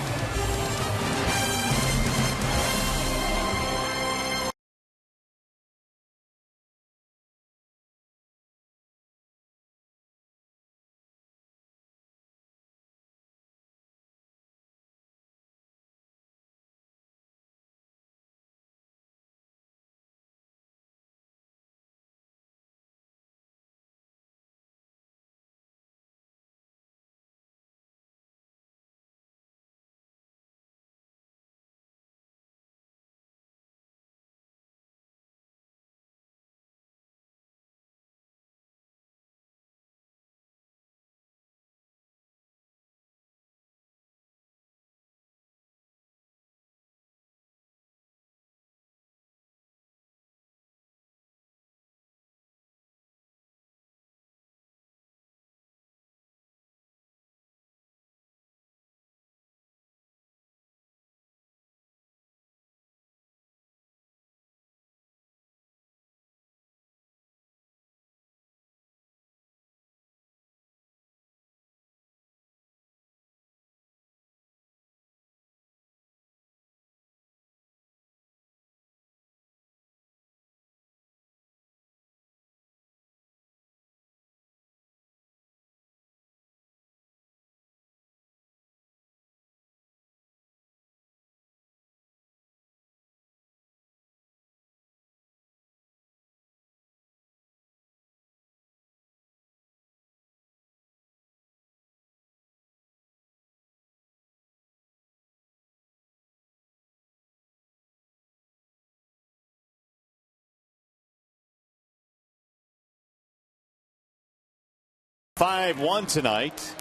5-1 tonight.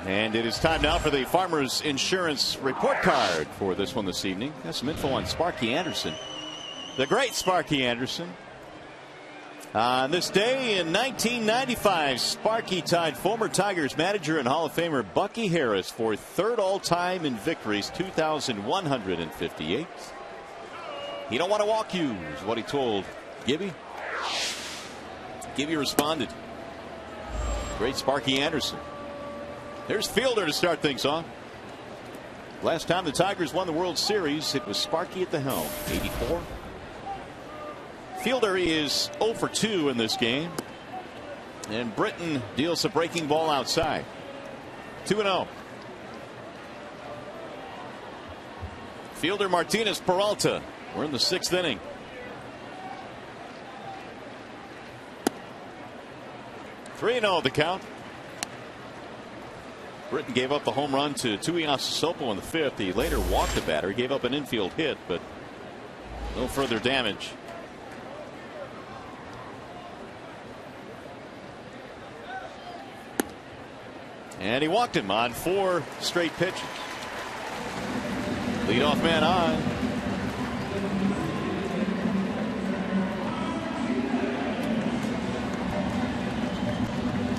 And it is time now for the Farmers Insurance report card for this one this evening. Got some info on Sparky Anderson. The great Sparky Anderson. On this day in 1995, Sparky tied former Tigers manager and Hall of Famer Bucky Harris for third all-time in victories, 2,158. He don't want to walk you, is what he told Gibby. Gibby responded. Great Sparky Anderson. There's Fielder to start things off. Last time the Tigers won the World Series, it was Sparky at the helm, 84. Fielder is 0 for 2 in this game. And Britton deals a breaking ball outside. 2-0. Fielder, Martinez, Peralta. We're in the 6th inning. Three 0 the count. Britton gave up the home run to Tuiasosopo in the 5th. He later walked the batter. He gave up an infield hit, but no further damage. And he walked him on 4 straight pitches. Leadoff man on.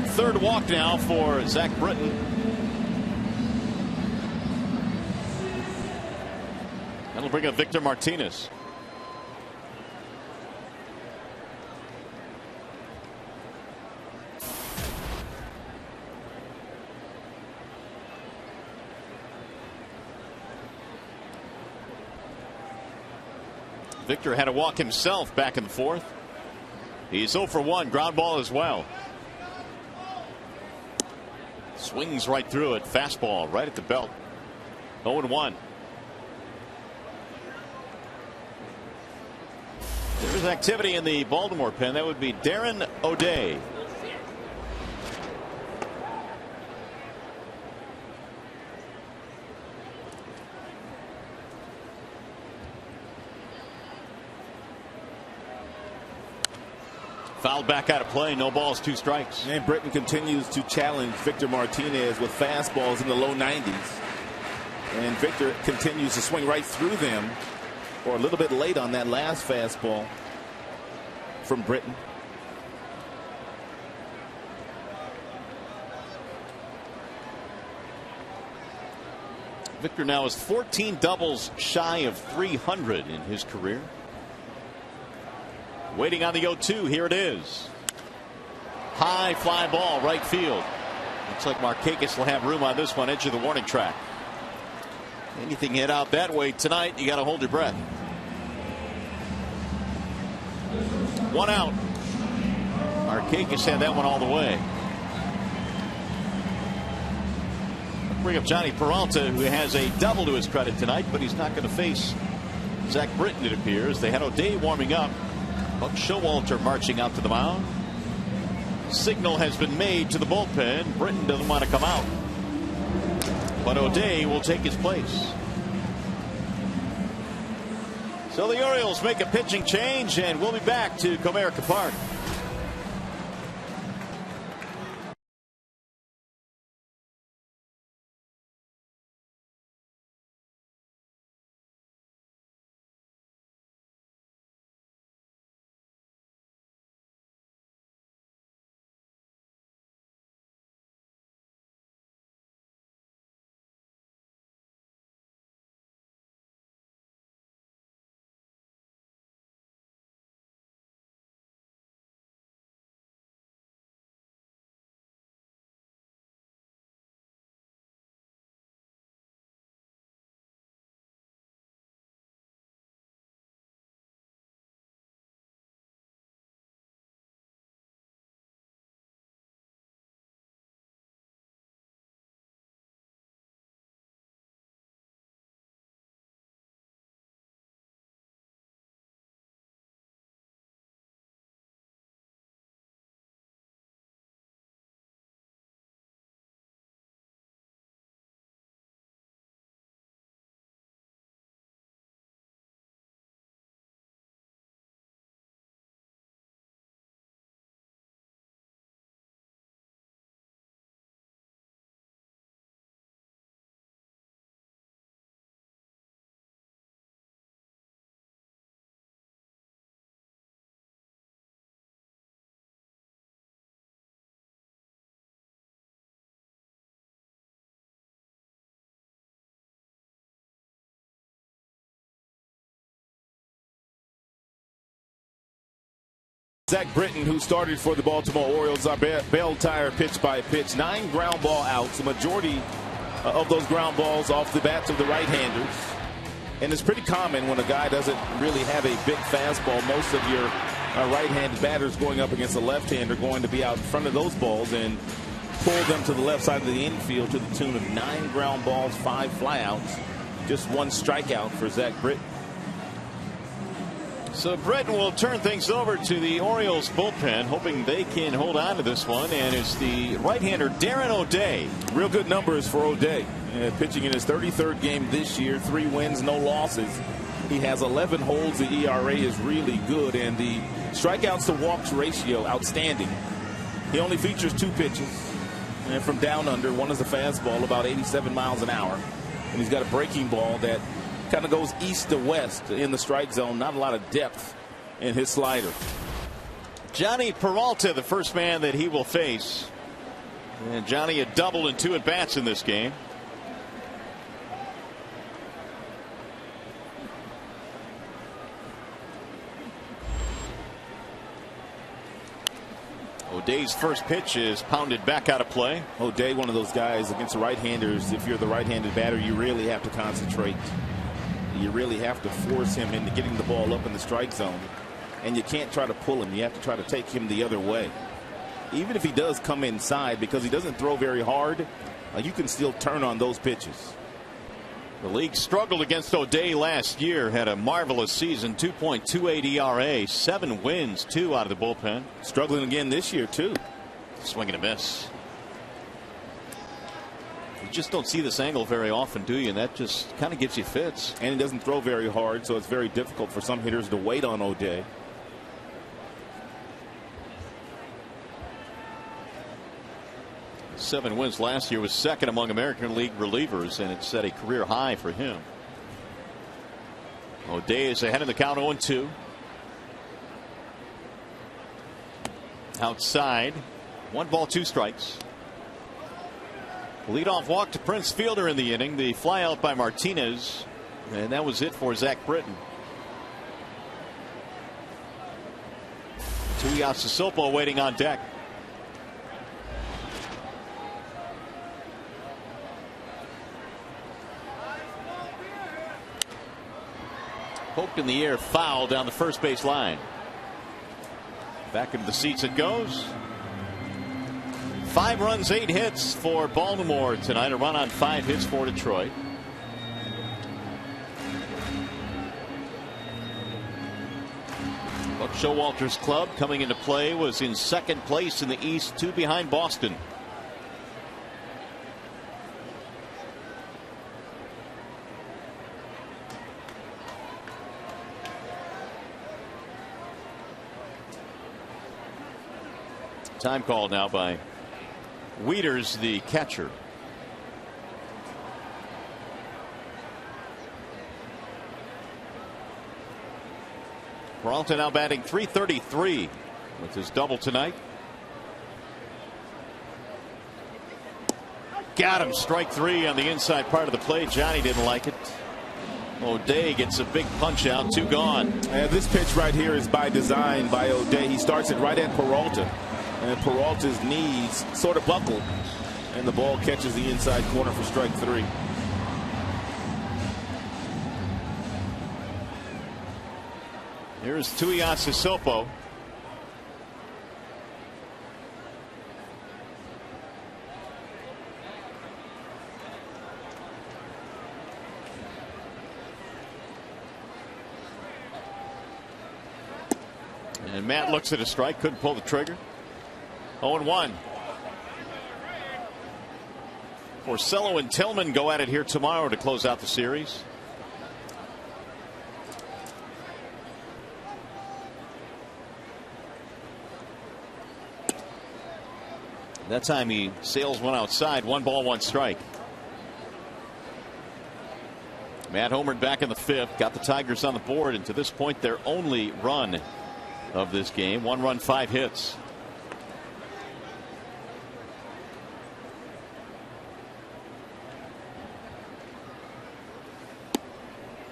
Third walk now for Zach Britton. That'll bring up Victor Martinez. Victor had to walk himself back in the 4th. He's 0 for 1, ground ball as well. Swings right through it. Fastball right at the belt. 0-1. There's activity in the Baltimore pen. That would be Darren O'Day. Fouled back out of play. No balls, 2 strikes. And Britton continues to challenge Victor Martinez with fastballs in the low 90s. And Victor continues to swing right through them, or a little bit late on that last fastball from Britton. Victor now is 14 doubles shy of 300 in his career. Waiting on the 0-2. Here it is. High fly ball right field. Looks like Markakis will have room on this one, edge of the warning track. Anything hit out that way tonight, you got to hold your breath. 1 out. Markakis had that one all the way. Bring up Johnny Peralta, who has a double to his credit tonight, but he's not going to face Zach Britton, it appears. They had O'Day warming up. Buck Showalter marching out to the mound. Signal has been made to the bullpen. Britton doesn't want to come out, but O'Day will take his place. So the Orioles make a pitching change, and we'll be back to Comerica Park. Zach Britton, who started for the Baltimore Orioles, our Bell Tire pitch by pitch. 9 ground ball outs, the majority of those ground balls off the bats of the right-handers. And it's pretty common when a guy doesn't really have a big fastball. Most of your right-handed batters going up against a left-hander going to be out in front of those balls and pull them to the left side of the infield to the tune of 9 ground balls, 5 flyouts. Just 1 strikeout for Zach Britton. So Britton will turn things over to the Orioles bullpen, hoping they can hold on to this one. And it's the right-hander Darren O'Day. Real good numbers for O'Day. Pitching in his 33rd game this year, 3 wins, no losses. He has 11 holds. The ERA is really good, and the strikeouts to walks ratio outstanding. He only features 2 pitches, and from down under. One is a fastball, about 87 miles an hour, and he's got a breaking ball that kind of goes east to west in the strike zone. Not a lot of depth in his slider. Johnny Peralta, the first man that he will face. And Johnny had doubled in 2 at-bats in this game. O'Day's first pitch is pounded back out of play. O'Day, one of those guys against the right-handers. If you're the right-handed batter, you really have to concentrate. You really have to force him into getting the ball up in the strike zone. And you can't try to pull him. You have to try to take him the other way. Even if he does come inside, because he doesn't throw very hard, you can still turn on those pitches. The league struggled against O'Day last year. Had a marvelous season. 2.28 ERA. 7 wins, 2 out of the bullpen. Struggling again this year, too. Swing and a miss. You just don't see this angle very often, do you? And that just kind of gives you fits. And he doesn't throw very hard, so it's very difficult for some hitters to wait on O'Day. Seven wins last year, was second among American League relievers, and it set a career high for him. O'Day is ahead of the count, 0-2. Outside, 1 ball, 2 strikes. Leadoff walk to Prince Fielder in the inning. The fly out by Martinez, and that was it for Zach Britton. Tuiasosopo waiting on deck. Poked in the air, foul down the first base line. Back into the seats it goes. 5 runs, 8 hits for Baltimore tonight. A run on 5 hits for Detroit. Buck Showalter's club coming into play was in 2nd place in the East, 2 behind Boston. Time called now by Wieters, the catcher. Peralta now batting .333 with his double tonight. Got him, strike 3 on the inside part of the plate. Johnny didn't like it. O'Day gets a big punch out, 2 gone. This pitch right here is by design by O'Day. He starts it right at Peralta. And Peralta's knees sort of buckled, and the ball catches the inside corner for strike 3. Here's Tuiasosopo. And Matt looks at a strike, couldn't pull the trigger. 0-1. Porcello and Tillman go at it here tomorrow to close out the series. That time he sails one outside. 1 ball, 1 strike. Matt homered back in the 5th. Got the Tigers on the board, and to this point their only run of this game. 1 run, 5 hits.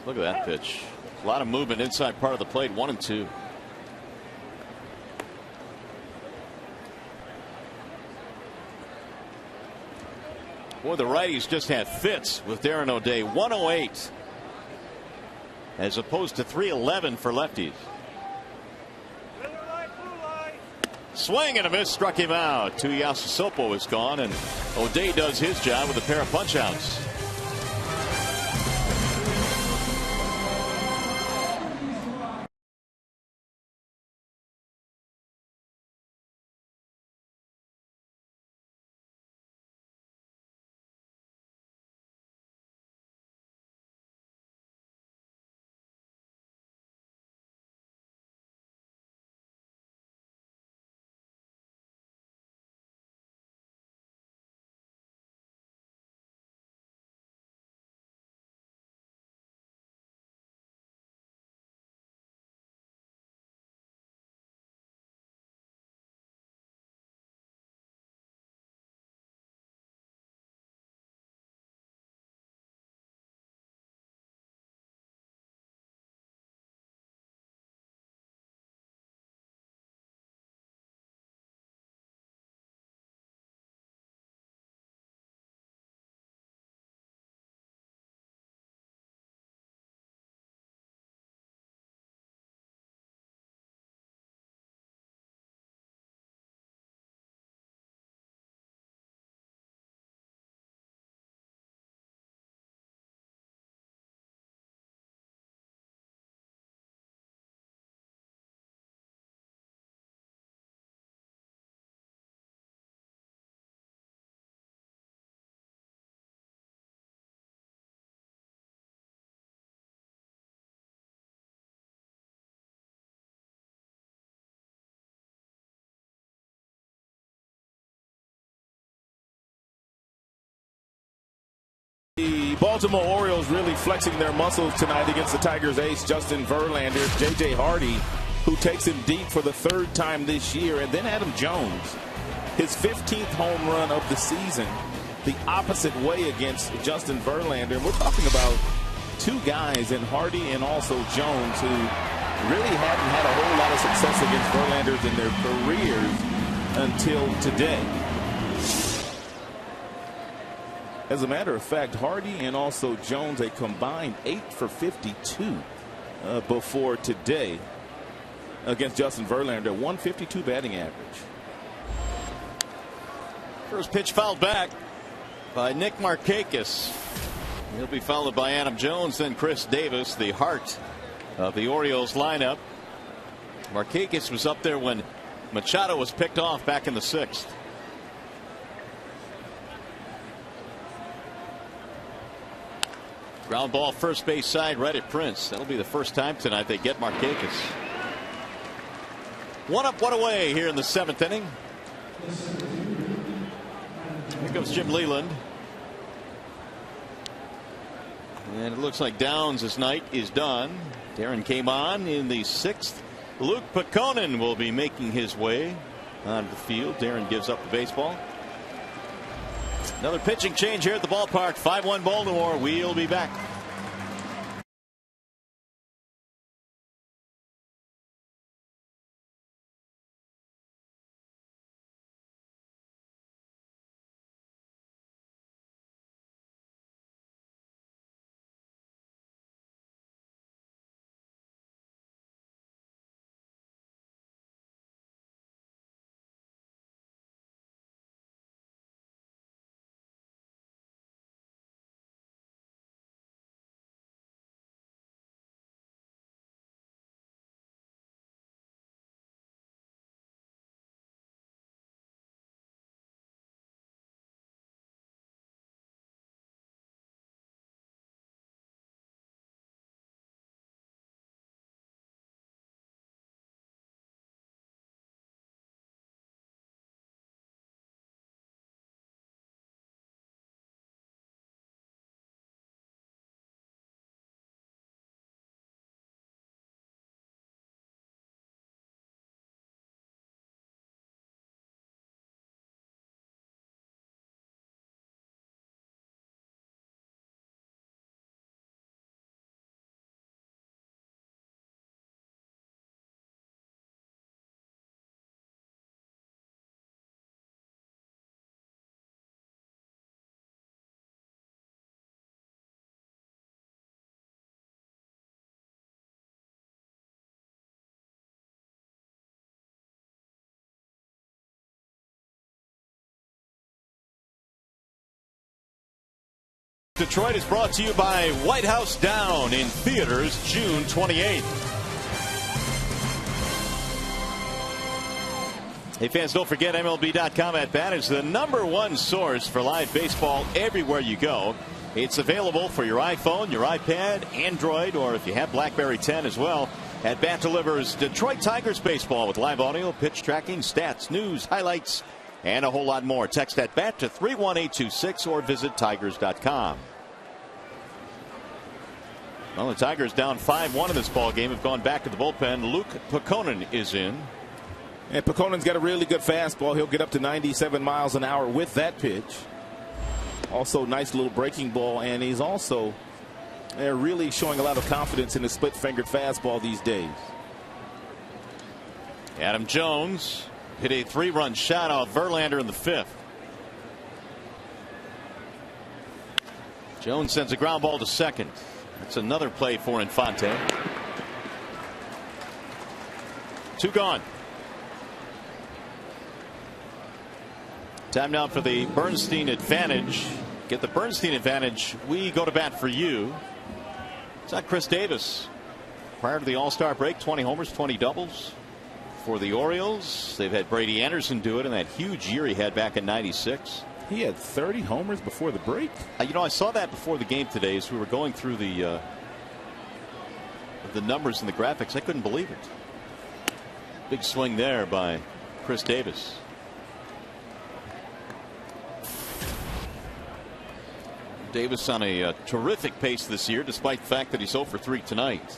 Look at that pitch. A lot of movement inside part of the plate. 1-2. Boy, the righties just had fits with Darren O'Day. 108 as opposed to 311 for lefties. Swing and a miss, struck him out. Tuiasa Sopo is gone, and O'Day does his job with a pair of punch-outs. The Baltimore Orioles really flexing their muscles tonight against the Tigers ace Justin Verlander. J.J. Hardy, who takes him deep for the third time this year, and then Adam Jones, his 15th home run of the season, the opposite way against Justin Verlander. And we're talking about two guys in Hardy and also Jones who really hadn't had a whole lot of success against Verlanders in their careers until today. As a matter of fact, Hardy and also Jones a combined 8 for 52 before today against Justin Verlander. 152 batting average. First pitch fouled back by Nick Markakis. He'll be followed by Adam Jones, then Chris Davis, the heart of the Orioles lineup. Markakis was up there when Machado was picked off back in the 6th. Ground ball first base side right at Prince. That'll be the first time tonight they get Markakis. One up, one away here in the 7th inning. Here comes Jim Leland. And it looks like Downs' night is done. Darren came on in the 6th. Luke Pekonen will be making his way onto the field. Darren gives up the baseball. Another pitching change here at the ballpark. 5-1 Baltimore. We'll be back. Detroit is brought to you by White House Down in theaters June 28th. Hey fans, don't forget MLB.com at bat is the #1 source for live baseball everywhere you go. It's available for your iPhone, your iPad, Android, or if you have BlackBerry 10 as well. At Bat delivers Detroit Tigers baseball with live audio, pitch tracking, stats, news, highlights, and a whole lot more. Text at BAT to 31826 or visit Tigers.com. Well, the Tigers down 5-1 in this ball game have gone back to the bullpen. Luke Pekonen is in. And Pekonen's got a really good fastball. He'll get up to 97 miles an hour with that pitch. Also, nice little breaking ball, and he's also really showing a lot of confidence in his split-fingered fastball these days. Adam Jones hit a 3-run shot off Verlander in the 5th. Jones sends a ground ball to second. That's another play for Infante. 2 gone. Time now for the Bernstein advantage. Get the Bernstein advantage. We go to bat for you. It's not Chris Davis. Prior to the All-Star break, 20 homers, 20 doubles for the Orioles. They've had Brady Anderson do it in that huge year he had back in '96. He had 30 homers before the break. You know, I saw that before the game today as we were going through the numbers and the graphics. I couldn't believe it. Big swing there by Chris Davis. Davis on a terrific pace this year, despite the fact that he's 0 for 3 tonight.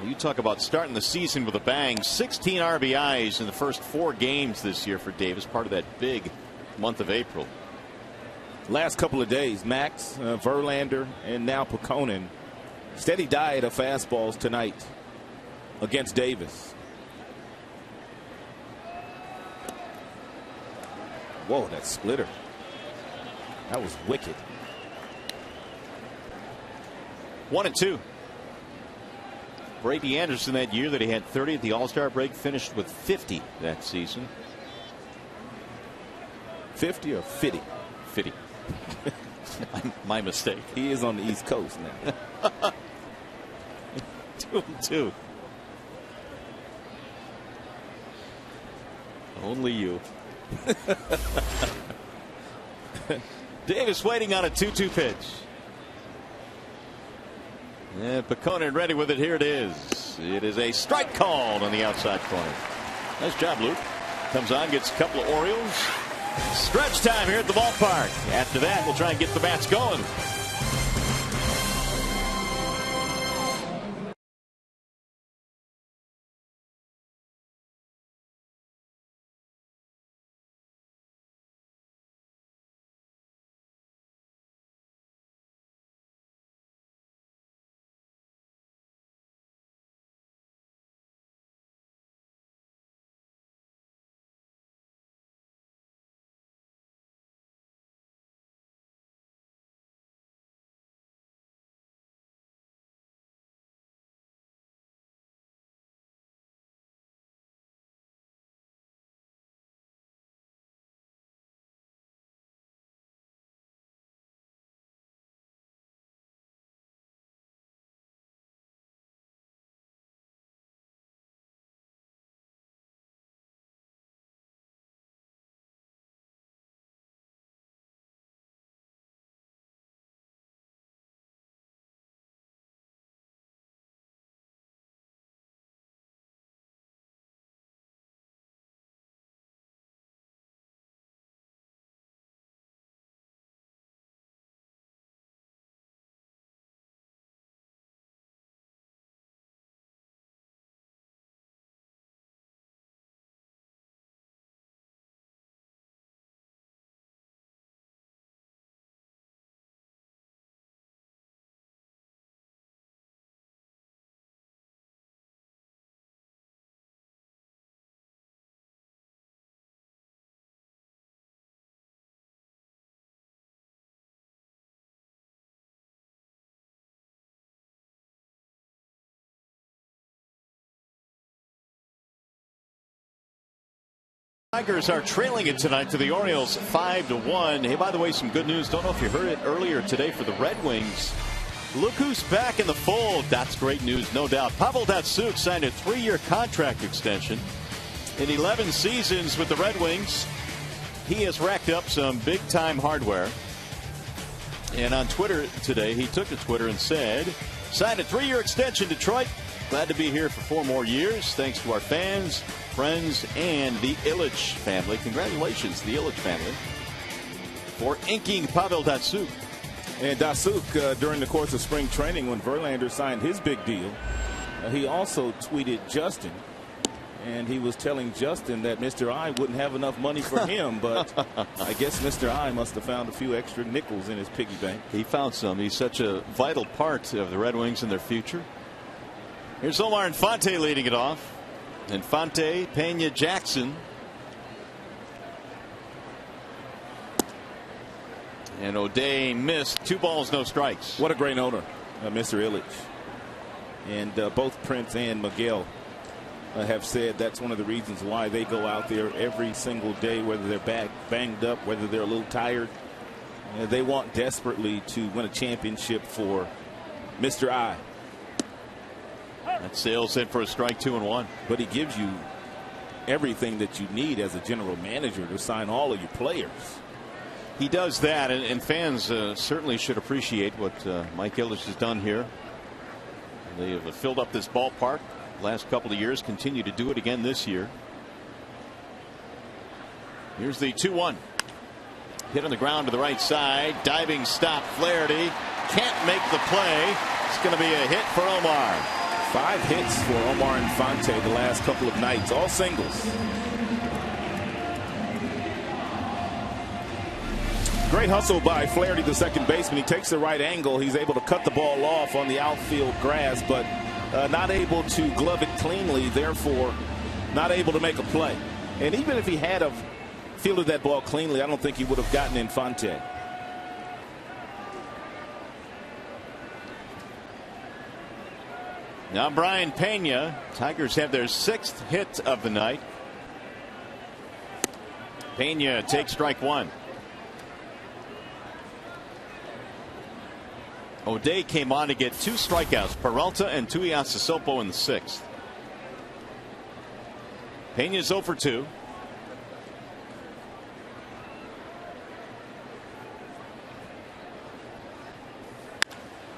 You talk about starting the season with a bang. 16 RBIs in the first 4 games this year for Davis, part of that big month of April. Last couple of days, Max, Verlander, and now Pekonen. Steady diet of fastballs tonight against Davis. Whoa, that splitter. That was wicked. 1-2. Brady Anderson that year that he had 30 at the All-Star break finished with 50 that season. 50 or 50? 50. My mistake. He is on the East Coast now. 2-2. Only you. Davis waiting on a 2-2 pitch. And Pekonen ready with it. Here it is. It is a strike called on the outside corner. Nice job, Luke. Comes on, gets a couple of Orioles. Stretch time here at the ballpark. After that, we'll try and get the bats going. Tigers are trailing it tonight to the Orioles 5-1. Hey, by the way, some good news. Don't know if you heard it earlier today for the Red Wings. Look who's back in the fold. That's great news, no doubt. Pavel Datsyuk signed a 3-year contract extension. In 11 seasons with the Red Wings, he has racked up some big-time hardware. And on Twitter today, he took to Twitter and said, signed a 3-year extension, Detroit. Glad to be here for 4 more years. Thanks to our fans, friends, and the Ilitch family. Congratulations, the Ilitch family, for inking Pavel Datsyuk. And Datsyuk, during the course of spring training, when Verlander signed his big deal, he also tweeted Justin. And he was telling Justin that Mr. I wouldn't have enough money for him, but I guess Mr. I must have found a few extra nickels in his piggy bank. He found some. He's such a vital part of the Red Wings and their future. Here's Omar Infante leading it off. Infante, Pena, Jackson. And O'Day missed. 2 balls, no strikes. What a great owner, Mr. Ilitch. And both Prince and Miguel have said that's one of the reasons why they go out there every single day, whether they're banged up, whether they're a little tired. They want desperately to win a championship for Mr. I. That sails in for a strike, 2-1. But he gives you everything that you need as a general manager to sign all of your players. He does that, and fans certainly should appreciate what Mike Ilitch has done here. They have filled up this ballpark last couple of years, continue to do it again this year. Here's the 2-1. Hit on the ground to the right side. Diving stop. Flaherty can't make the play. It's going to be a hit for Omar. 5 hits for Omar Infante the last couple of nights, all singles. Great hustle by Flaherty, the second baseman. He takes the right angle. He's able to cut the ball off on the outfield grass, but not able to glove it cleanly, therefore not able to make a play. And even if he had fielded that ball cleanly, I don't think he would have gotten Infante. Now Brian Pena. Tigers have their 6th hit of the night. Pena takes strike 1. O'Day came on to get 2 strikeouts. Peralta and Tuiasosopo in the 6th. Pena's 0 for 2.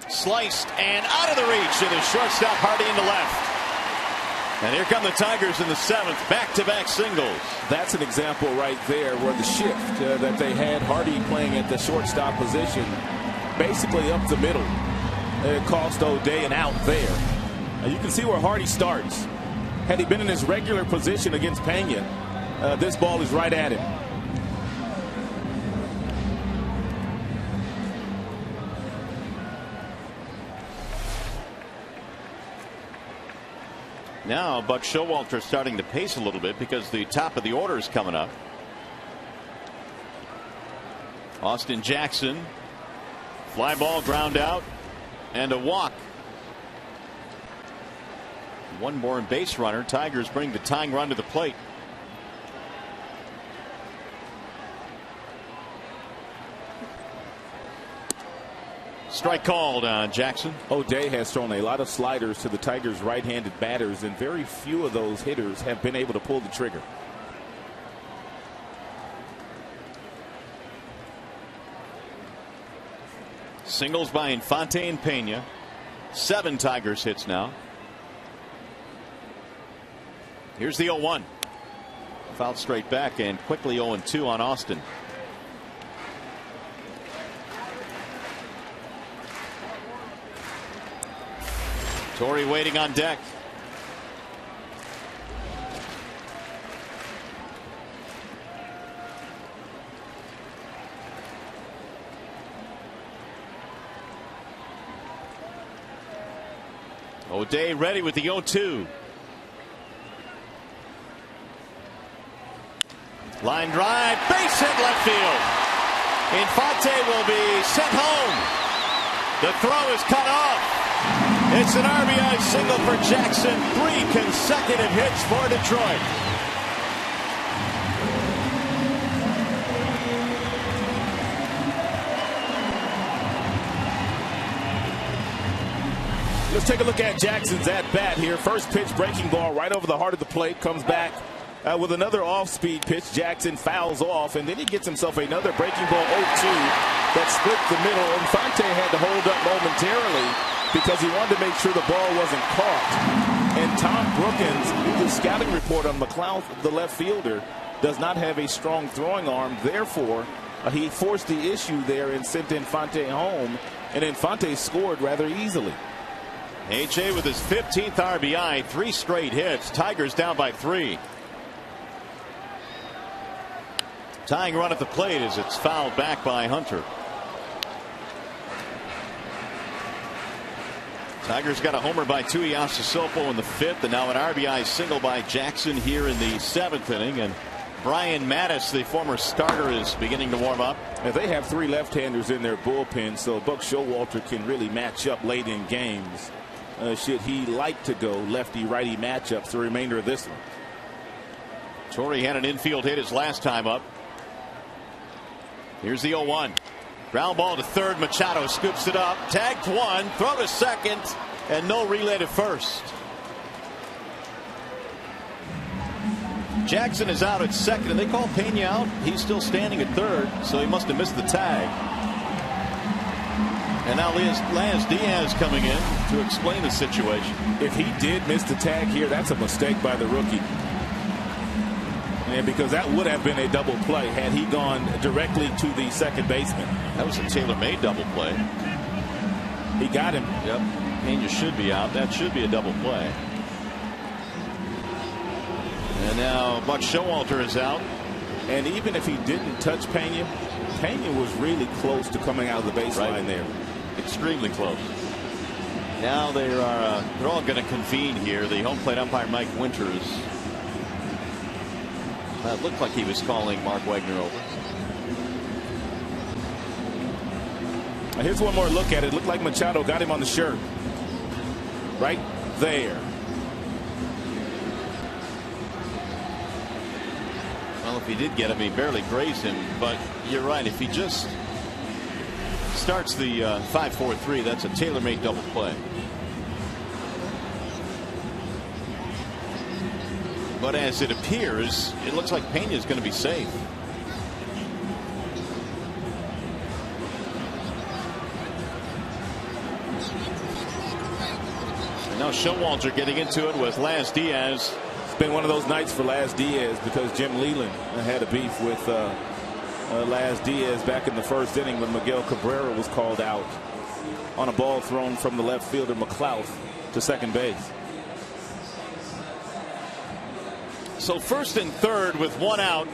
Sliced and out of the reach of the shortstop Hardy into left. And here come the Tigers in the 7th. Back-to-back singles. That's an example right there where the shift that they had Hardy playing at the shortstop position, basically up the middle, it cost O'Day an out there. You can see where Hardy starts. Had he been in his regular position against Pena, this ball is right at him. Now Buck Showalter starting to pace a little bit because the top of the order is coming up. Austin Jackson, fly ball, ground out, and a walk. One more base runner. Tigers bring the tying run to the plate. Strike called on Jackson. O'Day has thrown a lot of sliders to the Tigers' right-handed batters, and very few of those hitters have been able to pull the trigger. Singles by Infante and Pena. 7 Tigers hits now. Here's the 0-1. Fouled straight back and quickly 0-2 on Austin. Torrey waiting on deck. O'Day ready with the 0-2. Line drive, base hit left field. Infante will be sent home. The throw is cut off. It's an RBI single for Jackson. 3 consecutive hits for Detroit. take a look at Jackson's at-bat here. First pitch, breaking ball right over the heart of the plate. Comes back with another off-speed pitch. Jackson fouls off, and then he gets himself another breaking ball 0-2 that split the middle. Infante had to hold up momentarily because he wanted to make sure the ball wasn't caught. And Tom Brookins, the scouting report on McLeod, the left fielder, does not have a strong throwing arm. Therefore, he forced the issue there and sent Infante home, and Infante scored rather easily. A.J. with his 15th RBI, 3 straight hits. Tigers down by 3. Tying run at the plate as it's fouled back by Hunter. Tigers got a homer by Tuiasa Sopo in the 5th, and now an RBI single by Jackson here in the 7th inning. And Brian Mattis, the former starter, is beginning to warm up. And they have 3 left-handers in their bullpen, so Buck Showalter can really match up late in games. Should he like to go lefty-righty matchups the remainder of this one? Torrey had an infield hit his last time up. Here's the 0-1. Ground ball to third. Machado scoops it up. Tagged one. Throw to second. And no relay to first. Jackson is out at second, and they call Pena out. He's still standing at third, so he must have missed the tag. And now Lance Diaz coming in to explain the situation. If he did miss the tag here, that's a mistake by the rookie. And because that would have been a double play had he gone directly to the second baseman. That was a tailor-made double play. He got him. Yep. Pena should be out. That should be a double play. And now Buck Showalter is out. And even if he didn't touch Pena, Pena was really close to coming out of the baseline there. Extremely close. Now they're all going to convene here. The home plate umpire Mike Winters. It looked like he was calling Mark Wagner over. Here's one more look at it. Looked like Machado got him on the shirt. Right there. Well, if he did get him, he barely grazed him. But you're right. If he just starts the 5-4-3, that's a tailor-made double play. But as it appears, it looks like Pena is going to be safe. And now Showalter getting into it with Lance Diaz. It's been one of those nights for Lance Diaz because Jim Leland had a beef with Lance Diaz back in the first inning when Miguel Cabrera was called out on a ball thrown from the left fielder McLeod to second base. So first and third with one out.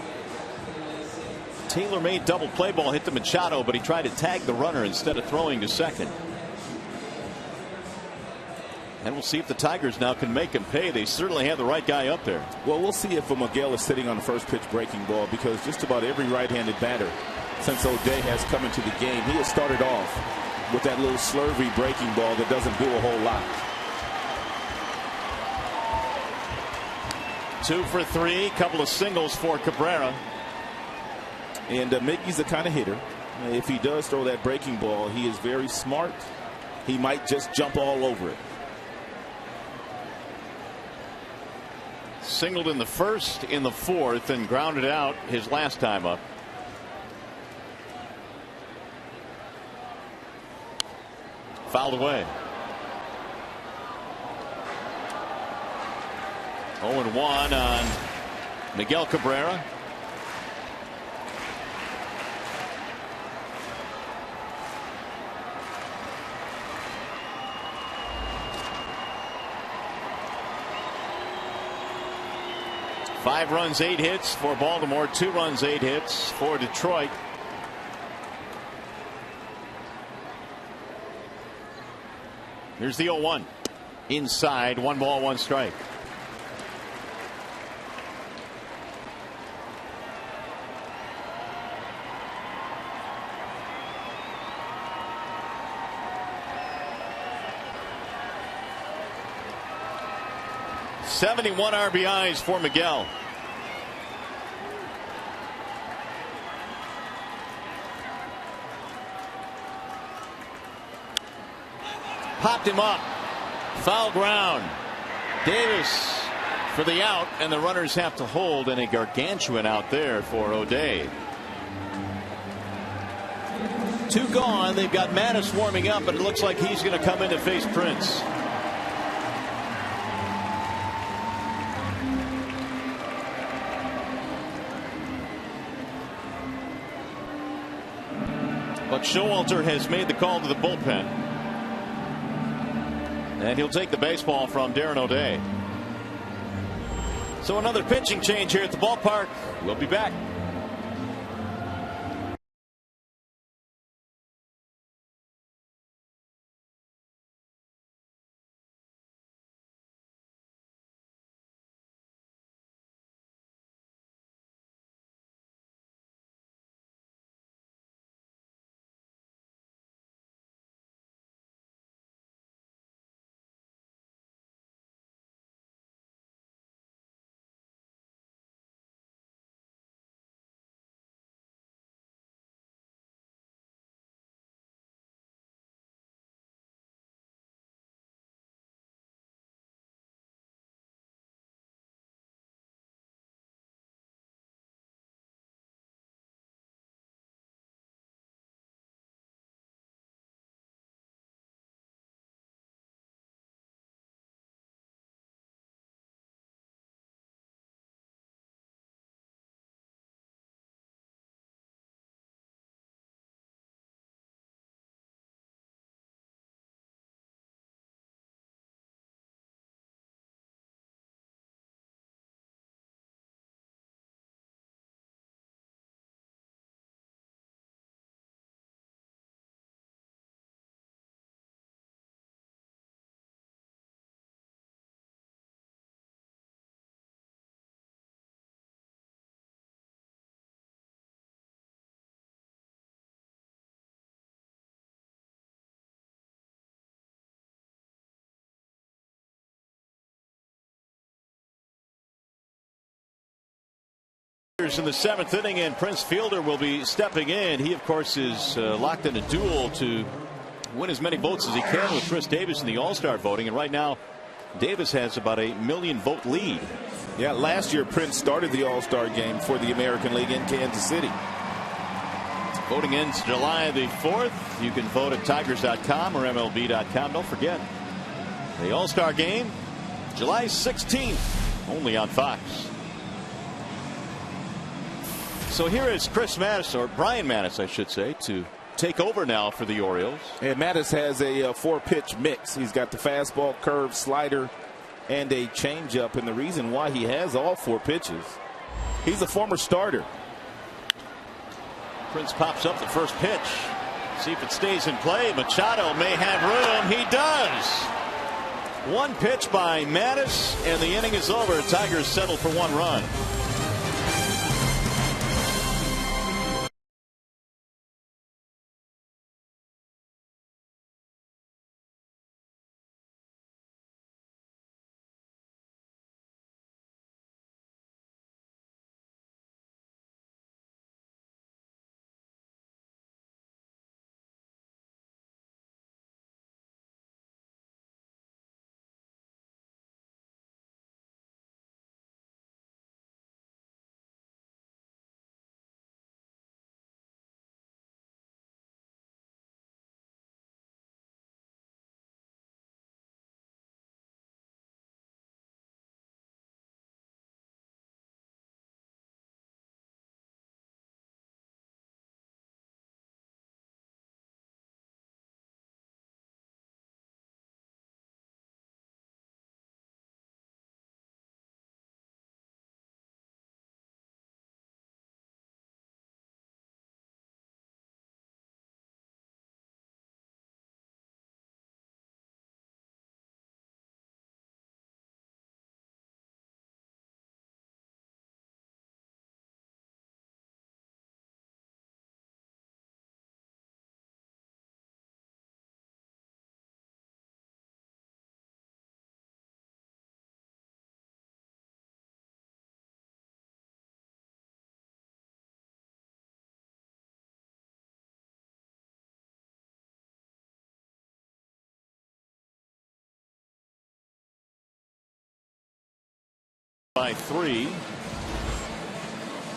Tailor-made double play ball hit to Machado, but he tried to tag the runner instead of throwing to second. And we'll see if the Tigers now can make him pay. They certainly have the right guy up there. Well, we'll see if Miguel is sitting on the first pitch breaking ball, because just about every right-handed batter since O'Day has come into the game, he has started off with that little slurvy breaking ball that doesn't do a whole lot. 2 for 3, couple of singles for Cabrera. And Mickey's the kind of hitter. If he does throw that breaking ball, he is very smart. He might just jump all over it. Singled in the first, in the fourth, and grounded out his last time up. Fouled away. 0-1 on Miguel Cabrera. Five runs, 8 hits for Baltimore. 2 runs, 8 hits for Detroit. Here's the 0-1. Inside, 1 ball, 1 strike. '71 RBIs for Miguel. Popped him up. Foul ground. Davis for the out, and the runners have to hold, and a gargantuan out there for O'Day. 2 gone. They've got Mattis warming up, but it looks like he's going to come in to face Prince. But Showalter has made the call to the bullpen. And he'll take the baseball from Darren O'Day. So another pitching change here at the ballpark. We'll be back. In the 7th inning, and Prince Fielder will be stepping in. He, of course, is locked in a duel to win as many votes as he can with Chris Davis in the All-Star voting. And right now, Davis has about a 1 million vote lead. Yeah, last year Prince started the All-Star game for the American League in Kansas City. Voting ends July the 4th. You can vote at Tigers.com or MLB.com. Don't forget, the All-Star game, July 16th, only on Fox. So here is Chris Mattis, or Brian Mattis, I should say, to take over now for the Orioles. And Mattis has a 4-pitch mix. He's got the fastball, curve, slider, and a changeup. And the reason why he has all 4 pitches, he's a former starter. Prince pops up the first pitch. See if it stays in play. Machado may have room. He does. 1 pitch by Mattis, and the inning is over. Tigers settle for 1 run. by 3.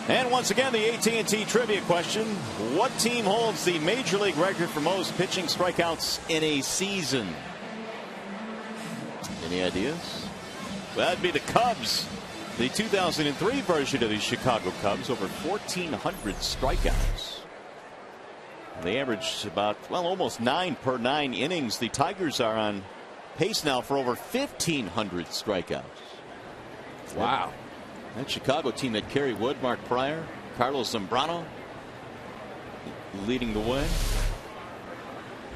And once again, the AT&T trivia question. What team holds the Major League record for most pitching strikeouts in a season? Any ideas? Well, that'd be the Cubs. The 2003 version of the Chicago Cubs, over 1,400 strikeouts. They averaged about, well, almost 9 per 9 innings. The Tigers are on pace now for over 1,500 strikeouts. Wow. That Chicago team had Kerry Wood, Mark Pryor, Carlos Zambrano leading the way.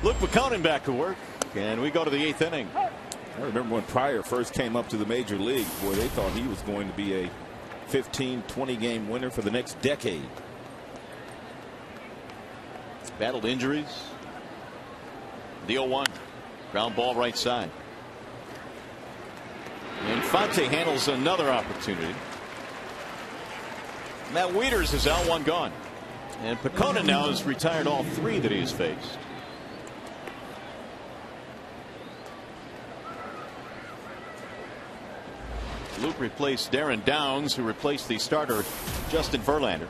Luke McConan back to work, and we go to the 8th inning. I remember when Pryor first came up to the major league, boy, they thought he was going to be a 15, 20 game winner for the next decade. Battled injuries. The 0-1. Ground ball right side. Infante handles another opportunity. Matt Wieters is out, 1 gone. And Pecona now has retired all 3 that he has faced. Luke replaced Darren Downs, who replaced the starter Justin Verlander.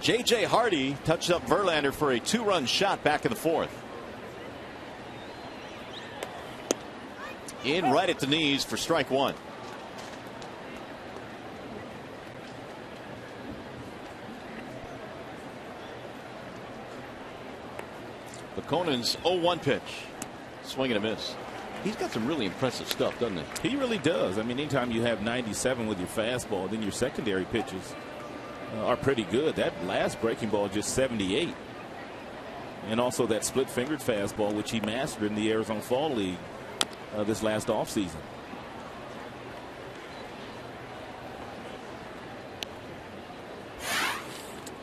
J.J. Hardy touched up Verlander for a 2-run shot back in the 4th. In right at the knees for strike 1. Peconan's 0-1 pitch. Swing and a miss. He's got some really impressive stuff, doesn't he? He really does. I mean, anytime you have 97 with your fastball, then your secondary pitches are pretty good. That last breaking ball just 78. And also that split fingered fastball, which he mastered in the Arizona Fall League this last offseason.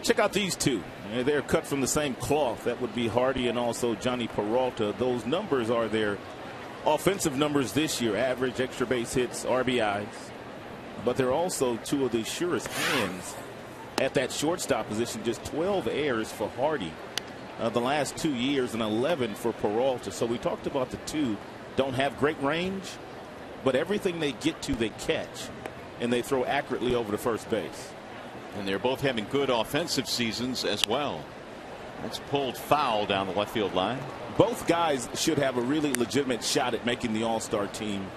Check out these two. They're cut from the same cloth. That would be Hardy and also Johnny Peralta. Those numbers are their offensive numbers this year: average, extra base hits, RBIs. But they're also two of the surest hands at that shortstop position. Just 12 errors for Hardy the last 2 years and 11 for Peralta. So we talked about the two don't have great range, but everything they get to they catch, and they throw accurately over to first base. And they're both having good offensive seasons as well. That's pulled foul down the left field line. Both guys should have a really legitimate shot at making the All-Star team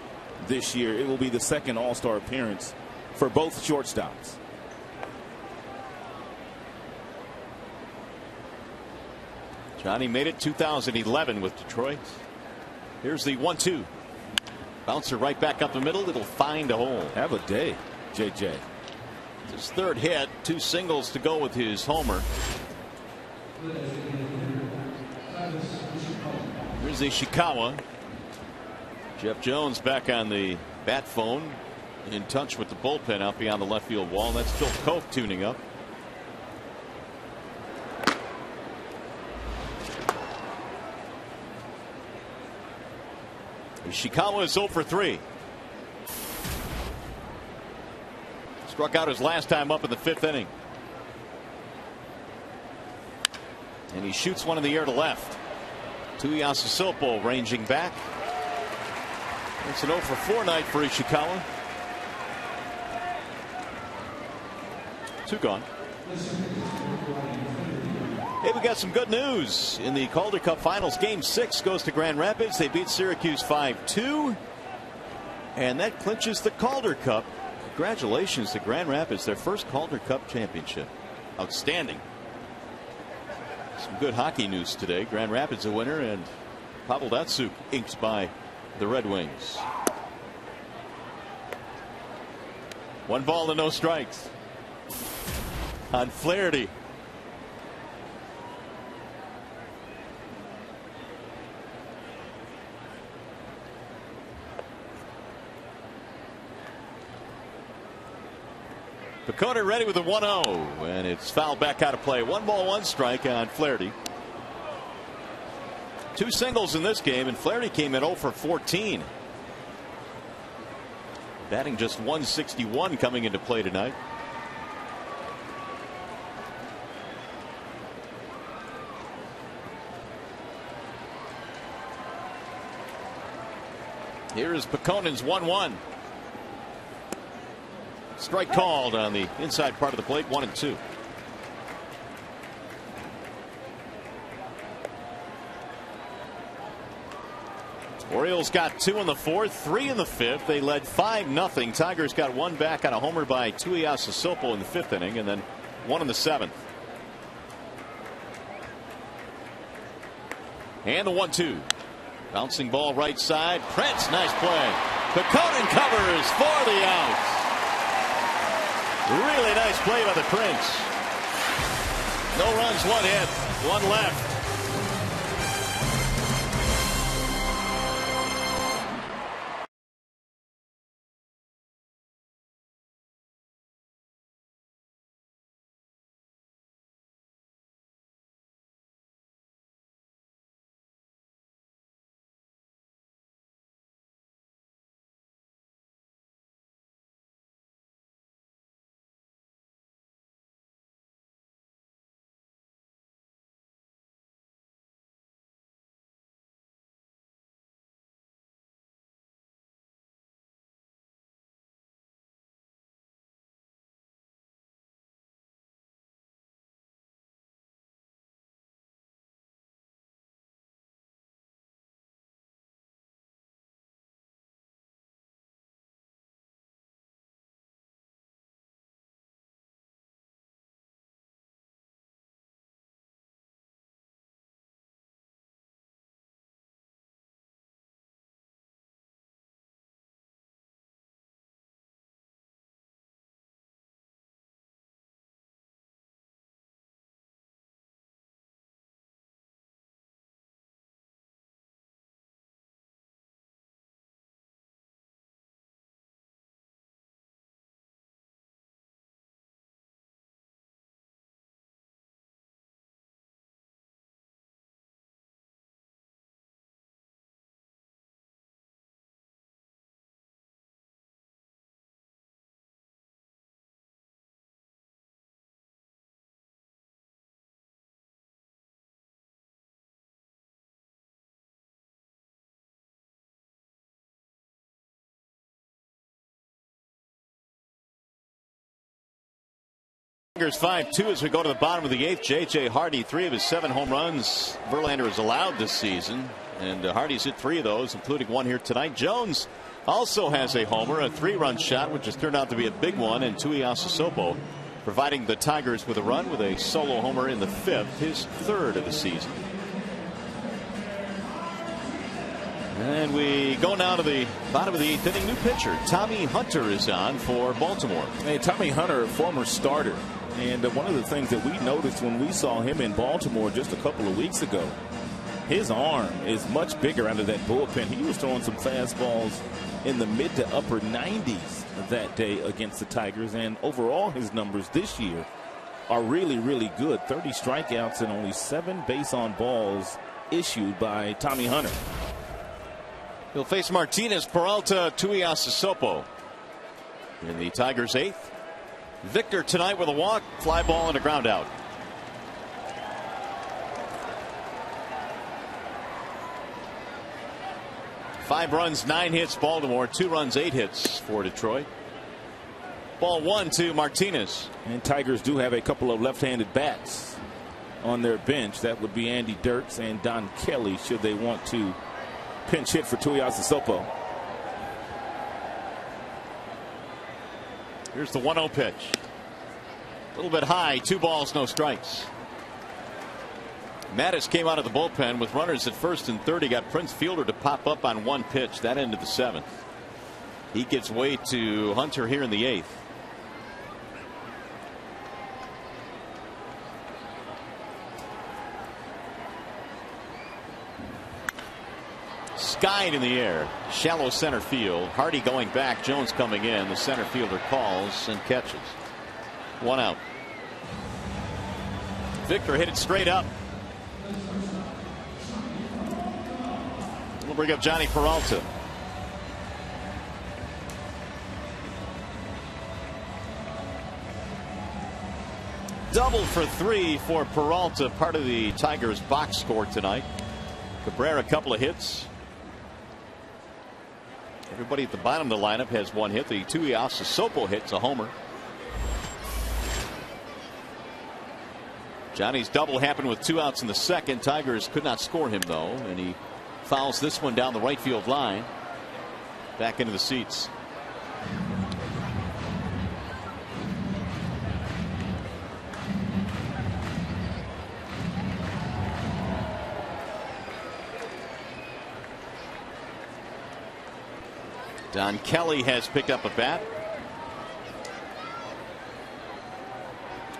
this year. It will be the second All-Star appearance for both shortstops. Johnny made it 2011 with Detroit. Here's the 1-2. Bouncer right back up the middle. It'll find a hole. Have a day, JJ. His 3rd hit, 2 singles to go with his homer. Here's Ishikawa. Jeff Jones back on the bat phone, in touch with the bullpen out beyond the left field wall. That's Phil Cope tuning up. Ishikawa is 0 for 3. Struck out his last time up in the 5th inning. And he shoots one in the air to left. Tuiasa Sopo ranging back. It's an 0 for 4 night for Ishikawa. 2 gone. Hey, we got some good news in the Calder Cup Finals. Game 6 goes to Grand Rapids. They beat Syracuse 5-2, and that clinches the Calder Cup. Congratulations to Grand Rapids, their first Calder Cup championship. Outstanding. Some good hockey news today. Grand Rapids a winner, and Pavel Datsyuk inked by the Red Wings. 1 ball and no strikes on Flaherty. Pecona ready with a 1-0, and it's fouled back out of play. 1 ball, 1 strike on Flaherty. 2 singles in this game, and Flaherty came in 0 for 14. Batting just 161 coming into play tonight. Here is Peconan's 1-1. Strike called on the inside part of the plate. 1-2. Orioles got 2 in the 4th, 3 in the 5th. They led 5-0. Tigers got 1 back on a homer by Tuiasosopo in the 5th inning, and then 1 in the 7th. And the 1-2. Bouncing ball right side. Prince, nice play. Kokonin covers for the out. Really nice play by the Prince. No runs, 1 hit, 1 left. Tigers 5-2 as we go to the bottom of the 8th. J.J. Hardy, 3 of his 7 home runs Verlander has allowed this season, and Hardy's hit 3 of those, including 1 here tonight. Jones also has a homer, a 3-run shot, which has turned out to be a big one, and Tuiasosopo providing the Tigers with a run with a solo homer in the 5th, his 3rd of the season. And we go now to the bottom of the 8th inning. New pitcher Tommy Hunter is on for Baltimore. Hey, Tommy Hunter, a former starter. And one of the things that we noticed when we saw him in Baltimore just a couple of weeks ago, his arm is much bigger out of that bullpen. He was throwing some fastballs in the mid to upper 90s that day against the Tigers. And overall, his numbers this year are really, really good. 30 strikeouts and only 7 base on balls issued by Tommy Hunter. He'll face Martinez, Peralta, Tuiasosopo in the Tigers' 8th. Victor tonight with a walk, fly ball, and a ground out. Five runs, 9 hits, Baltimore. 2 runs, 8 hits for Detroit. Ball 1 to Martinez. And Tigers do have a couple of left-handed bats on their bench. That would be Andy Dirks and Don Kelly, should they want to pinch hit for Tuiasosopo. Here's the 1-0 pitch. A little bit high, 2 balls, no strikes. Mattis came out of the bullpen with runners at first and third. He got Prince Fielder to pop up on 1 pitch. That ended the 7th. He gives way to Hunter here in the 8th. Skied in the air, shallow center field. Hardy going back, Jones coming in. The center fielder calls and catches. 1 out. Victor hit it straight up. We'll bring up Johnny Peralta. Double for 3 for Peralta, part of the Tigers box score tonight. Cabrera, a couple of hits. Everybody at the bottom of the lineup has one hit. The Tuiasa Sopo hits a homer. Johnny's double happened with 2 outs in the second. Tigers could not score him though, and he fouls this one down the right field line. Back into the seats. Don Kelly has picked up a bat.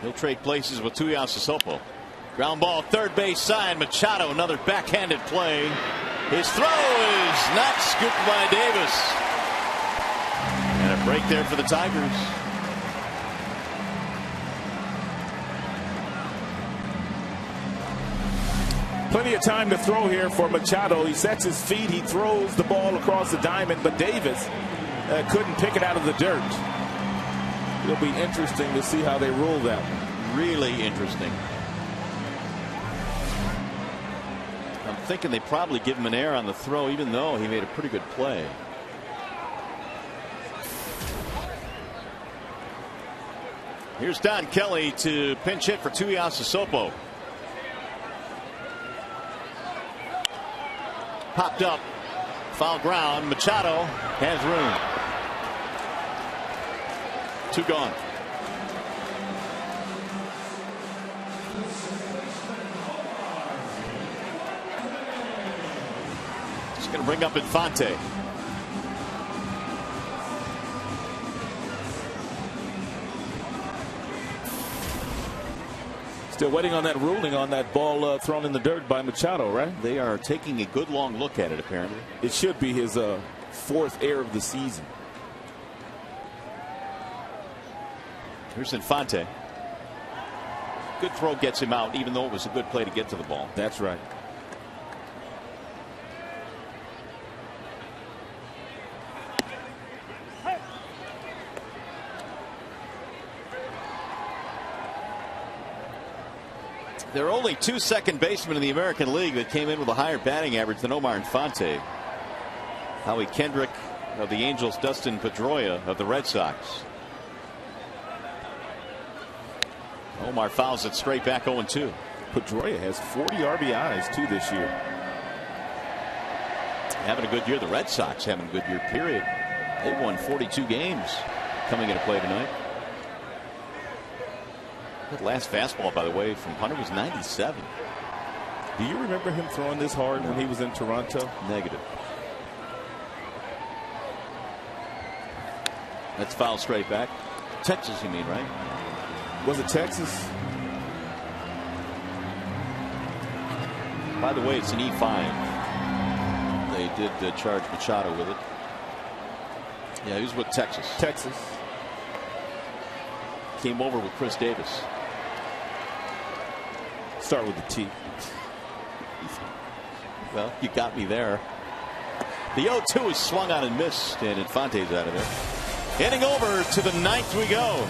He'll trade places with Tuiasa Sopo. Ground ball third base side. Machado, another backhanded play. His throw is not scooped by Davis. And a break there for the Tigers. Plenty of time to throw here for Machado. He sets his feet. He throws the ball across the diamond, but Davis couldn't pick it out of the dirt. It'll be interesting to see how they rule that one. Really interesting. I'm thinking they probably give him an error on the throw, even though he made a pretty good play. Here's Don Kelly to pinch hit for Tuiasa Sopo. Popped up. Foul ground. Machado has room. 2 gone. Just going to bring up Infante. Still waiting on that ruling on that ball thrown in the dirt by Machado, right? They are taking a good long look at it, apparently. It should be his 4th error of the season. Here's Infante. Good throw gets him out, even though it was a good play to get to the ball. That's right. There are only 2 second basemen in the American League that came in with a higher batting average than Omar Infante. Howie Kendrick of the Angels, Dustin Pedroia of the Red Sox. Omar fouls it straight back 0-2. Pedroia has 40 RBIs too this year. Having a good year. The Red Sox having a good year, period. They won 42 games coming into play tonight. That last fastball, by the way, from Hunter was 97. Do you remember him throwing this hard when he was in Toronto? Negative. That's foul straight back. Texas, you mean, right? Was it Texas? By the way, it's an E5. They did charge Machado with it. Yeah, he was with Texas. Texas. Came over with Chris Davis. Start with the T. Well, you got me there. The 0-2 is swung on and missed, and Infante's out of there. Heading over to the 9th we go.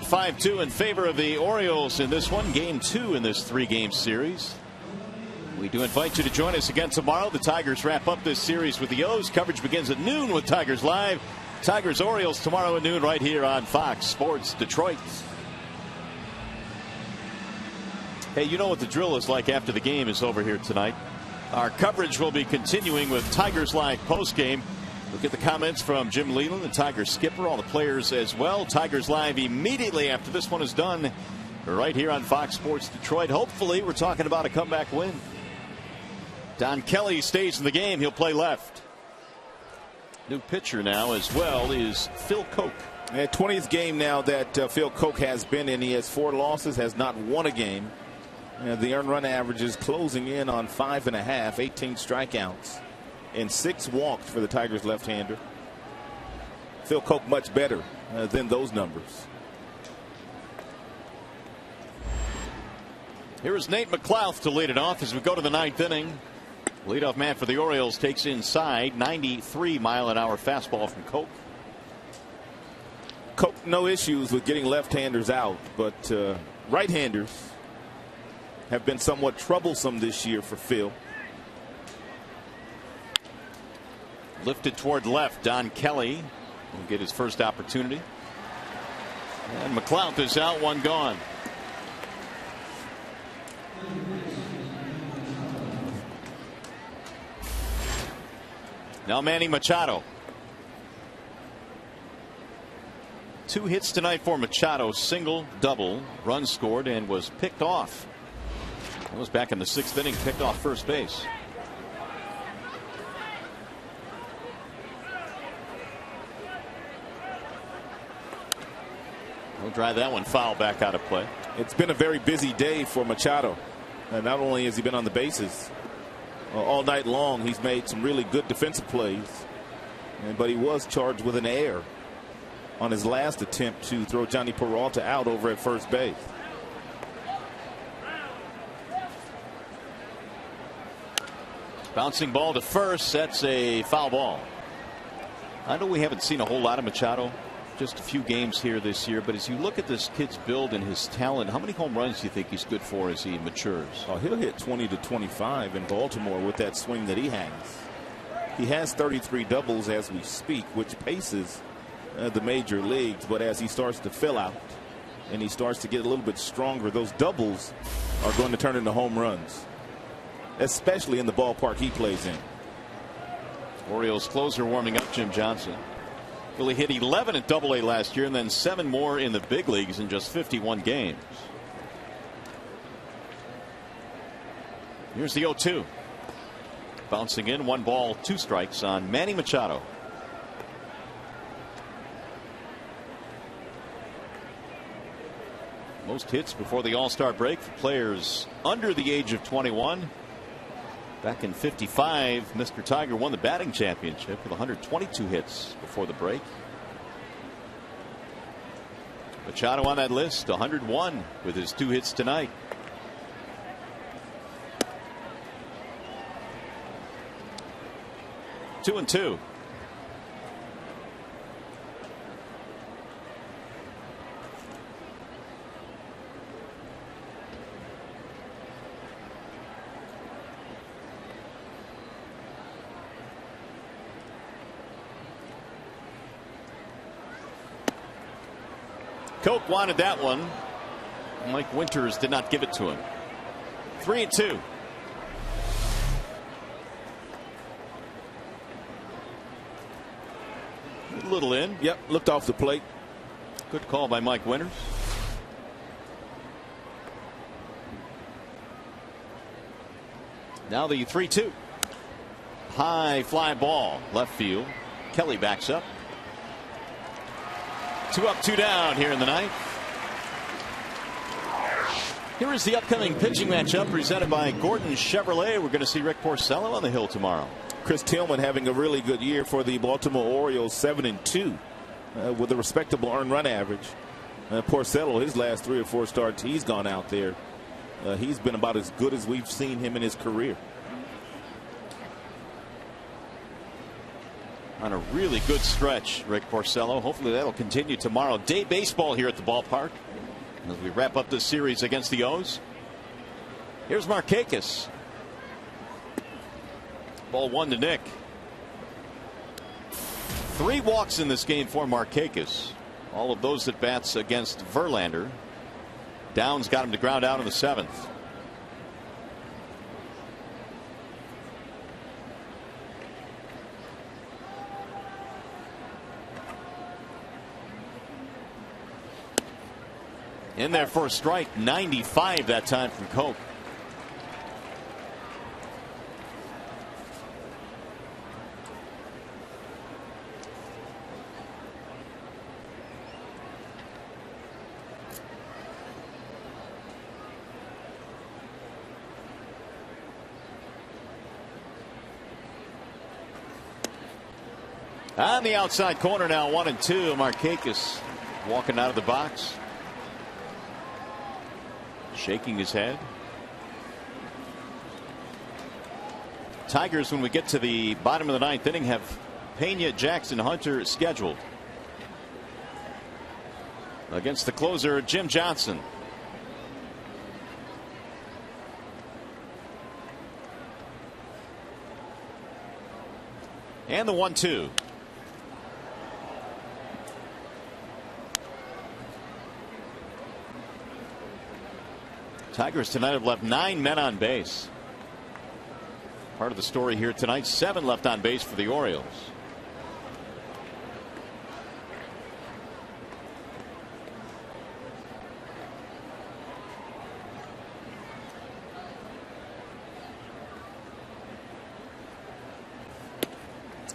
5-2 in favor of the Orioles in this one. Game 2 in this 3-game series. We do invite you to join us again tomorrow. The Tigers wrap up this series with the O's. Coverage begins at noon with Tigers Live. Tigers Orioles tomorrow at noon right here on Fox Sports Detroit. Hey, you know what the drill is like after the game is over here tonight. Our coverage will be continuing with Tigers Live postgame. We'll get the comments from Jim Leland, the Tigers skipper, all the players as well. Tigers Live immediately after this one is done right here on Fox Sports Detroit. Hopefully we're talking about a comeback win. Don Kelly stays in the game. He'll play left. New pitcher now as well is Phil Koch. 20th game now that Phil Koch has been in. He has 4 losses, has not won a game. The earned run average is closing in on 5.5, 18 strikeouts, and 6 walks for the Tigers left-hander. Phil Koch much better than those numbers. Here is Nate McLouth to lead it off as we go to the 9th inning. Leadoff man for the Orioles takes inside, 93-mile-an-hour fastball from Koch. Koch no issues with getting left-handers out, but right-handers have been somewhat troublesome this year for Phil. Lifted toward left. Don Kelly will get his first opportunity. And McLouth is out, 1 gone. Now Manny Machado. 2 hits tonight for Machado, single, double, run scored, and was picked off. That was back in the 6th inning, picked off first base. He'll drive that one foul back out of play. It's been a very busy day for Machado. And not only has he been on the bases all night long, he's made some really good defensive plays. But he was charged with an error on his last attempt to throw Johnny Peralta out over at first base. Bouncing ball to first. That's a foul ball. I know we haven't seen a whole lot of Machado, just a few games here this year, but as you look at this kid's build and his talent, how many home runs do you think he's good for as he matures? Oh, he'll hit 20 to 25 in Baltimore with that swing that he has. He has 33 doubles as we speak, which paces the major leagues, but as he starts to fill out and he starts to get a little bit stronger, those doubles are going to turn into home runs, especially in the ballpark he plays in. Orioles closer warming up, Jim Johnson. Well, he hit 11 at Double-A last year and then 7 more in the big leagues in just 51 games. Here's the 0-2. Bouncing in, 1 ball, 2 strikes on Manny Machado. Most hits before the All-Star break for players under the age of 21. Back in '55, Mr. Tiger won the batting championship with 122 hits before the break. Machado on that list, 101 with his 2 hits tonight. Two and two. Koch wanted that one. Mike Winters did not give it to him. 3-2. A little in. Yep, looked off the plate. Good call by Mike Winters. Now the 3-2. High fly ball, left field. Kelly backs up. 2 up, 2 down here in the 9th. Here is the upcoming pitching matchup presented by Gordon Chevrolet. We're going to see Rick Porcello on the hill tomorrow. Chris Tillman having a really good year for the Baltimore Orioles, 7-2 with a respectable earned run average. Porcello, his last 3 or 4 starts, he's gone out there. He's been about as good as we've seen him in his career. on a really good stretch, Rick Porcello. Hopefully that'll continue tomorrow. Day baseball here at the ballpark as we wrap up this series against the O's. Here's Markakis. Ball 1 to Nick. 3 walks in this game for Markakis. All of those at bats against Verlander. Downs got him to ground out in the 7th. In there for a strike. 95 that time from Koch. On the outside corner now, 1-2. Markakis walking out of the box, shaking his head. Tigers, when we get to the bottom of the 9th inning, have Pena, Jackson, Hunter scheduled against the closer, Jim Johnson. And the 1-2. Tigers tonight have left 9 men on base. Part of the story here tonight, 7 left on base for the Orioles.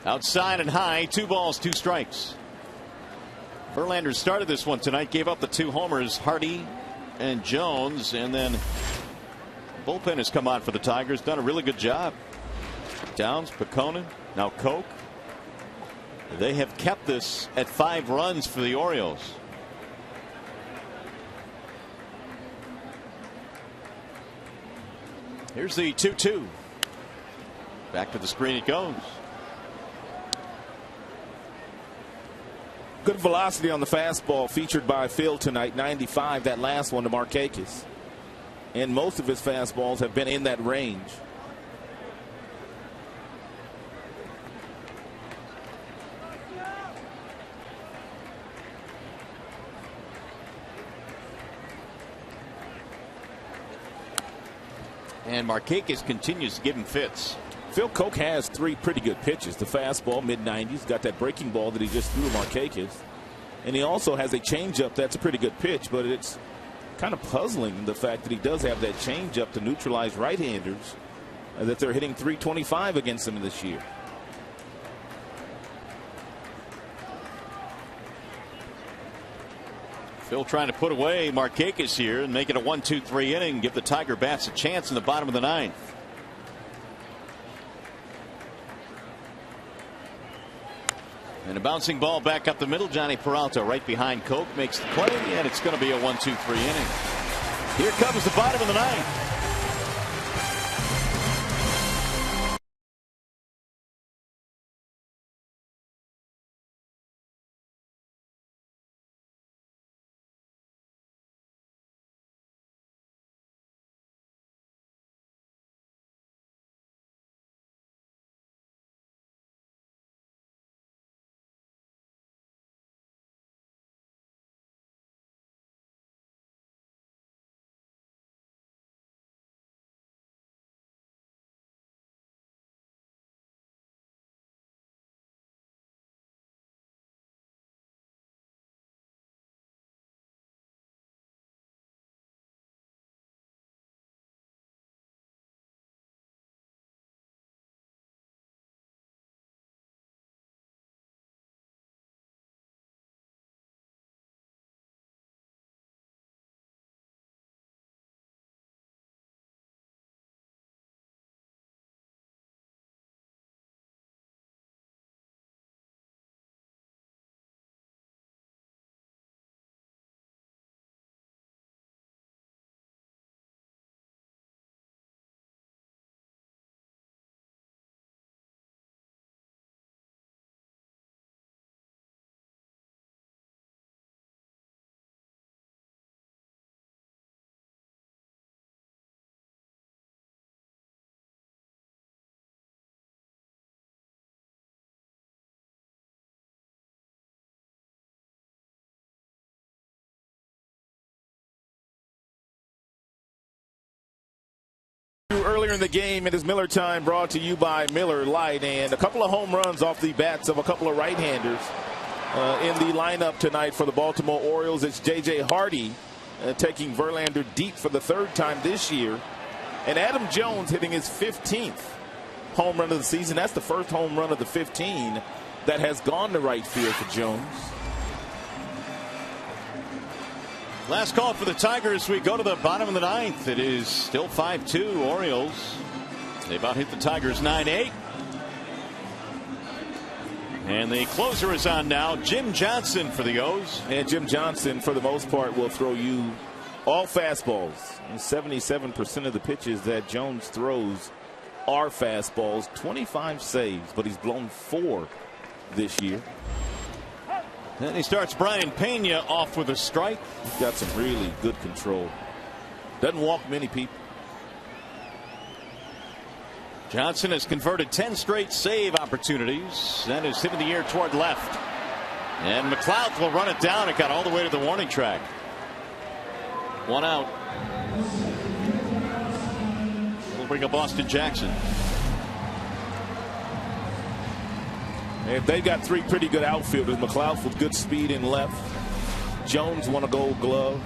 Outside and high, 2 balls, 2 strikes. Verlander started this one tonight, gave up the 2 homers, Hardy and Jones, and then bullpen has come on for the Tigers, done a really good job. Downs, Pecona, now Koch. They have kept this at 5 runs for the Orioles. Here's the 2-2. Back to the screen it goes. Good velocity on the fastball featured by Phil tonight. 95, that last one to Markakis. And most of his fastballs have been in that range. And Markakis continues to give him fits. Phil Koch has 3 pretty good pitches. The fastball, mid-90s, got that breaking ball that he just threw to Markakis. And he also has a changeup that's a pretty good pitch, but it's kind of puzzling the fact that he does have that changeup to neutralize right-handers, that they're hitting .325 against him this year. Phil trying to put away Markakis here and make it a 1-2-3 inning, give the Tiger bats a chance in the bottom of the 9th. And a bouncing ball back up the middle. Johnny Peralta right behind Koch makes the play, and it's going to be a 1-2-3 inning. Here comes the bottom of the 9th. earlier in the game. It is Miller time, brought to you by Miller Lite, and a couple of home runs off the bats of a couple of right-handers in the lineup tonight for the Baltimore Orioles. It's J.J. Hardy taking Verlander deep for the third time this year, and Adam Jones hitting his 15th home run of the season. That's the first home run of the 15 that has gone to right field for Jones. Last call for the Tigers. We go to the bottom of the ninth. It is still 5-2 Orioles. They about hit the Tigers 9-8. And the closer is on now, Jim Johnson for the O's. And Jim Johnson, for the most part, will throw you all fastballs. And 77% of the pitches that Jones throws are fastballs. 25 saves, but he's blown 4 this year. Then he starts Brian Pena off with a strike. He's got some really good control. Doesn't walk many people. Johnson has converted 10 straight save opportunities and is hitting the air toward left. And McLeod will run it down. It got all the way to the warning track. 1 out. We'll bring up Austin Jackson. They've got 3 pretty good outfielders. McLeod with good speed in left. Jones won a Gold Glove.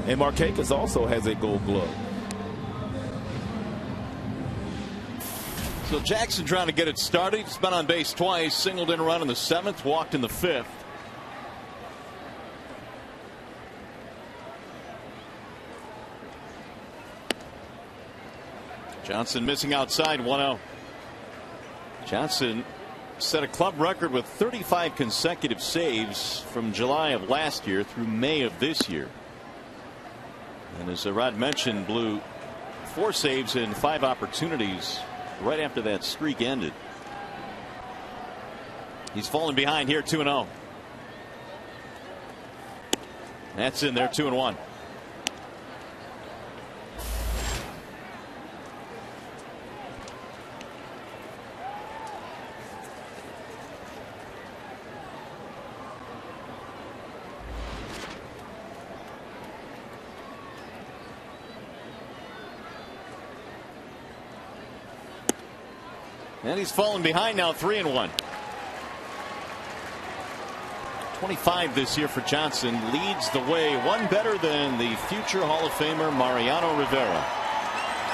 And Markakis also has a Gold Glove. So Jackson trying to get it started. He's been on base twice. Singled in a run in the 7th. Walked in the 5th. Johnson missing outside. 1-0. Johnson set a club record with 35 consecutive saves from July of last year through May of this year. And as Rod mentioned, blew 4 saves in 5 opportunities right after that streak ended. He's falling behind here, 2-0. That's in there, 2-1. And he's fallen behind now, 3-1. 25 this year for Johnson. Leads the way, one better than the future Hall of Famer Mariano Rivera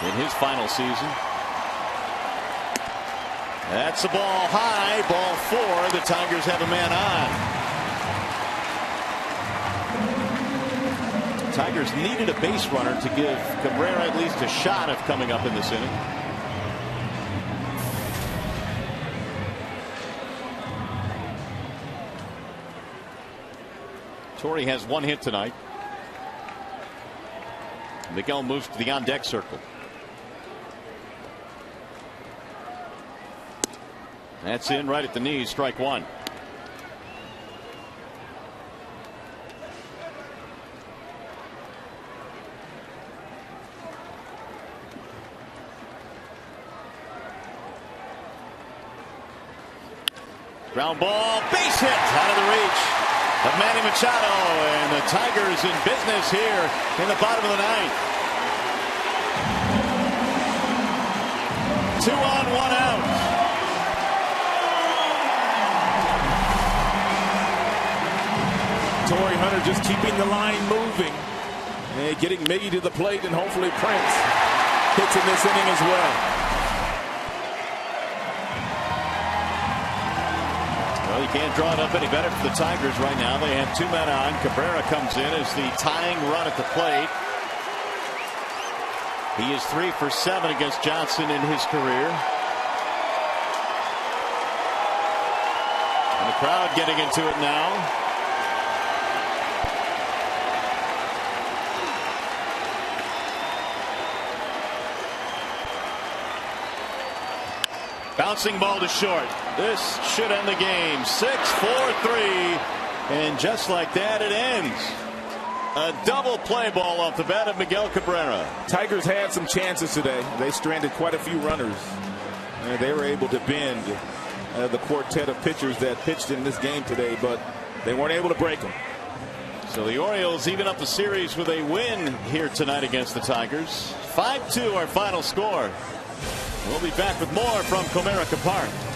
in his final season. That's a ball high, ball 4. The Tigers have a man on. Tigers needed a base runner to give Cabrera at least a shot of coming up in this inning. Torrey has 1 hit tonight. Miguel moves to the on-deck circle. That's in right at the knees, strike 1. Ground ball, base hit out of the reach of Manny Machado, and the Tigers in business here in the bottom of the 9th. 2 on, 1 out. Torrey Hunter just keeping the line moving and getting Miggy to the plate, and hopefully Prince hits in this inning as well. Well, you can't draw it up any better for the Tigers right now. They have 2 men on. Cabrera comes in as the tying run at the plate. He is 3 for 7 against Johnson in his career. And the crowd getting into it now. Bouncing ball to short. This should end the game. 6-4-3. And just like that, it ends. A double play ball off the bat of Miguel Cabrera. Tigers had some chances today. They stranded quite a few runners. And they were able to bend the quartet of pitchers that pitched in this game today, but they weren't able to break them. So the Orioles even up the series with a win here tonight against the Tigers. 5-2 our final score. We'll be back with more from Comerica Park.